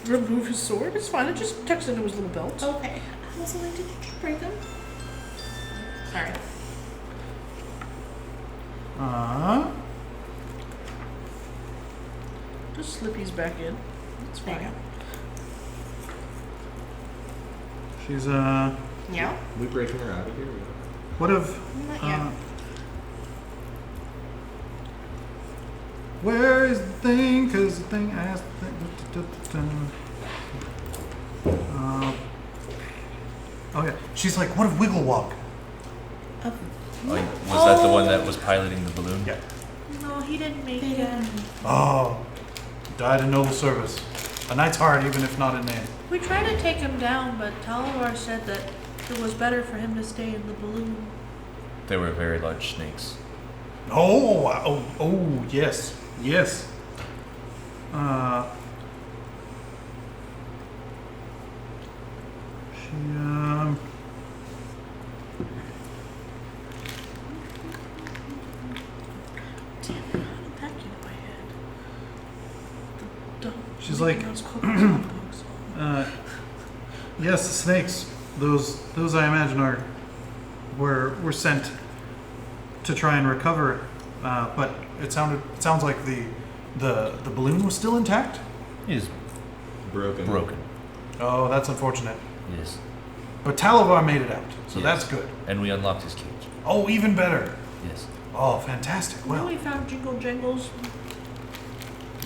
Remove his sword? It's fine. It just tucks into his little belt. Okay. I was like, did you break him? Sorry. Just slip these back in. It's There you fine. go. she's, Yeah? We breaking her out of here? what if, Not yet. where is the thing? Cause the thing asked the thing. Oh yeah. She's like, what of Wigglewog? Of Oh, was that the one that was piloting the balloon? Yeah. No, he didn't make it. Oh, died in noble service. A knight's heart, even if not in name. We tried to take him down, but Talavar said that it was better for him to stay in the balloon. They were very large snakes. Oh, yes, yes. Damn it, how did that get in my head? She's like, yes, the snakes. Those I imagine were sent to try and recover, but it sounds like the balloon was still intact. It is broken. Oh, that's unfortunate. Yes. But Talavar made it out, so Yes. that's good. And we unlocked his cage. Oh, even better. Yes. Oh, fantastic. Well, Well, we found Jingle Jangles.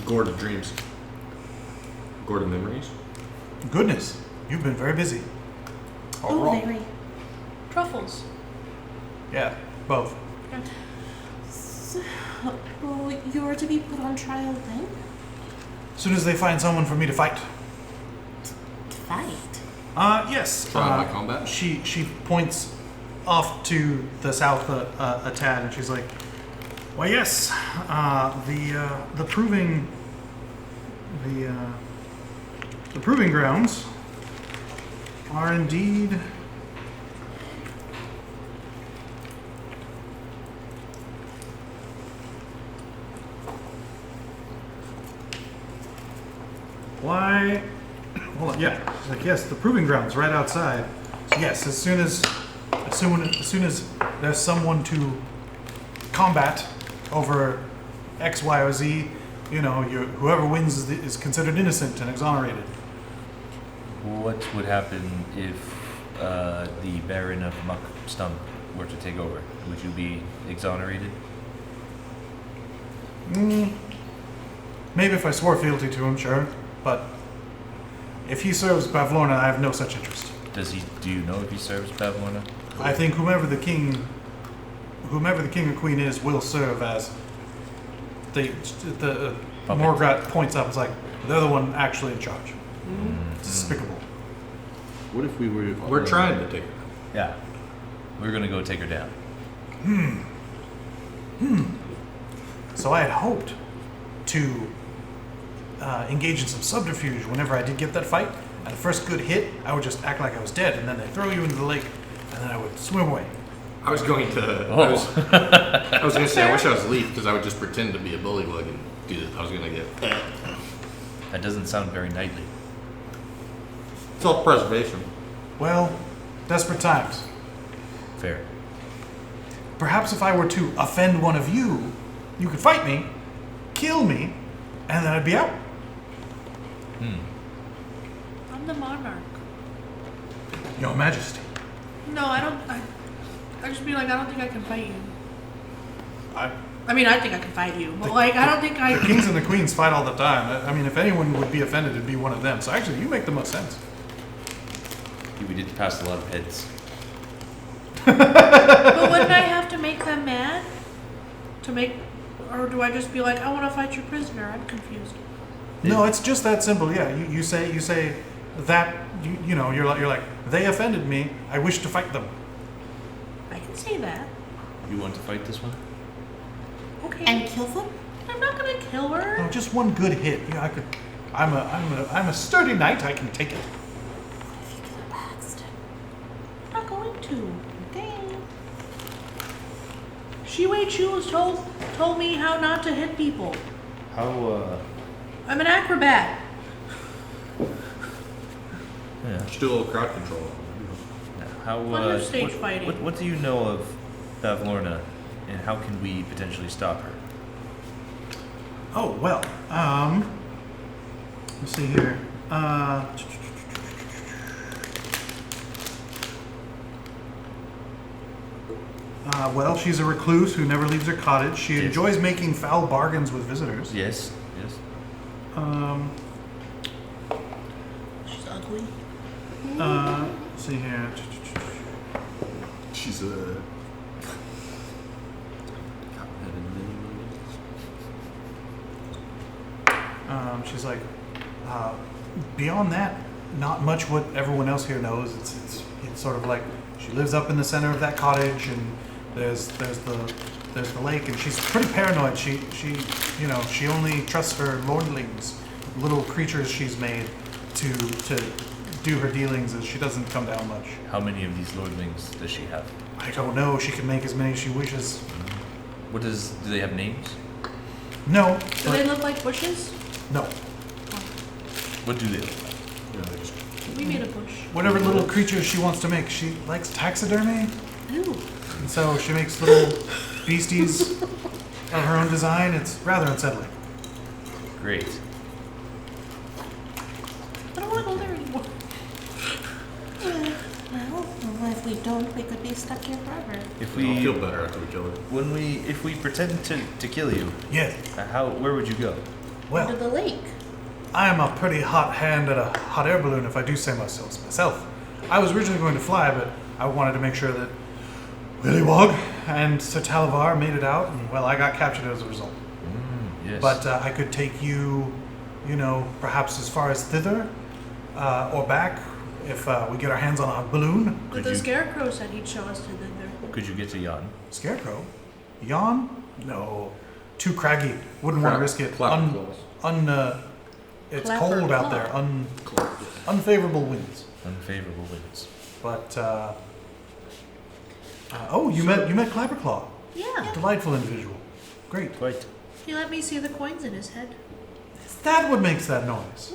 Gourd of dreams. Gourd of memories. goodness, you've been very busy. Oh, Alright. very. Truffles. Yeah, both. So, you're to be put on trial then? As soon as they find someone for me to fight. Fight. Yes. Trial by combat? She points off to the south a tad, and she's like, "Well, yes, the proving grounds are indeed." Why? Hold on. Yeah. She's like, yes, the proving grounds right outside. So yes, as soon as there's someone to combat over X, Y, or Z, whoever wins is considered innocent and exonerated. What would happen if the Baron of Muck Stump were to take over? Would you be exonerated? Maybe if I swore fealty to him, sure. But if he serves Bavlorna, I have no such interest. Do you know if he serves Bavlorna? I think whomever the king or queen is will serve as the Puppet. Morgrat points up. It's like they're the one actually in charge. It's despicable. What if we were? We're trying to take it. Yeah. We're gonna go take her down. So I had hoped to engage in some subterfuge whenever I did get that fight. And the first good hit, I would just act like I was dead, and then they throw you into the lake, and then I would swim away. I was going to. Oh. I was going to say I wish I was Leaf because I would just pretend to be a bullywug and do this. I was going to get. That doesn't sound very knightly. Self-preservation. Well, desperate times. Fair. Perhaps if I were to offend one of you, you could fight me, kill me, and then I'd be out. I'm the monarch. Your Majesty. No, I don't. I just be like, I don't think I can fight you. I mean, I think I can fight you, but like, I don't think I. The kings and the queens fight all the time. I mean, if anyone would be offended, it'd be one of them. So actually, you make the most sense. We did pass a lot of heads. But wouldn't I have to make them mad? Or do I just be like, I want to fight your prisoner? I'm confused. No, it's just that simple. Yeah, you say that you're like they offended me. I wish to fight them. I can say that. You want to fight this one? Okay. And kill them? I'm not gonna kill her. No, just one good hit. Yeah, I could. I'm a sturdy knight. I can take it. If you get baxed. I'm not going to. Okay. Shiwei Chu has told me how not to hit people. How I'm an acrobat. yeah. Just do a little crowd control. How Under stage fighting. What do you know of Bavlorna, and how can we potentially stop her? Oh well. Let's see here. Well, she's a recluse who never leaves her cottage. She Yes. enjoys making foul bargains with visitors. Yes. She's ugly. Let's see here. She's a She's like, beyond that, not much what everyone else here knows. It's sort of like she lives up in the center of that cottage, and there's the lake, and she's pretty paranoid. She only trusts her lordlings, little creatures she's made to do her dealings, as she doesn't come down much. How many of these lordlings does she have? I don't know. She can make as many as she wishes. Do they have names? No. Do they look like bushes? No. What do they look like? We made a bush. Whatever little creatures she wants to make. She likes taxidermy, Ooh. and so she makes little beasties of her own design. It's rather unsettling. Great. I don't want to go there anymore. Well, if we don't, we could be stuck here forever. If I'll we feel better after we kill her. if we pretend to kill you, Yes. where would you go? Under Well, the lake. I am a pretty hot hand at a hot air balloon, if I do say myself. I was originally going to fly, but I wanted to make sure that Willy Wog and Sir Talavar made it out, and well, I got captured as a result. Yes. But I could take you, perhaps as far as thither or back, if we get our hands on a balloon. But the scarecrow said he'd show us to the there. Could you get to Jan? Scarecrow? Yawn? No. Too craggy. Wouldn't want to risk it. It's Clapper cold out there. Unfavorable winds. Unfavorable winds. But you met Clapperclaw. Yeah. Delightful individual. Great. Quite. He let me see the coins in his head. Is that what makes that noise?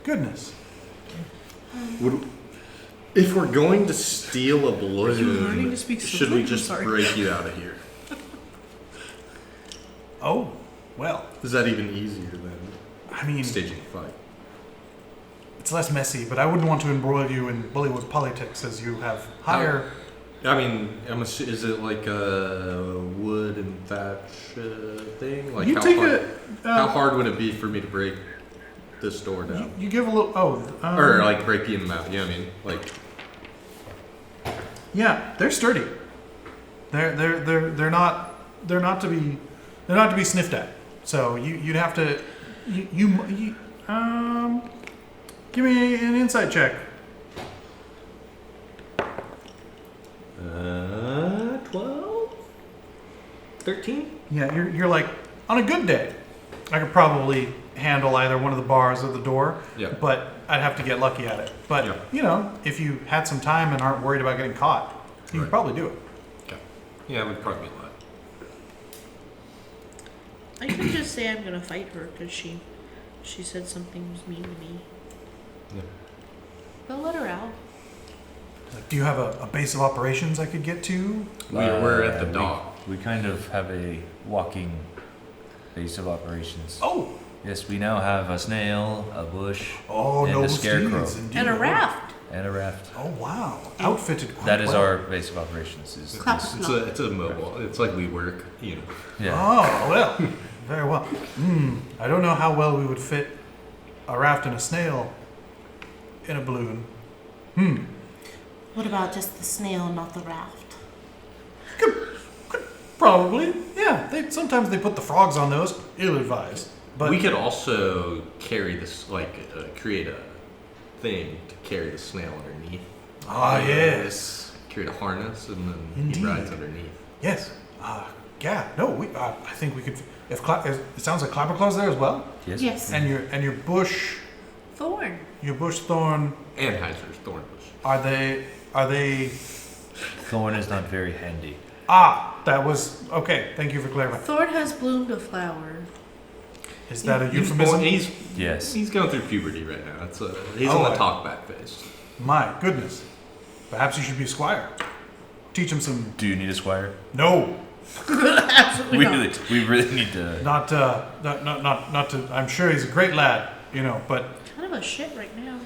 Goodness. If we're going to steal a learning balloon, to speak should we Sylvan? just Sorry. break you out of here? Oh, well. Is that even easier than I mean, staging a fight? it's less messy, but I wouldn't want to embroil you in Bollywood politics, as you have higher. I mean, is it like a wood and thatch thing? Like You how take hard, how hard would it be for me to break this door down? You give a little. Or like break them out? You know what I mean? Like, Yeah, they're sturdy. They're not to be sniffed at. So you'd have to give me an insight check. 12? 13? Yeah, you're like, on a good day, I could probably handle either one of the bars or the door. Yeah. But I'd have to get lucky at it. But Yeah. if you had some time and aren't worried about getting caught, you could Right. probably do it. Okay. Yeah, it would probably be a lot. I could just say I'm gonna fight her because she said something was mean to me. Yeah. But let her out. Like, do you have a base of operations I could get to? We're at the dock. We kind of have a walking base of operations. Oh, Yes, we now have a snail, a bush, oh, and no a scarecrow, steeds, indeed. And a raft. and a raft. Oh wow, outfitted quite That is well. our base of operations. Is Clap. this- It's a mobile. It's like we work, you know. yeah. Oh well, very well. I don't know how well we would fit a raft and a snail in a balloon. What about just the snail, not the raft? Could probably, yeah. Sometimes they put the frogs on those. Ill-advised, but We could also carry this, create a thing to carry the snail underneath. yes, Create a harness and then Indeed. he rides underneath. yes. Yeah. No, I think we could. If it sounds like Clapperclaw's there as well, Yes. Yes. and your bush Thorn. thorn. And Heiser's thornbush. Are they? Thorn is not very handy. That was okay. Thank you for clarifying. Thorn has bloomed a flower. Is that a euphemism? Yes. He's going through puberty right now. He's Oh, on I- the talk back phase. My goodness. Perhaps you should be a squire. Teach him some. Do you need a squire? No, Absolutely We not. really need to. not to. I'm sure he's a great lad, but Kind of a shit right now.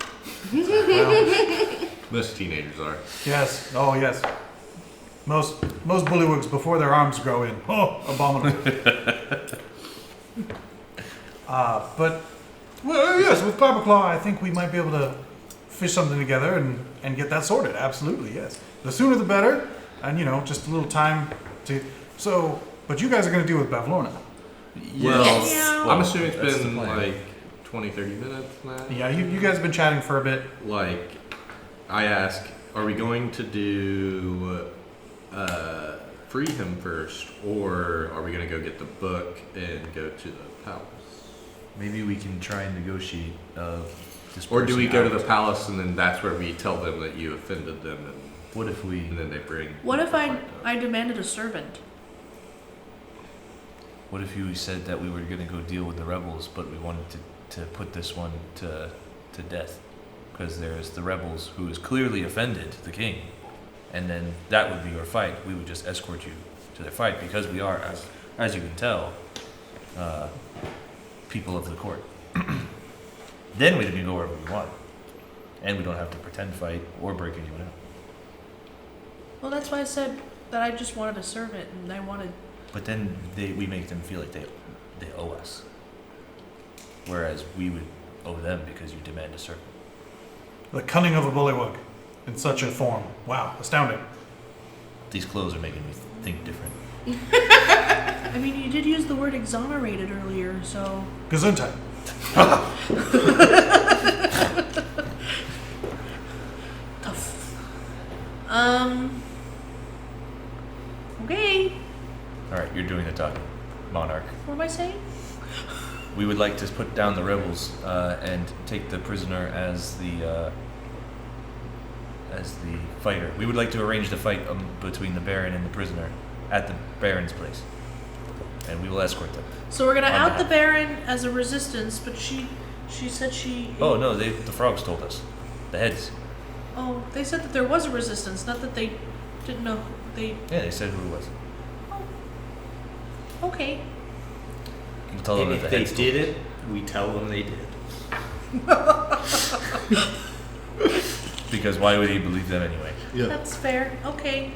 well, Most teenagers are. yes. Oh, yes. Most bullywugs before their arms grow in. Oh, abominable. But well, yes, with Clapperclaw, I think we might be able to fish something together and get that sorted. Absolutely, yes. The sooner the better. and just a little time to. So, but you guys are going to deal with Bavlorna. Well, Yes. I'm assuming it's That's the been plan. like 20, 30 minutes now. Yeah, you guys have been chatting for a bit. Like, I ask, are we going to do free him first, or are we going to go get the book and go to the palace? Maybe we can try and negotiate. Or do we go to the out. palace and then that's where we tell them that you offended them, What if we? and then they bring? What if the I fight up? demanded a servant? What if you said that we were going to go deal with the rebels, but we wanted to put this one to death? Because there's the rebels who is clearly offended the king. And then that would be your fight. We would just escort you to their fight because we are, as you can tell, people of the court. Then we can go wherever we want. And we don't have to pretend fight or break anyone out. Well, that's why I said that I just wanted a servant, and I wanted. But then we make them feel like they owe us. Whereas we would owe them because you demand a servant. The cunning of a bullywug in such a form. Wow, astounding. These clothes are making me think different. I mean, you did use the word exonerated earlier, so. Gesundheit. Tough. Okay. All right, you're doing the talking, Monarch. What am I saying? We would like to put down the rebels and take the prisoner as the fighter. We would like to arrange the fight between the Baron and the prisoner at the Baron's place, and we will escort them. So we're gonna On out the behalf. Baron as a resistance, but she said she. Oh no, the frogs told us. The heads. Oh, they said that there was a resistance, not that they didn't know. Yeah, they said who it was. Okay. We'll tell them And that if the they heads did it, we tell them they did. Because why would he believe them anyway? That's fair. Okay.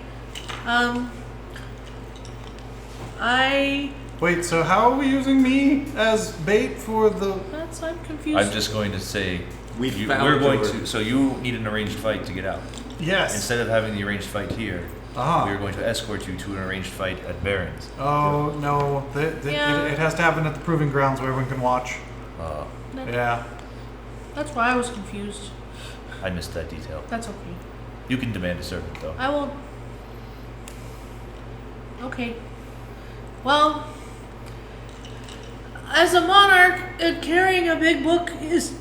I. Wait, so how are we using me as bait for the? I'm confused. I'm just going to say We found we're going your- to. So you need an arranged fight to get out. Yes. Instead of having the arranged fight here, Ah. we are going to escort you to an arranged fight at Baron's. Oh no! Yeah. It has to happen at the proving grounds where everyone can watch. Yeah. That's why I was confused. I missed that detail. That's okay. You can demand a servant, though. I will. Okay. Well, as a monarch, carrying a big book is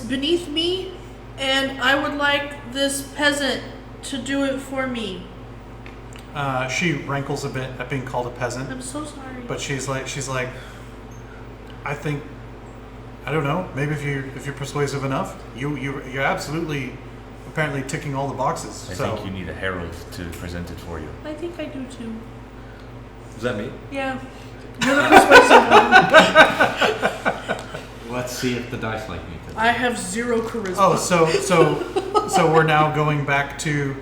beneath me, and I would like this peasant to do it for me. She rankles a bit at being called a peasant, I'm so sorry. but she's like, I don't know. Maybe if you're persuasive enough, you're absolutely, apparently ticking all the boxes. I so think you need a herald to present it for you. I think I do too. Is that me? Yeah. You're the persuasive one. Let's see if the dice like me today. I have 0 charisma. oh, so we're now going back to.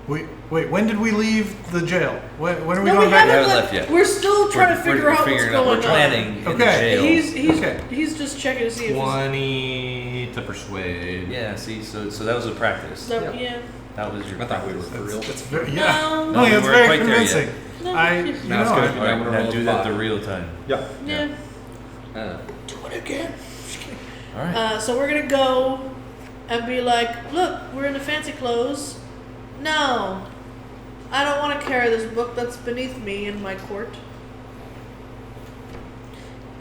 Wait, when did we leave the jail? When are we No, going we back? haven't haven't left yet. We're still trying to figure out what's figuring out. going We're planning in the Okay. jail. He's just checking to see if 20 to persuade. Yeah, see, so that was a practice. he's. Yeah. That was your. I thought we were for real. It's very, yeah. No. No, we it's weren't very quite there yet. convincing. No, I, it's- you Now it's know, gonna I- be- All right, I'm gonna now roll do a that five. the real time. Yeah. Yeah. Do it again. All right. So we're gonna go and be like, look, we're in the fancy clothes. No, I don't want to carry this book that's beneath me in my court.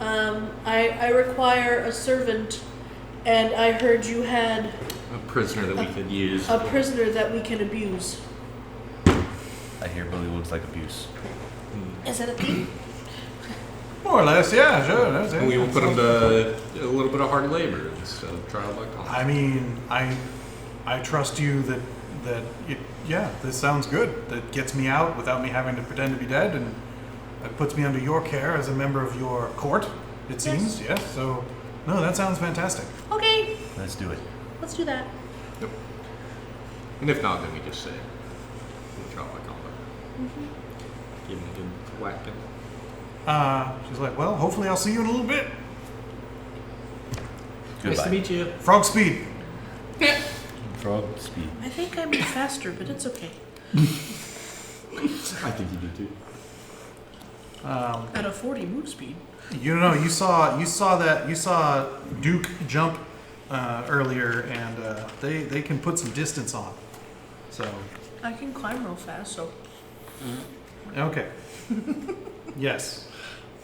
I require a servant, and I heard you had a prisoner that we could use. a prisoner that we can abuse. I hear Billy looks like abuse. Is that a thing? more or less, yeah, sure. That's it. And we will put him to a little bit of hard labor instead of trial by combat. I mean, I trust you that yeah, this sounds good. That gets me out without me having to pretend to be dead, and it puts me under your care as a member of your court. It seems, yes. So, no, that sounds fantastic. Okay, Let's do it. let's do that. Yep. And if not, then we just say we'll trial by combat. Give him a good whacking. She's like, well, hopefully I'll see you in a little bit. Goodbye. Nice to meet you. Frog speed. Frog speed. I think I move faster, but it's okay. I think you do too. At a 40 move speed. You know, you saw Duke jump earlier, and they can put some distance on. So I can climb real fast, so. okay, yes.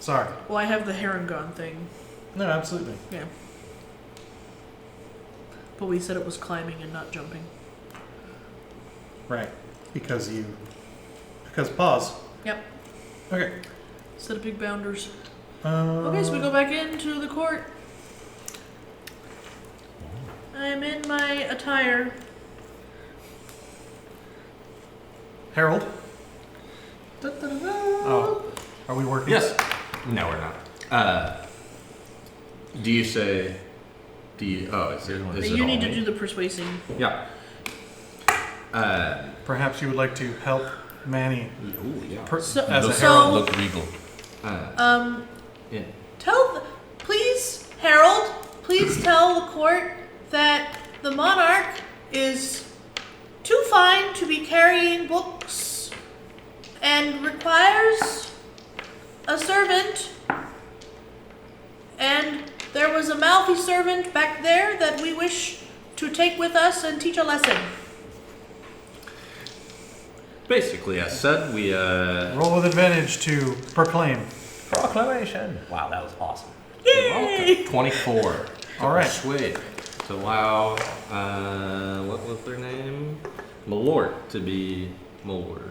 Sorry. Well, I have the Herringon thing. No, absolutely. Yeah. But we said it was climbing and not jumping. Right. Because pause. Yep. Okay. Instead of big bounders. Okay, so we go back into the court. I'm in my attire. Harold. Oh, are we working? Yes. No, we're not. Do you say? Oh, is it You all need to me? do the persuasing. Yeah. Perhaps you would like to help Manny Ooh, yeah. So- as a so- herald. Look regal. Yeah. Please, Harold, please tell the court that the monarch is too fine to be carrying books and requires a servant. And there was a mouthy servant back there that we wish to take with us and teach a lesson. Basically, as said, we Roll with advantage to proclaim. Proclamation. Wow, that was awesome. Yay! 24. All right. Persuade to allow what was their name? Malort to be Malort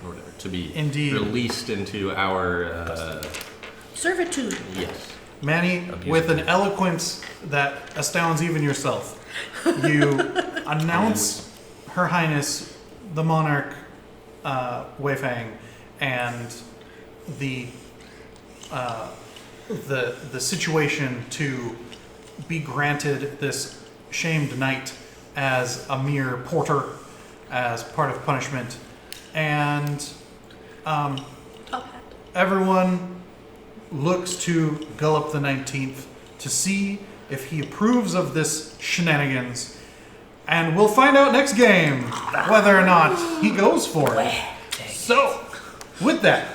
or whatever to be Indeed. released into our Servitude. yes. Manny, with an eloquence that astounds even yourself, you announce Her Highness the Monarch Wei Feng and the situation to be granted this shamed knight as a mere porter as part of punishment, and Top hat. everyone looks to Gullup the 19th to see if he approves of this shenanigans, and we'll find out next game whether or not he goes for it. So, with that,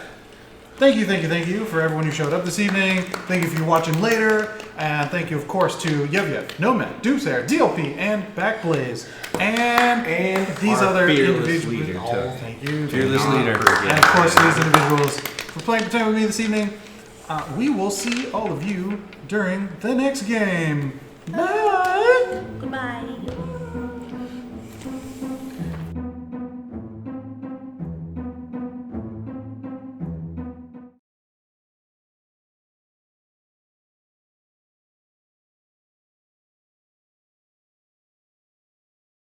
thank you for everyone who showed up this evening. Thank you if you're watching later. And thank you, of course, to Yev, Nomad, Doomsayer, DLP, and BACKBLAZE. And these our other fearless individuals. leader, Oh, Chuck. thank you. Fearless leader. And of course, these individuals for playing pretend with me this evening. We will see all of you during the next game. Bye. Goodbye.